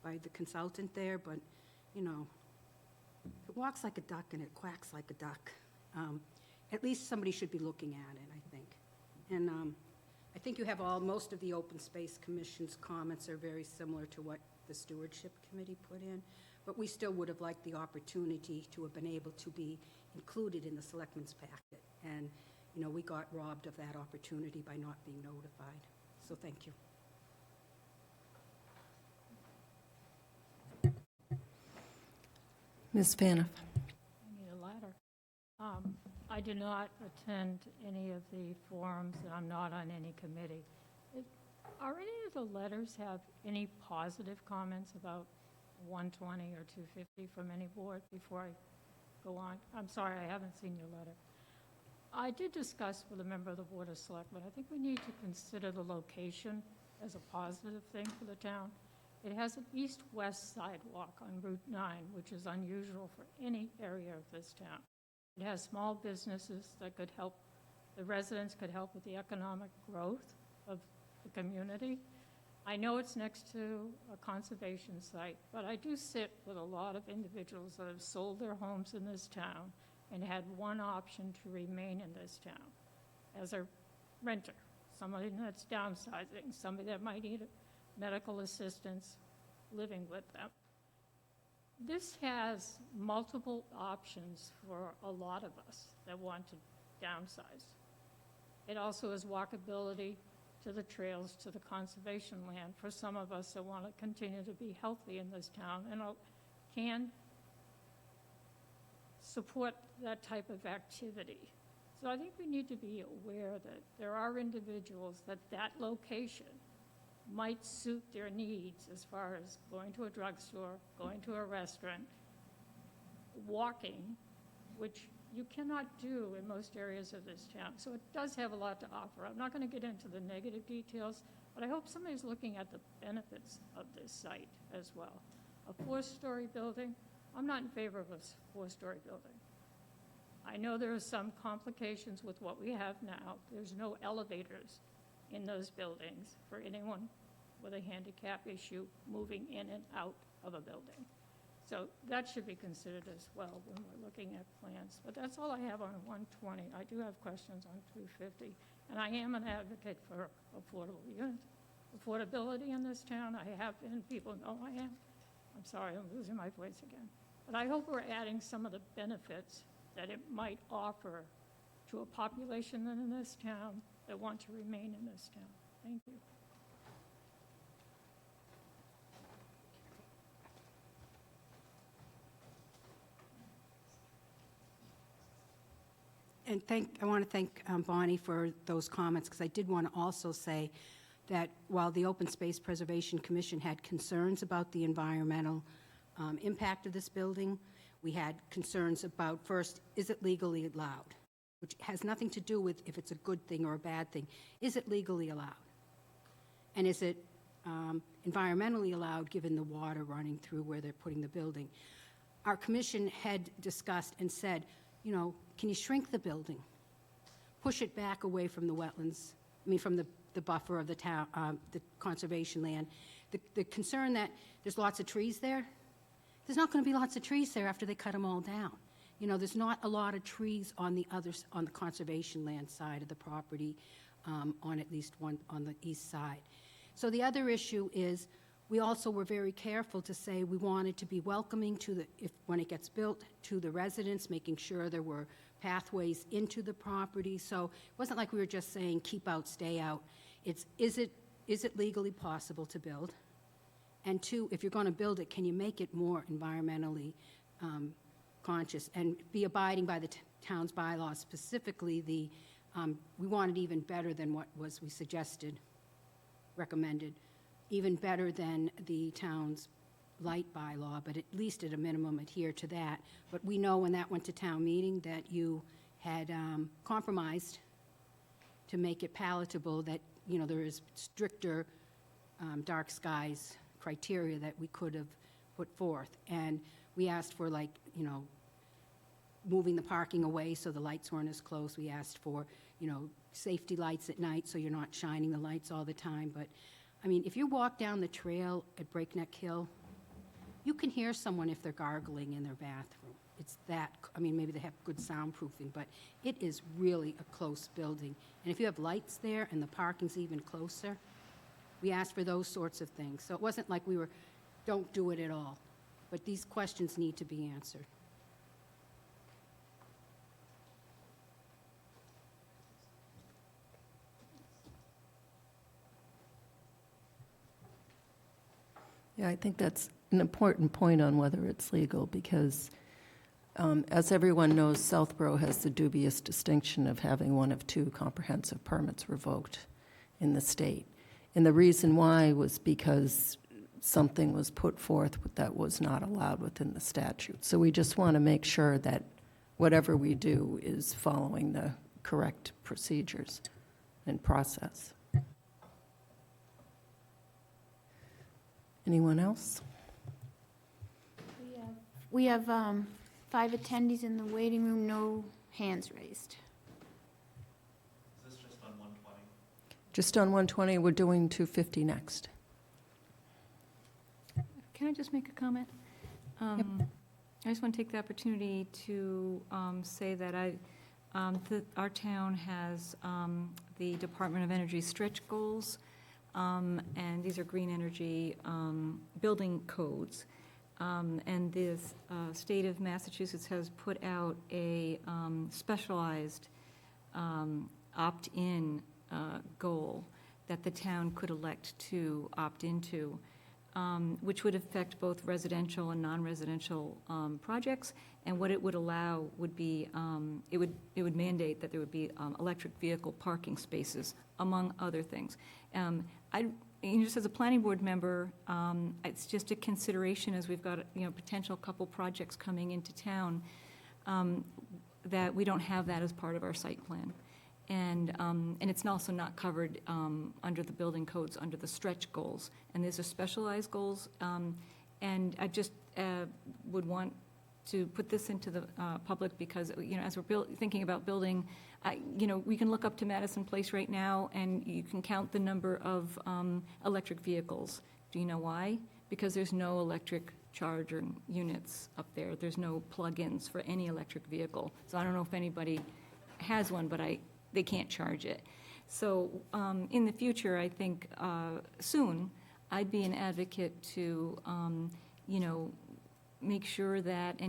by the consultant there, but, it walks like a duck and it quacks like a duck. At least somebody should be looking at it, I think. And I think you have most of the Open Space Commission's comments are very similar to what the Stewardship Committee put in, but we still would have liked the opportunity to have been able to be included in the Selectmen's packet. And, we got robbed of that opportunity by not being notified. So thank you. Ms. Fanoff? I need a ladder. I did not attend any of the forums, and I'm not on any committee. Are any of the letters have any positive comments about 120 or 250 from any board before I go on? I'm sorry, I haven't seen your letter. I did discuss with a member of the Board of Selectmen, I think we need to consider the location as a positive thing for the town. It has an east-west sidewalk on Route 9, which is unusual for any area of this town. It has small businesses that could help, the residents could help with the economic growth of the community. I know it's next to a conservation site, but I do sit with a lot of individuals that have sold their homes in this town and had one option to remain in this town as a renter, somebody that's downsizing, somebody that might need medical assistance living with them. This has multiple options for a lot of us that want to downsize. It also has walkability to the trails, to the conservation land for some of us that want to continue to be healthy in this town and can support that type of activity. So I think we need to be aware that there are individuals that location might suit their needs as far as going to a drugstore, going to a restaurant, walking, which you cannot do in most areas of this town. So it does have a lot to offer. I'm not going to get into the negative details, but I hope somebody's looking at the benefits of this site as well. A 4-story building, I'm not in favor of a 4-story building. I know there are some complications with what we have now. There's no elevators in those buildings for anyone with a handicap issue moving in and out of a building. So that should be considered as well when we're looking at plans. But that's all I have on 120. I do have questions on 250. And I am an advocate for affordable units. Affordability in this town, I have been, people know I am. I'm sorry, I'm losing my voice again. But I hope we're adding some of the benefits that it might offer to a population in this town that want to remain in this town. Thank you. And I want to thank Bonnie for those comments, because I did want to also say that while the Open Space Preservation Commission had concerns about the environmental impact of this building, we had concerns about, first, is it legally allowed? Which has nothing to do with if it's a good thing or a bad thing. Is it legally allowed? And is it environmentally allowed, given the water running through where they're putting the building? Our commission had discussed and said, can you shrink the building? Push it back away from the wetlands, from the buffer of the town, the conservation land. The concern that there's lots of trees there, there's not going to be lots of trees there after they cut them all down. You know, there's not a lot of trees on the on the conservation land side of the property, on at least one, on the east side. So the other issue is, we also were very careful to say we wanted to be welcoming to when it gets built, to the residents, making sure there were pathways into the property. So it wasn't like we were just saying, keep out, stay out. It's, is it legally possible to build? And two, if you're going to build it, can you make it more environmentally conscious and be abiding by the town's bylaws, specifically we want it even better than what we suggested, recommended, even better than the town's light bylaw, but at least at a minimum adhere to that. But we know when that went to town meeting that you had compromised to make it palatable, that, you know, there is stricter dark skies criteria that we could have put forth. And we asked for, like, you know, moving the parking away so the lights weren't as close. We asked for, you know, safety lights at night so you're not shining the lights all the time. But, I mean, if you walk down the trail at Breakneck Hill, you can hear someone if they're gargling in their bathroom. It's that, I mean, maybe they have good soundproofing, but it is really a close building. And if you have lights there and the parking's even closer, we asked for those sorts of things. So it wasn't like we were, don't do it at all. But these questions need to be answered. Yeah, I think that's an important point on whether it's legal, because as everyone knows, Southborough has the dubious distinction of having one of two comprehensive permits revoked in the state. And the reason why was because something was put forth that was not allowed within the statute. So we just want to make sure that whatever we do is following the correct procedures and process. Anyone else? We have 5 attendees in the waiting room, no hands raised. Is this just on 120? Just on 120, we're doing 250 next. Can I just make a comment? I just want to take the opportunity to say that our town has the Department of Energy stretch goals, and these are green energy building codes. And the state of Massachusetts has put out a specialized opt-in goal that the town could elect to opt into, which would affect both residential and non-residential projects. And what it would allow would be, it would mandate that there would be electric vehicle parking spaces, among other things. Just as a planning board member, it's just a consideration as we've got, you know, potential couple projects coming into town, that we don't have that as part of our site plan. And it's also not covered under the building codes, under the stretch goals. And these are specialized goals. And I just would want to put this into the public because, you know, as we're thinking about building, you know, we can look up to Madison Place right now and you can count the number of electric vehicles. Do you know why? Because there's no electric charging units up there. There's no plug-ins for any electric vehicle. So I don't know if anybody has one, but they can't charge it. So in the future, I think soon, I'd be an advocate to, you know, make sure that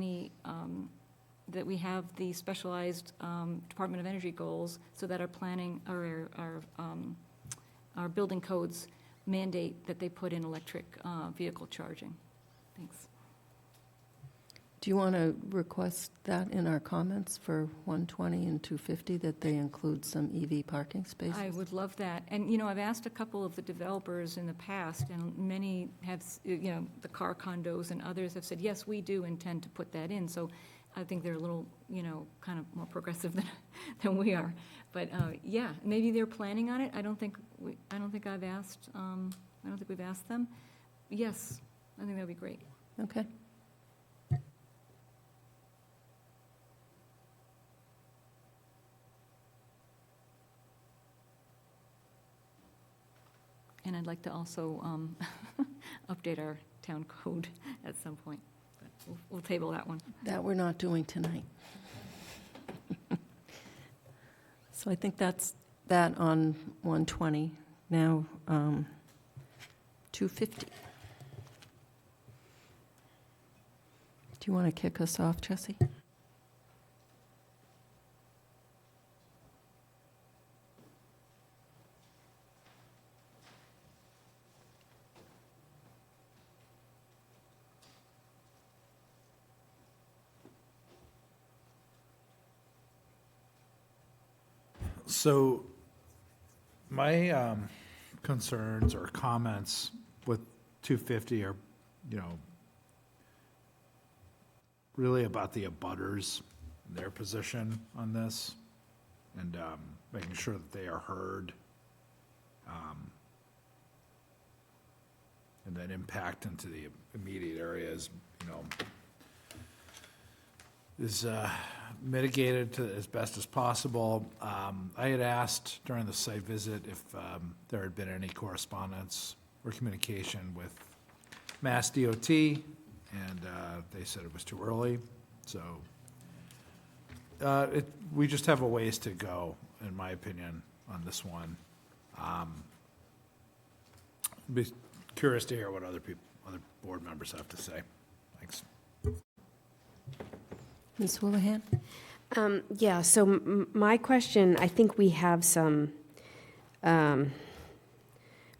that we have the specialized Department of Energy goals so that our planning, or our building codes mandate that they put in electric vehicle charging. Thanks. Do you want to request that in our comments for 120 and 250, that they include some EV parking spaces? I would love that. And, you know, I've asked a couple of the developers in the past, and many have, you know, the car condos and others have said, yes, we do intend to put that in. So I think they're a little, you know, kind of more progressive than we are. But, yeah, maybe they're planning on it. I don't think I've asked, I don't think we've asked them. Yes, I think that'd be great. Okay. And I'd like to also update our town code at some point. But we'll table that one. That we're not doing tonight. So I think that's that on 120. Now, 250. Do you want to kick us off, Jesse? So my concerns or comments with 250 are, really about the abutters, their position on this, and making sure that they are heard. And then impact into the immediate areas, is mitigated to as best as possible. I had asked during the site visit if there had been any correspondence or communication with Mass DOT, and they said it was too early. So we just have a ways to go, in my opinion, on this one. Be curious to hear what other board members have to say. Thanks. Ms. Houlihan? Yeah, so my question, I think we have some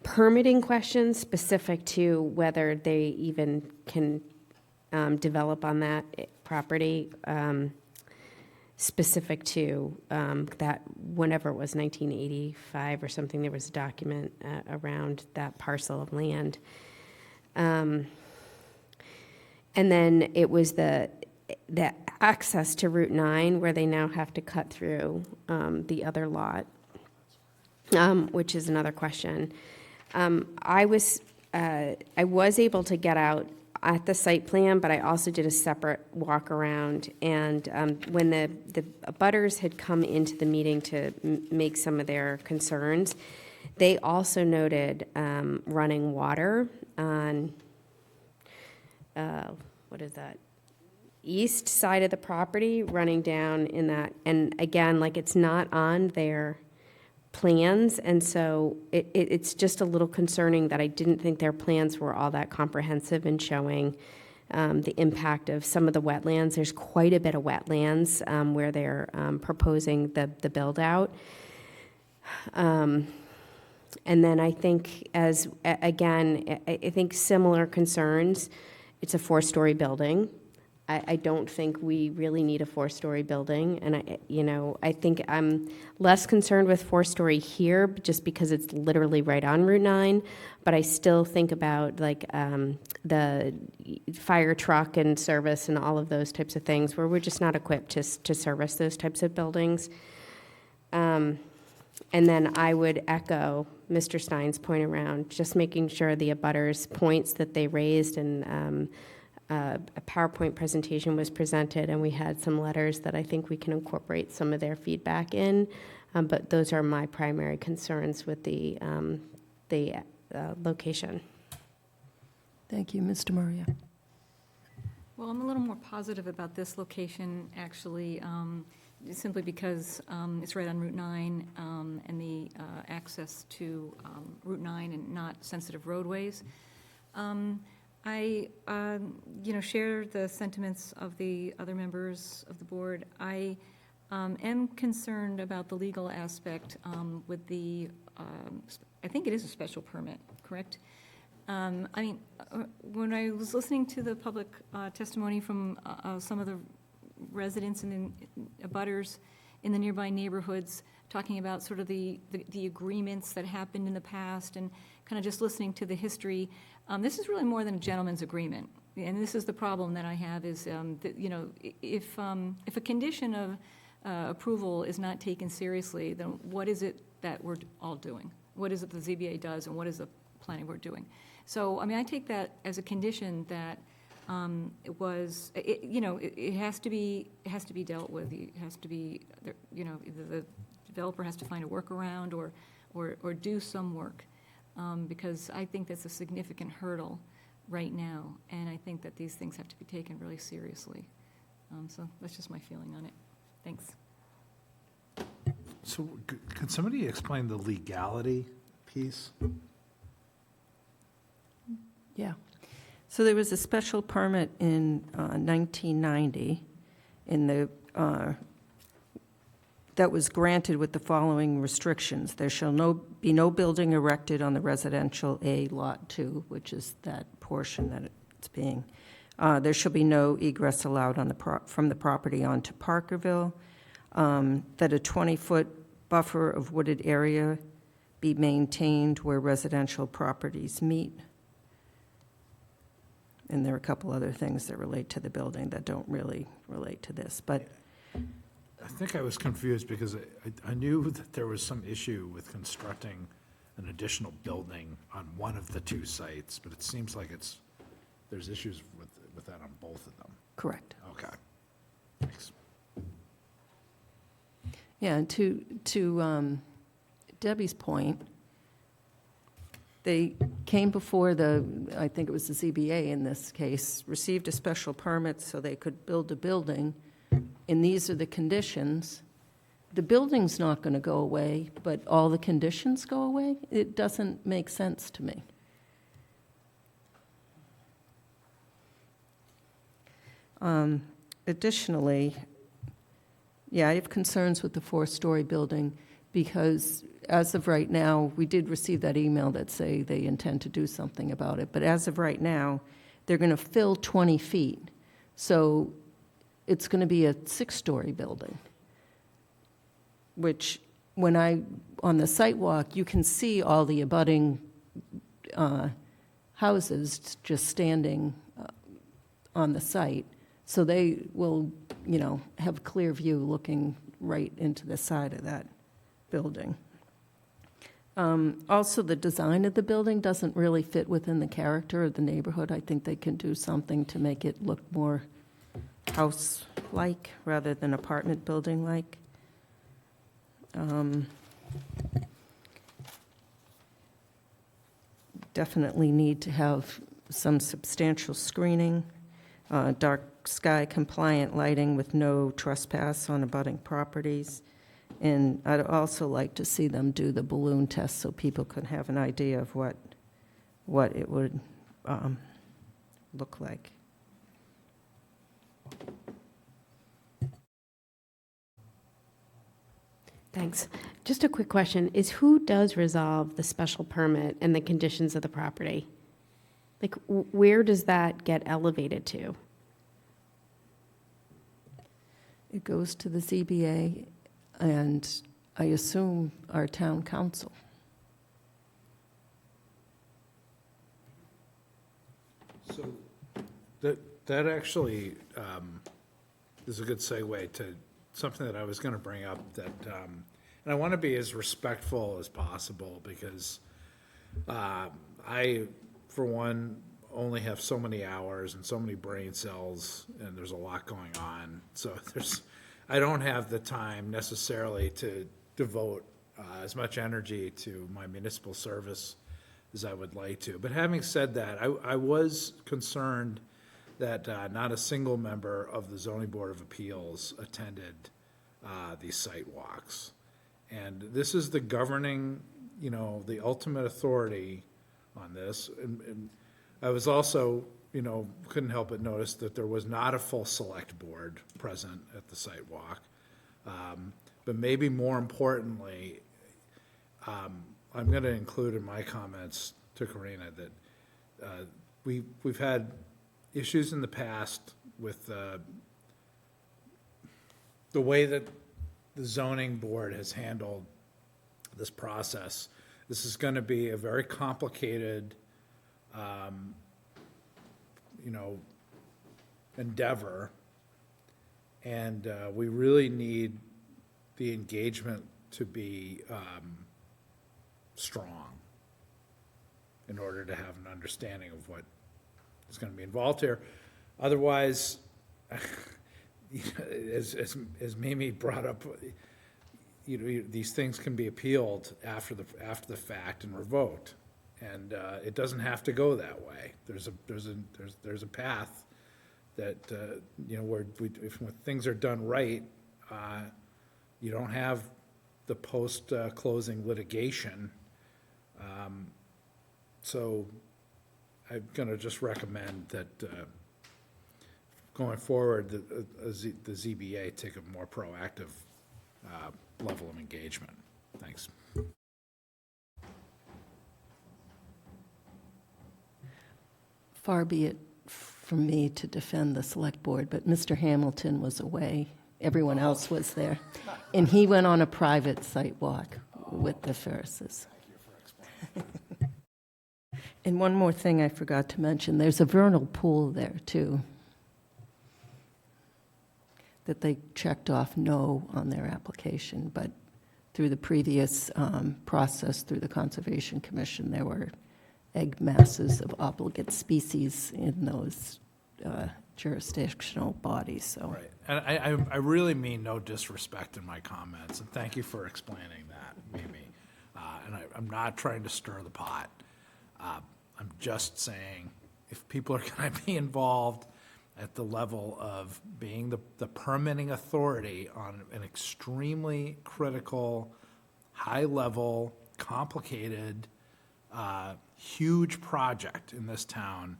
permitting questions specific to whether they even can develop on that property, specific to that, whenever it was 1985 or something, there was a document around that parcel of land. And then it was the access to Route 9, where they now have to cut through the other lot, which is another question. I was able to get out at the site plan, but I also did a separate walk around. And when the abutters had come into the meeting to make some of their concerns, they also noted running water on, what is that? East side of the property, running down in that, and again, like, it's not on their plans, and so it's just a little concerning that I didn't think their plans were all that comprehensive in showing the impact of some of the wetlands. There's quite a bit of wetlands where they're proposing the build-out. And then I think, I think similar concerns, it's a 4-story building. I don't think we really need a 4-story building, and I think I'm less concerned with 4-story here, just because it's literally right on Route 9. But I still think about, like, the fire truck and service and all of those types of things, where we're just not equipped to service those types of buildings. And then I would echo Mr. Stein's point around just making sure the abutters' points that they raised, and a PowerPoint presentation was presented, and we had some letters that I think we can incorporate some of their feedback in. But those are my primary concerns with the location. Thank you. Mr. Maria? Well, I'm a little more positive about this location, actually, simply because it's right on Route 9, and the access to Route 9 and not sensitive roadways. I share the sentiments of the other members of the board. I am concerned about the legal aspect with the, I think it is a special permit, correct? When I was listening to the public testimony from some of the residents and abutters in the nearby neighborhoods, talking about sort of the agreements that happened in the past, and kind of just listening to the history, this is really more than a gentleman's agreement. And this is the problem that I have, is that, if a condition of approval is not taken seriously, then what is it that we're all doing? What is it the ZBA does, and what is the planning board doing? So, I take that as a condition that it has to be dealt with. It has to be, the developer has to find a workaround or do some work, because I think that's a significant hurdle right now, and I think that these things have to be taken really seriously. So that's just my feeling on it. Thanks. So could somebody explain the legality piece? Yeah. So there was a special permit in 1990 in the, that was granted with the following restrictions. There shall be no building erected on the residential A Lot 2, which is that portion that it's being. There shall be no egress allowed on from the property onto Parkerville. That a 20-foot buffer of wooded area be maintained where residential properties meet. And there are a couple other things that relate to the building that don't really relate to this, but I think I was confused because I knew that there was some issue with constructing an additional building on one of the two sites, but it seems like there's issues with that on both of them. correct. Okay. Thanks. Yeah, and to Debbie's point, they came before I think it was the ZBA in this case, received a special permit so they could build a building, and these are the conditions. The building's not going to go away, but all the conditions go away? It doesn't make sense to me. Additionally, yeah, I have concerns with the four-story building because as of right now, we did receive that email that say they intend to do something about it, but as of right now, they're going to fill 20 feet. So it's going to be a six-story building, which on the site walk, you can see all the abutting houses just standing on the site. So they will, have a clear view looking right into the side of that building. Also, the design of the building doesn't really fit within the character of the neighborhood. I think they can do something to make it look more house-like rather than apartment building-like. Definitely need to have some substantial screening, dark sky compliant lighting with no trespass on abutting properties. And I'd also like to see them do the balloon test so people could have an idea of what it would look like. Thanks. Just a quick question, is who does resolve the special permit and the conditions of the property? Like, where does that get elevated to? It goes to the ZBA and I assume our town council. So that actually is a good segue to something that I was going to bring up that, and I want to be as respectful as possible because I, for one, only have so many hours and so many brain cells, and there's a lot going on. So I don't have the time necessarily to devote as much energy to my municipal service as I would like to. But having said that, I was concerned that not a single member of the Zoning Board of Appeals attended these site walks. And this is the governing, the ultimate authority on this. And I was also, couldn't help but notice that there was not a full select board present at the site walk. But maybe more importantly, I'm going to include in my comments to Karina that we've had issues in the past with the way that the zoning board has handled this process. This is going to be a very complicated, endeavor, and we really need the engagement to be strong in order to have an understanding of what is going to be involved here. Otherwise, as Mimi brought up, these things can be appealed after the fact and revoked, and it doesn't have to go that way. There's a path that where if things are done right, you don't have the post-closing litigation. So I'm going to just recommend that going forward, the ZBA take a more proactive level of engagement. Thanks. Far be it from me to defend the select board, but Mr. Hamilton was away. Everyone else was there. And he went on a private site walk with the Ferrises. And one more thing I forgot to mention, there's a vernal pool there, too, that they checked off no on their application, but through the previous process, through the Conservation Commission, there were egg masses of obligate species in those jurisdictional bodies, so. Right. And I really mean no disrespect in my comments, and thank you for explaining that, Mimi. And I'm not trying to stir the pot. I'm just saying, if people are going to be involved at the level of being the permitting authority on an extremely critical, high-level, complicated, huge project in this town,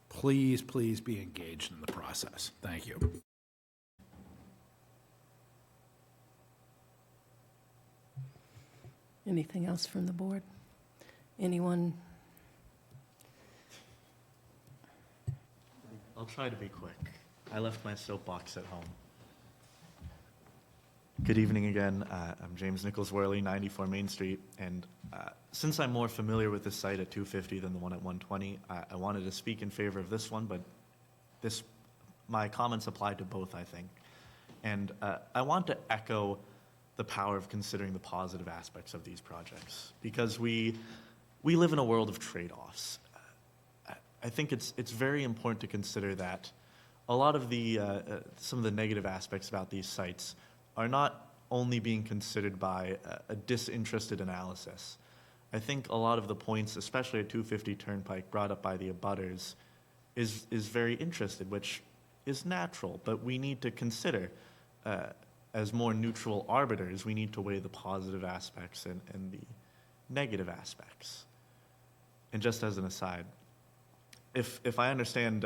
please be engaged in the process. Thank you. Anything else from the board? Anyone? I'll try to be quick. I left my soapbox at home. Good evening again. I'm James Nichols Worley, 94 Main Street, and since I'm more familiar with this site at 250 than the one at 120, I wanted to speak in favor of this one, but my comments apply to both, I think. And I want to echo the power of considering the positive aspects of these projects, because we live in a world of trade-offs. I think it's very important to consider that a lot of some of the negative aspects about these sites are not only being considered by a disinterested analysis. I think a lot of the points, especially at 250 Turnpike, brought up by the abutters is very interested, which is natural, but we need to consider, as more neutral arbiters, we need to weigh the positive aspects and the negative aspects. And just as an aside, if I understand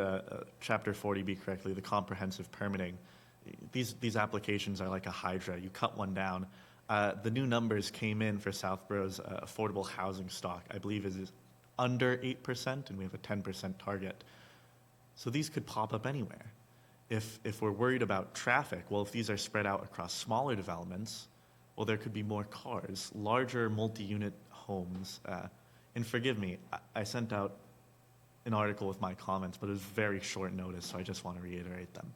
Chapter 40B correctly, the comprehensive permitting, these applications are like a hydra. You cut one down. The new numbers came in for Southborough's affordable housing stock, I believe is under 8%, and we have a 10% target. So these could pop up anywhere. If we're worried about traffic, well, if these are spread out across smaller developments, well, there could be more cars, larger multi-unit homes. And forgive me, I sent out an article with my comments, but it was very short notice, so I just want to reiterate them.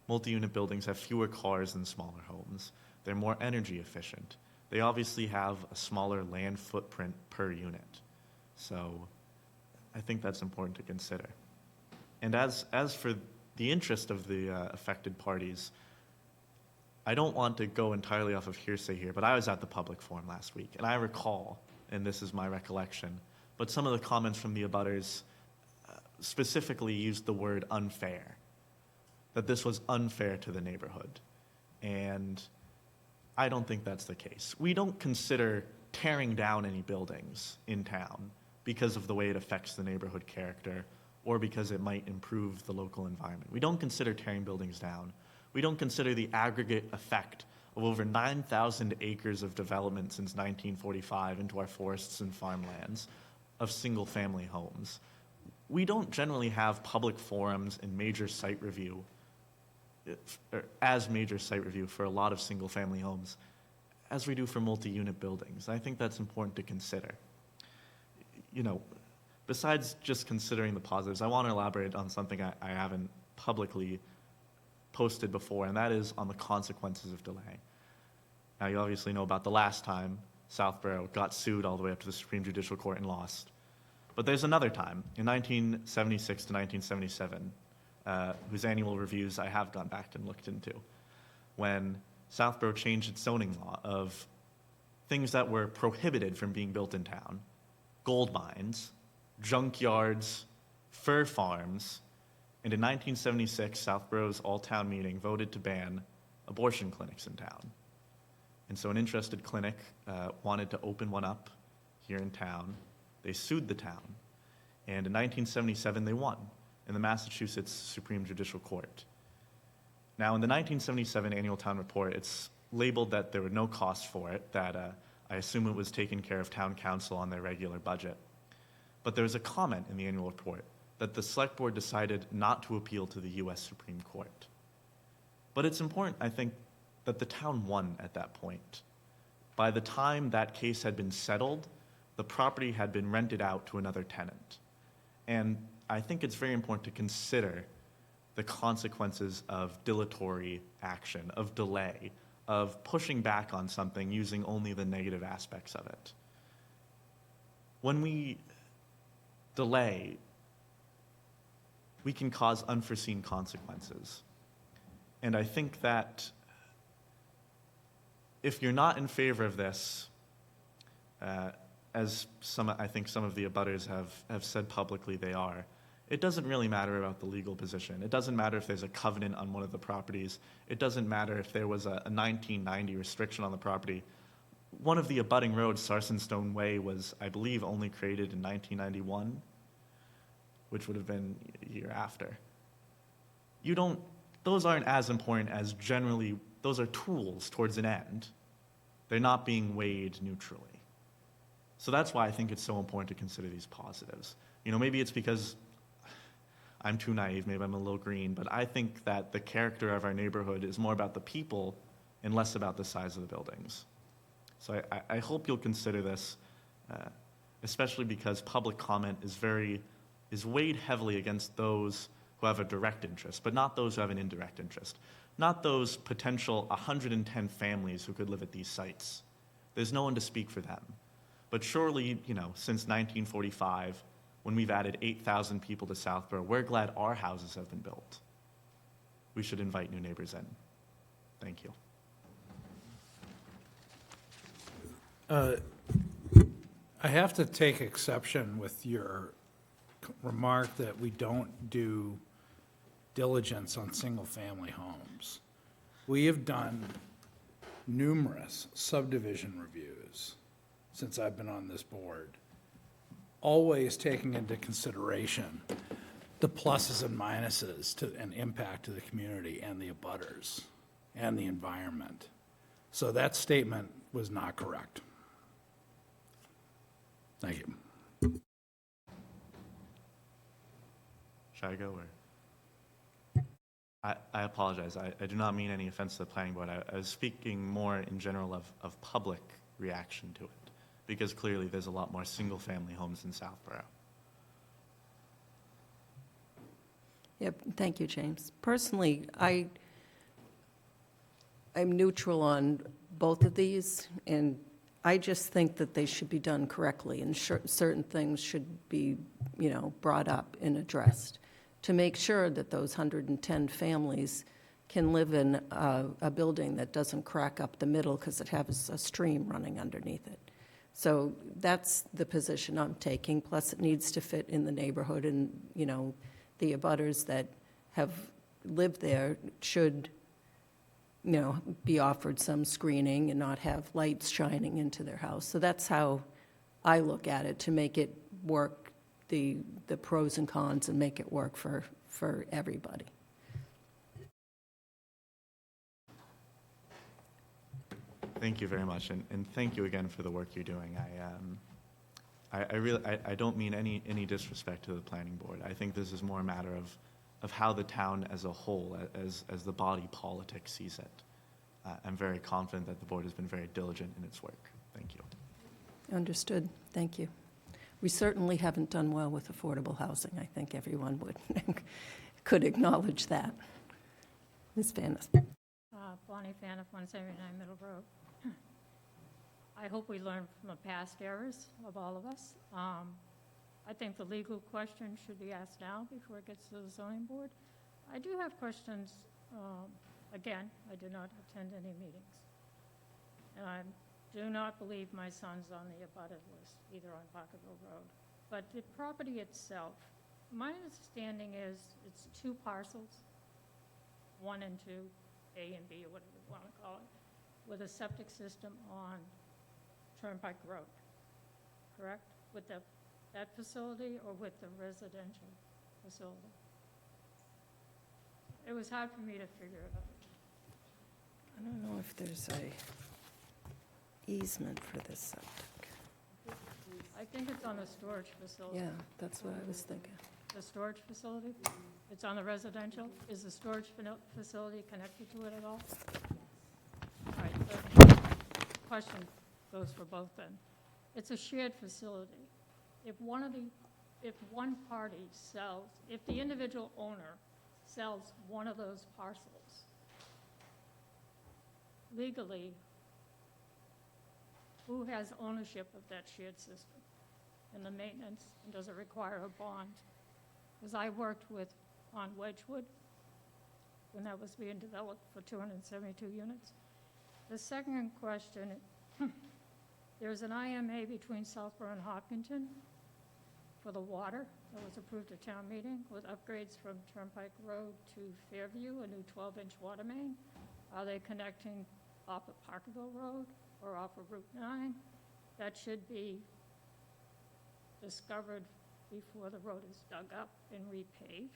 Multi-unit buildings have fewer cars than smaller homes. They're more energy efficient. They obviously have a smaller land footprint per unit. So I think that's important to consider. And as for the interest of the affected parties, I don't want to go entirely off of hearsay here, but I was at the public forum last week, and I recall, and this is my recollection, but some of the comments from the abutters specifically used the word unfair, that this was unfair to the neighborhood. And I don't think that's the case. We don't consider tearing down any buildings in town because of the way it affects the neighborhood character or because it might improve the local environment. We don't consider tearing buildings down. We don't consider the aggregate effect of over 9,000 acres of development since 1945 into our forests and farmlands of single-family homes. We don't generally have public forums and major site review, or as major site review for a lot of single-family homes as we do for multi-unit buildings. I think that's important to consider. You know, besides just considering the positives, I want to elaborate on something I haven't publicly posted before, and that is on the consequences of delay. Now, you obviously know about the last time Southborough got sued all the way up to the Supreme Judicial Court and lost. But there's another time, in 1976 to 1977, whose annual reviews I have gone back and looked into, when Southborough changed its zoning law of things that were prohibited from being built in town: gold mines, junkyards, fur farms, and in 1976, Southborough's all-town meeting voted to ban abortion clinics in town. And so an interested clinic wanted to open one up here in town. They sued the town. And in 1977, they won in the Massachusetts Supreme Judicial Court. Now, in the 1977 annual town report, it's labeled that there were no costs for it, that I assume it was taken care of town council on their regular budget. But there was a comment in the annual report that the select board decided not to appeal to the U.S. Supreme Court. But it's important, I think, that the town won at that point. By the time that case had been settled, the property had been rented out to another tenant. And I think it's very important to consider the consequences of dilatory action, of delay, of pushing back on something using only the negative aspects of it. When we delay, we can cause unforeseen consequences. And I think that if you're not in favor of this, as I think some of the abutters have said publicly they are, it doesn't really matter about the legal position. It doesn't matter if there's a covenant on one of the properties. It doesn't matter if there was a 1990 restriction on the property. One of the abutting roads, Sarsonstone Way, was, I believe, only created in 1991, which would have been a year after. Those aren't as important as generally, those are tools towards an end. They're not being weighed neutrally. So that's why I think it's so important to consider these positives. Maybe it's because I'm too naive, maybe I'm a little green, but I think that the character of our neighborhood is more about the people and less about the size of the buildings. So I hope you'll consider this, especially because public comment is weighed heavily against those who have a direct interest, but not those who have an indirect interest. Not those potential 110 families who could live at these sites. There's no one to speak for them. But surely, since 1945, when we've added 8,000 people to Southborough, we're glad our houses have been built. We should invite new neighbors in. Thank you. I have to take exception with your remark that we don't do diligence on single-family homes. We have done numerous subdivision reviews since I've been on this board, always taking into consideration the pluses and minuses and impact to the community and the abutters and the environment. So that statement was not correct. Thank you. Should I go, or? I apologize. I do not mean any offense to the planning board. I was speaking more in general of public reaction to it, because clearly there's a lot more single-family homes in Southborough. Yep, thank you, James. Personally, I'm neutral on both of these, and I just think that they should be done correctly, and certain things should be, brought up and addressed to make sure that those 110 families can live in a building that doesn't crack up the middle because it has a stream running underneath it. So that's the position I'm taking, plus it needs to fit in the neighborhood, and, the abutters that have lived there should, be offered some screening and not have lights shining into their house. So that's how I look at it, to make it work, the pros and cons, and make it work for everybody. Thank you very much, and thank you again for the work you're doing. I don't mean any disrespect to the planning board. I think this is more a matter of how the town as a whole, as the body politic sees it. I'm very confident that the board has been very diligent in its work. Thank you. Understood. Thank you. We certainly haven't done well with affordable housing. I think everyone could acknowledge that. Ms. Vanis. Bonnie Faniff, 179 Middle Road. I hope we learn from the past errors of all of us. I think the legal question should be asked now before it gets to the zoning board. I do have questions. Again, I did not attend any meetings. And I do not believe my son's on the abutter list, either on Pocketville Road. But the property itself, my understanding is it's 2 parcels, 1 and 2, A and B, or whatever you want to call it, with a septic system on Turnpike Road, correct? With that facility or with the residential facility? It was hard for me to figure it out. I don't know if there's a easement for this septic. I think it's on the storage facility. Yeah, that's what I was thinking. The storage facility? It's on the residential? Is the storage facility connected to it at all? All right, the question goes for both then. It's a shared facility. If one party sells, if the individual owner sells one of those parcels, legally, who has ownership of that shared system and the maintenance, and does it require a bond? Because I worked on Wedgewood when that was being developed for 272 units. The second question, there's an IMA between Southborough and Hopkinton for the water that was approved at town meeting with upgrades from Turnpike Road to Fairview, a new 12-inch water main. Are they connecting off of Parkerville Road or off of Route 9? That should be discovered before the road is dug up and repaved.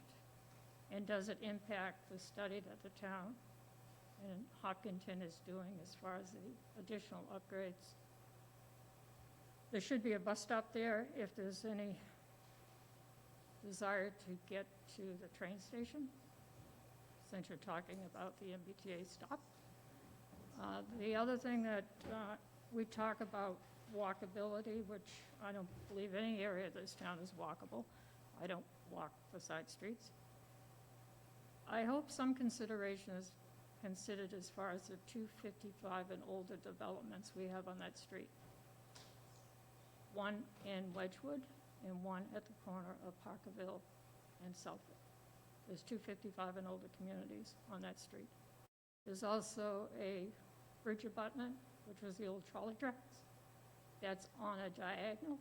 And does it impact the study that the town and Hopkinton is doing as far as the additional upgrades? There should be a bus stop there if there's any desire to get to the train station, since you're talking about the MBTA stop. The other thing that we talk about walkability, which I don't believe any area of this town is walkable. I don't walk the side streets. I hope some consideration is considered as far as the 255 and older developments we have on that street. One in Wedgewood and one at the corner of Parkerville and Southborough. There's 255 and older communities on that street. There's also a bridge abutment, which was the old trolley tracks. That's on a diagonal,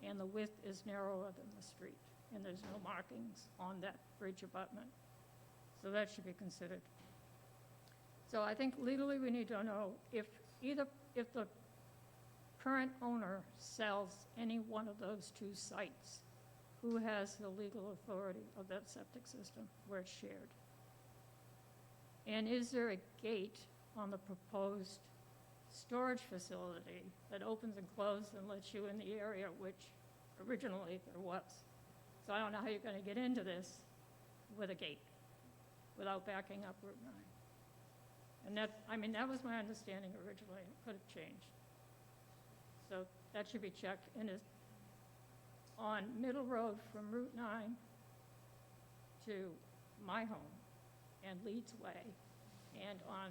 and the width is narrower than the street, and there's no markings on that bridge abutment. So that should be considered. So I think legally we need to know if the current owner sells any one of those two sites, who has the legal authority of that septic system where it's shared? And is there a gate on the proposed storage facility that opens and closes and lets you in the area, which originally there was? So I don't know how you're going to get into this with a gate without backing up Route 9. And that was my understanding originally. It could have changed. So that should be checked. And it's on Middle Road from Route 9 to my home and Leeds Way, and on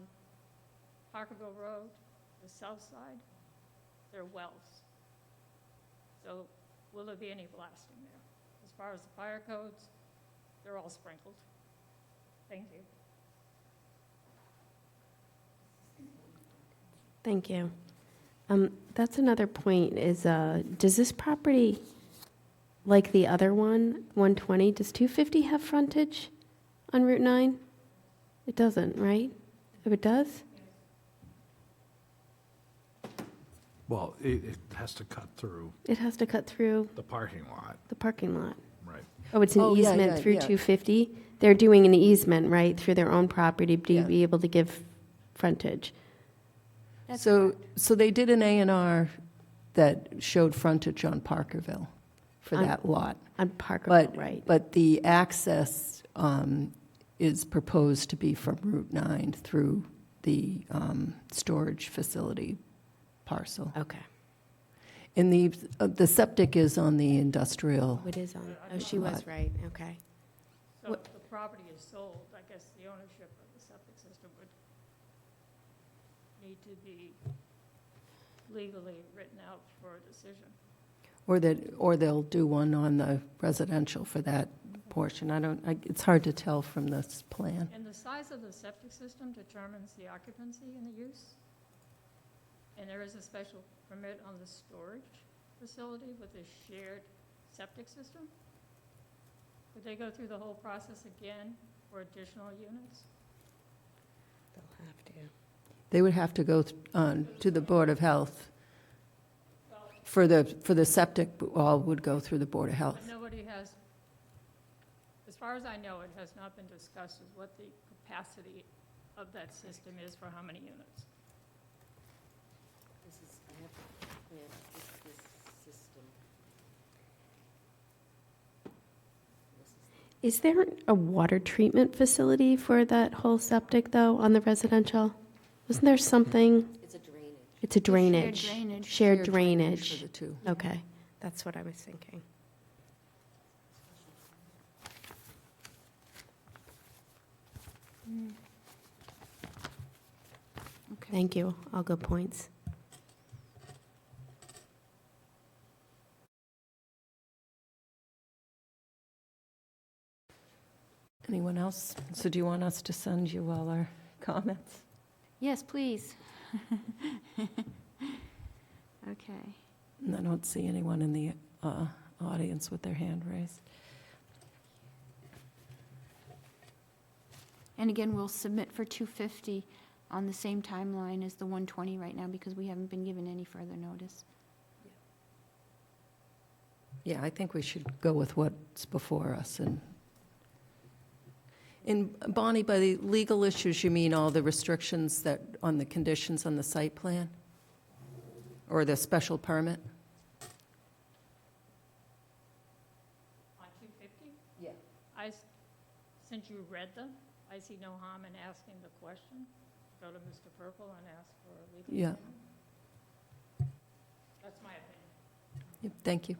Parkerville Road, the south side, there are wells. So will there be any blasting there? As far as the fire codes, they're all sprinkled. Thank you. Thank you. That's another point is, does this property, like the other one, 120, does 250 have frontage on Route 9? It doesn't, right? If it does? Well, it has to cut through It has to cut through the parking lot, the parking lot. right? Oh, it's an Oh, yeah, easement yeah, through yeah. 250? They're doing an easement, right, through their own property to Yeah. be able to give frontage? So they did an A&R that showed frontage on Parkerville for On- that lot. On Parkerville, But, right? but the access is proposed to be from Route 9 through the storage facility parcel. Okay. And the septic is on the industrial. Oh, it is on, oh, she was Lot. right, okay. So if the property is sold, I guess the ownership of the septic system would need to be legally written out for a decision. Or they'll do one on the residential for that portion. It's hard to tell from this plan. And the size of the septic system determines the occupancy and the use. And there is a special permit on the storage facility with a shared septic system. Would they go through the whole process again for additional units? They'll have to. They would have to go to the Board of Health. For the septic, all would go through the Board of But Health. nobody has, as far as I know, it has not been discussed as what the capacity of that system is for how many units. This is, I have, this system. Is there a water treatment facility for that whole septic, though, on the residential? Wasn't there something? It's a drainage. It's a drainage. drainage. Shared For drainage. the two. Okay, that's what I was thinking. Okay. Thank you. All good points. Anyone else? So do you want us to send you all our comments? Yes, please. Okay. And I don't see anyone in the audience with their hand raised. And again, we'll submit for 250 on the same timeline as the 120 right now because we haven't been given any further notice. Yeah, I think we should go with what's before us. And Bonnie, by the legal issues, you mean all the restrictions that, on the conditions on the site plan? Or the special permit? On 250? Yeah. Since you read them, I see no harm in asking the question. Go to Mr. Purple and ask for a legal Yeah. opinion. That's my opinion. Yep, thank you.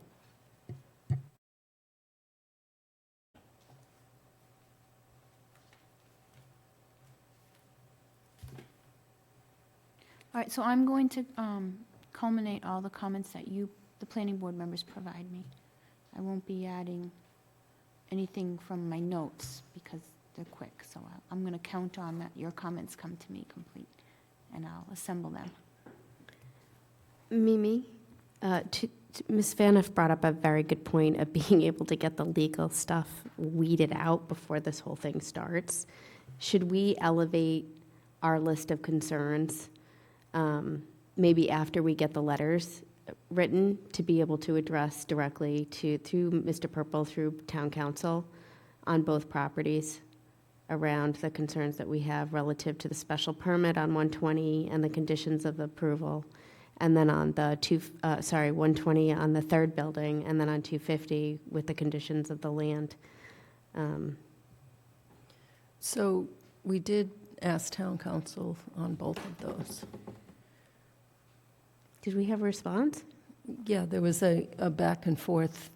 All right, so I'm going to culminate all the comments that you, the planning board members, provide me. I won't be adding anything from my notes because they're quick, so I'm going to count on that your comments come to me complete, and I'll assemble them. Mimi, Ms. Vaniff brought up a very good point of being able to get the legal stuff weeded out before this whole thing starts. Should we elevate our list of concerns, maybe after we get the letters written, to be able to address directly through Mr. Purple, through Town Council, on both properties, around the concerns that we have relative to the special permit on 120 and the conditions of approval, and then on the 120 on the third building, and then on 250 with the conditions of the land. So we did ask town council on both of those. Did we have a response? Yeah, there was a back and forth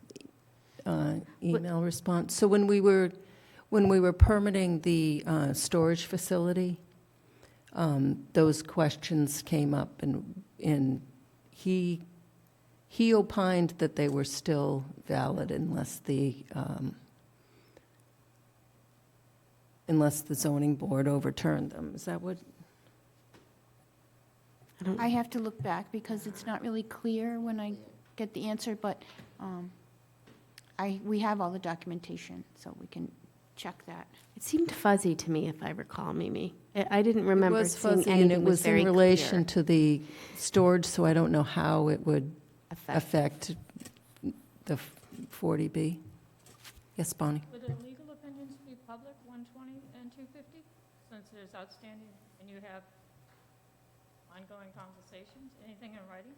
email response. So when we were permitting the storage facility, those questions came up, and he opined that they were still valid unless the zoning board overturned them. Is that what? I have to look back because it's not really clear when I get the answer, but we have all the documentation, so we can check that. It seemed fuzzy to me, if I recall, Mimi. I didn't remember It was seeing fuzzy, anything and it was was very in relation clear. to the storage, so I don't know how it would affect the 40B. Yes, Bonnie? Would the legal opinions be public, 120 and 250, since there's outstanding, and you have ongoing conversations? Anything in writing?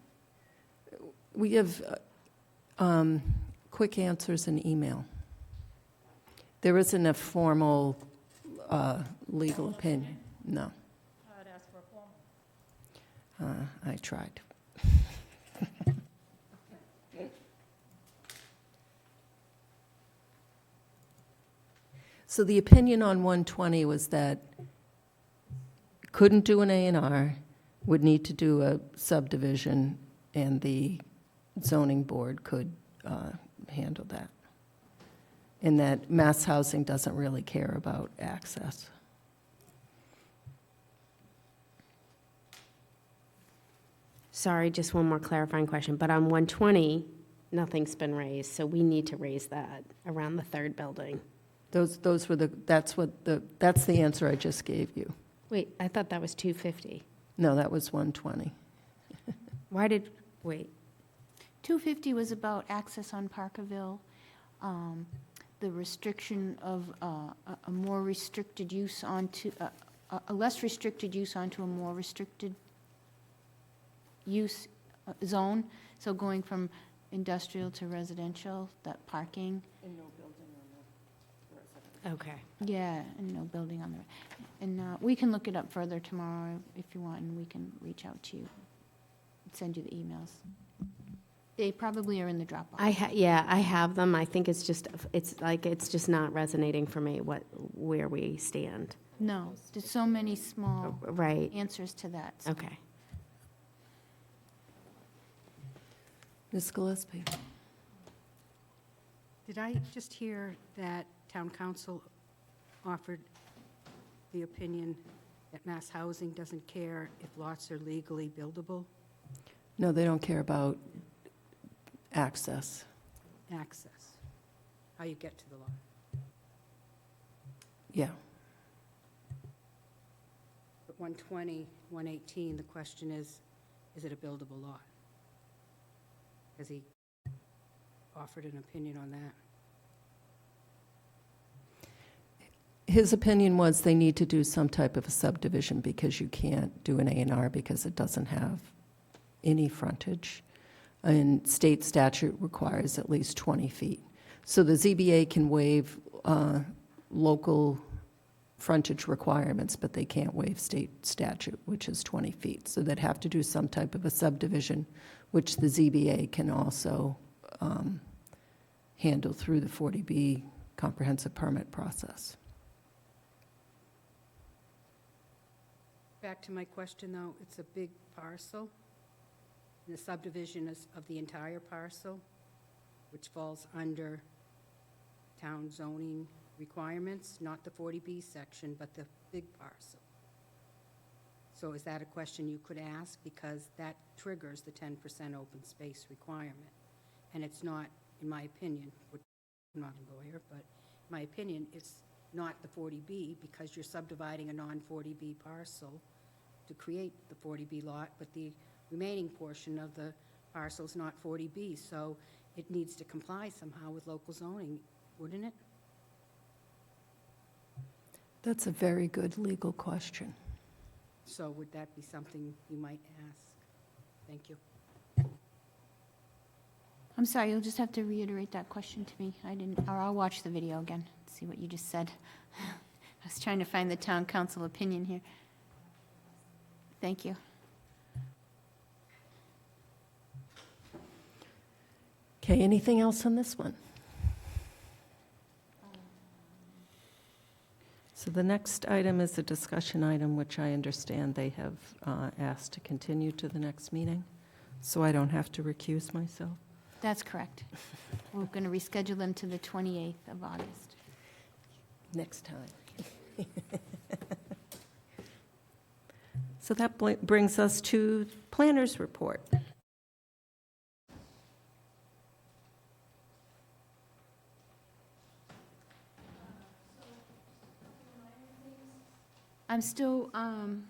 We have quick answers in email. There isn't a formal legal opinion. No, I'd ask for a formal. I tried. So the opinion on 120 was that couldn't do an A&R, would need to do a subdivision, and the zoning board could handle that. And that mass housing doesn't really care about access. Sorry, just one more clarifying question. But on 120, nothing's been raised, so we need to raise that around the third building. Those were that's the answer I just gave you. Wait, I thought that was 250. No, that was 120. Wait, 250 was about access on Parkerville, the restriction of a more restricted use onto, a less restricted use onto a more restricted use zone, so going from industrial to residential, that parking. okay. Yeah, and no building on the, and we can look it up further tomorrow if you want, and we can reach out to you, send you the emails. They probably are in the Dropbox. I have them. I think it's just not resonating for me where we stand. No, there's so many small Right, answers to that. so- okay. Ms. Gillespie? Did I just hear that town council offered the opinion that Mass Housing doesn't care if lots are legally buildable? No, they don't care about access. Access, how you get to the lot. Yeah. But 120, 118, the question is it a buildable lot? Has he offered an opinion on that? His opinion was they need to do some type of a subdivision because you can't do an A&R because it doesn't have any frontage. And state statute requires at least 20 feet. So the ZBA can waive local frontage requirements, but they can't waive state statute, which is 20 feet. So they'd have to do some type of a subdivision, which the ZBA can also handle through the 40B comprehensive permit process. Back to my question, though, it's a big parcel. And the subdivision is of the entire parcel, which falls under town zoning requirements, not the 40B section, but the big parcel. So is that a question you could ask? Because that triggers the 10% open space requirement. And it's not, in my opinion, I'm not a lawyer, but in my opinion, it's not the 40B because you're subdividing a non-40B parcel to create the 40B lot, but the remaining portion of the parcel is not 40B, so it needs to comply somehow with local zoning, wouldn't it? That's a very good legal question. So would that be something you might ask? Thank you. I'm sorry, you'll just have to reiterate that question to me. I didn't, or I'll watch the video again, see what you just said. I was trying to find the town council opinion here. Thank you. Okay, anything else on this one? So the next item is a discussion item, which I understand they have asked to continue to the next meeting, so I don't have to recuse myself. That's correct. We're going to reschedule them to the 28th of August. Next time. So that brings us to planner's report. I'm still, I'm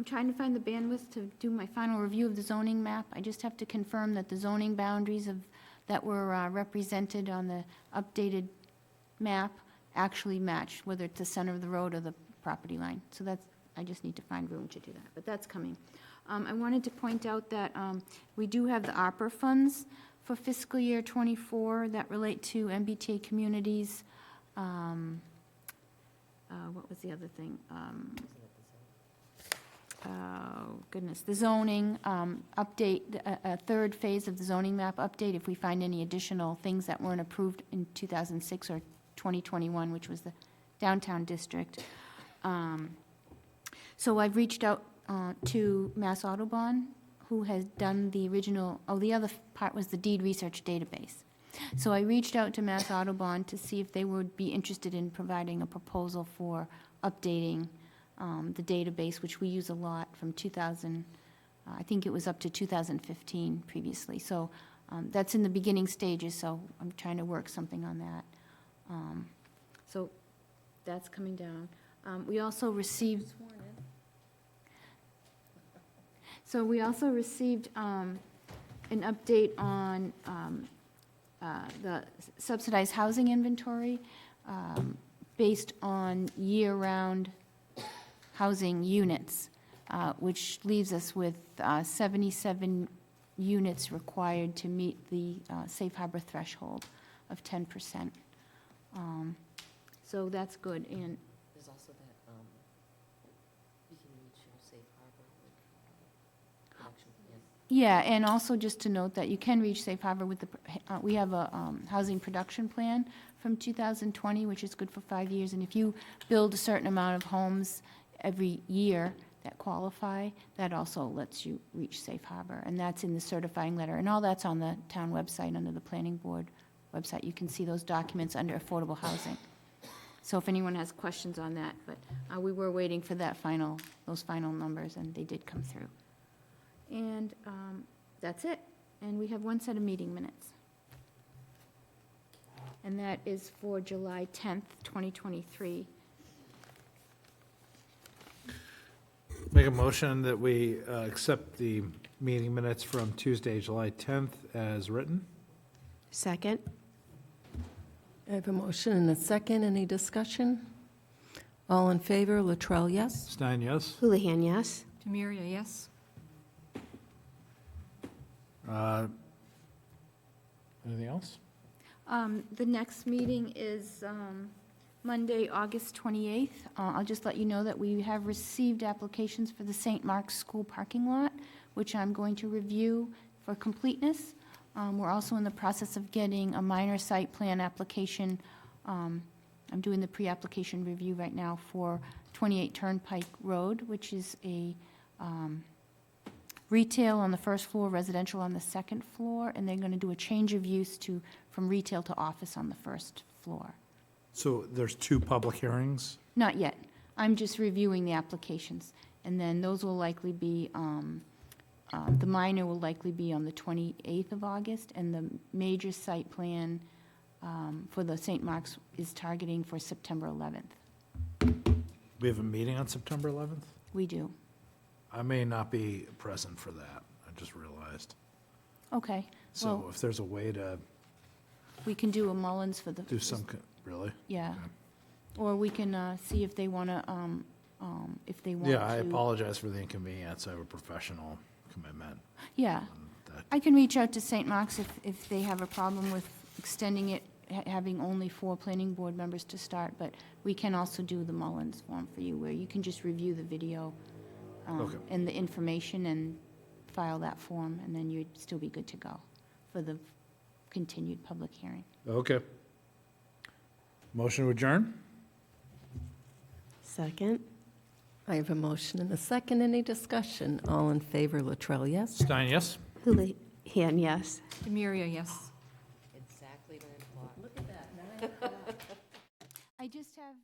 trying to find the bandwidth to do my final review of the zoning map. I just have to confirm that the zoning boundaries that were represented on the updated map actually match, whether it's the center of the road or the property line. So I just need to find room to do that, but that's coming. I wanted to point out that we do have the ARPA funds for fiscal year '24 that relate to MBTA communities. What was the other thing? Oh, goodness, the zoning update, a third phase of the zoning map update, if we find any additional things that weren't approved in 2006 or 2021, which was the downtown district. So I've reached out to Mass Autobahn, who has done the original, the other part was the deed research database. So I reached out to Mass Autobahn to see if they would be interested in providing a proposal for updating the database, which we use a lot from 2000, I think it was up to 2015 previously. So that's in the beginning stages, so I'm trying to work something on that. So that's coming down. We also received, So we also received an update on the subsidized housing inventory based on year-round housing units, which leaves us with 77 units required to meet the safe harbor threshold of 10%. So that's good, and There's also that, you can reach your safe harbor with production plan. yeah, and also just to note that you can reach safe harbor with the, we have a housing production plan from 2020, which is good for 5 years, and if you build a certain amount of homes every year that qualify, that also lets you reach safe harbor, and that's in the certifying letter, and all that's on the town website, under the planning board website. You can see those documents under affordable housing. So if anyone has questions on that, but we were waiting for those final numbers, and they did come through. And that's it. And we have one set of meeting minutes. And that is for July 10th, 2023. Make a motion that we accept the meeting minutes from Tuesday, July 10th as written. Second? I have a motion and a second. Any discussion? All in favor, Latrell, yes? Stein, yes? Houlihan, yes. Demiria, yes? Anything else? The next meeting is Monday, August 28th. I'll just let you know that we have received applications for the St. Mark's School parking lot, which I'm going to review for completeness. We're also in the process of getting a minor site plan application. I'm doing the pre-application review right now for 28 Turnpike Road, which is a retail on the first floor, residential on the second floor, and they're going to do a change of use from retail to office on the first floor. So there's 2 public hearings? Not yet. I'm just reviewing the applications, and then those will likely be, the minor will likely be on the 28th of August, and the major site plan for the St. Mark's is targeting for September 11th. We have a meeting on September 11th? We do. I may not be present for that, I just realized. Okay. So Well, if there's a way to we can do a Mullins for the. do some, really? Yeah. Okay. Or we can see if they want to, if they want to. Yeah, I apologize for the inconvenience, I have a professional commitment. Yeah. That- I can reach out to St. Mark's if they have a problem with extending it, having only 4 planning board members to start, but we can also do the Mullins form for you, where you can just review the video Okay. and the information and file that form, and then you'd still be good to go for the continued public hearing. Okay. Motion to adjourn? Second? I have a motion and a second. Any discussion? All in favor, Latrell, yes? Stein, yes? Houlihan, yes. Demiria, yes? Exactly 9 o'clock. Look at that, 9 o'clock. I just have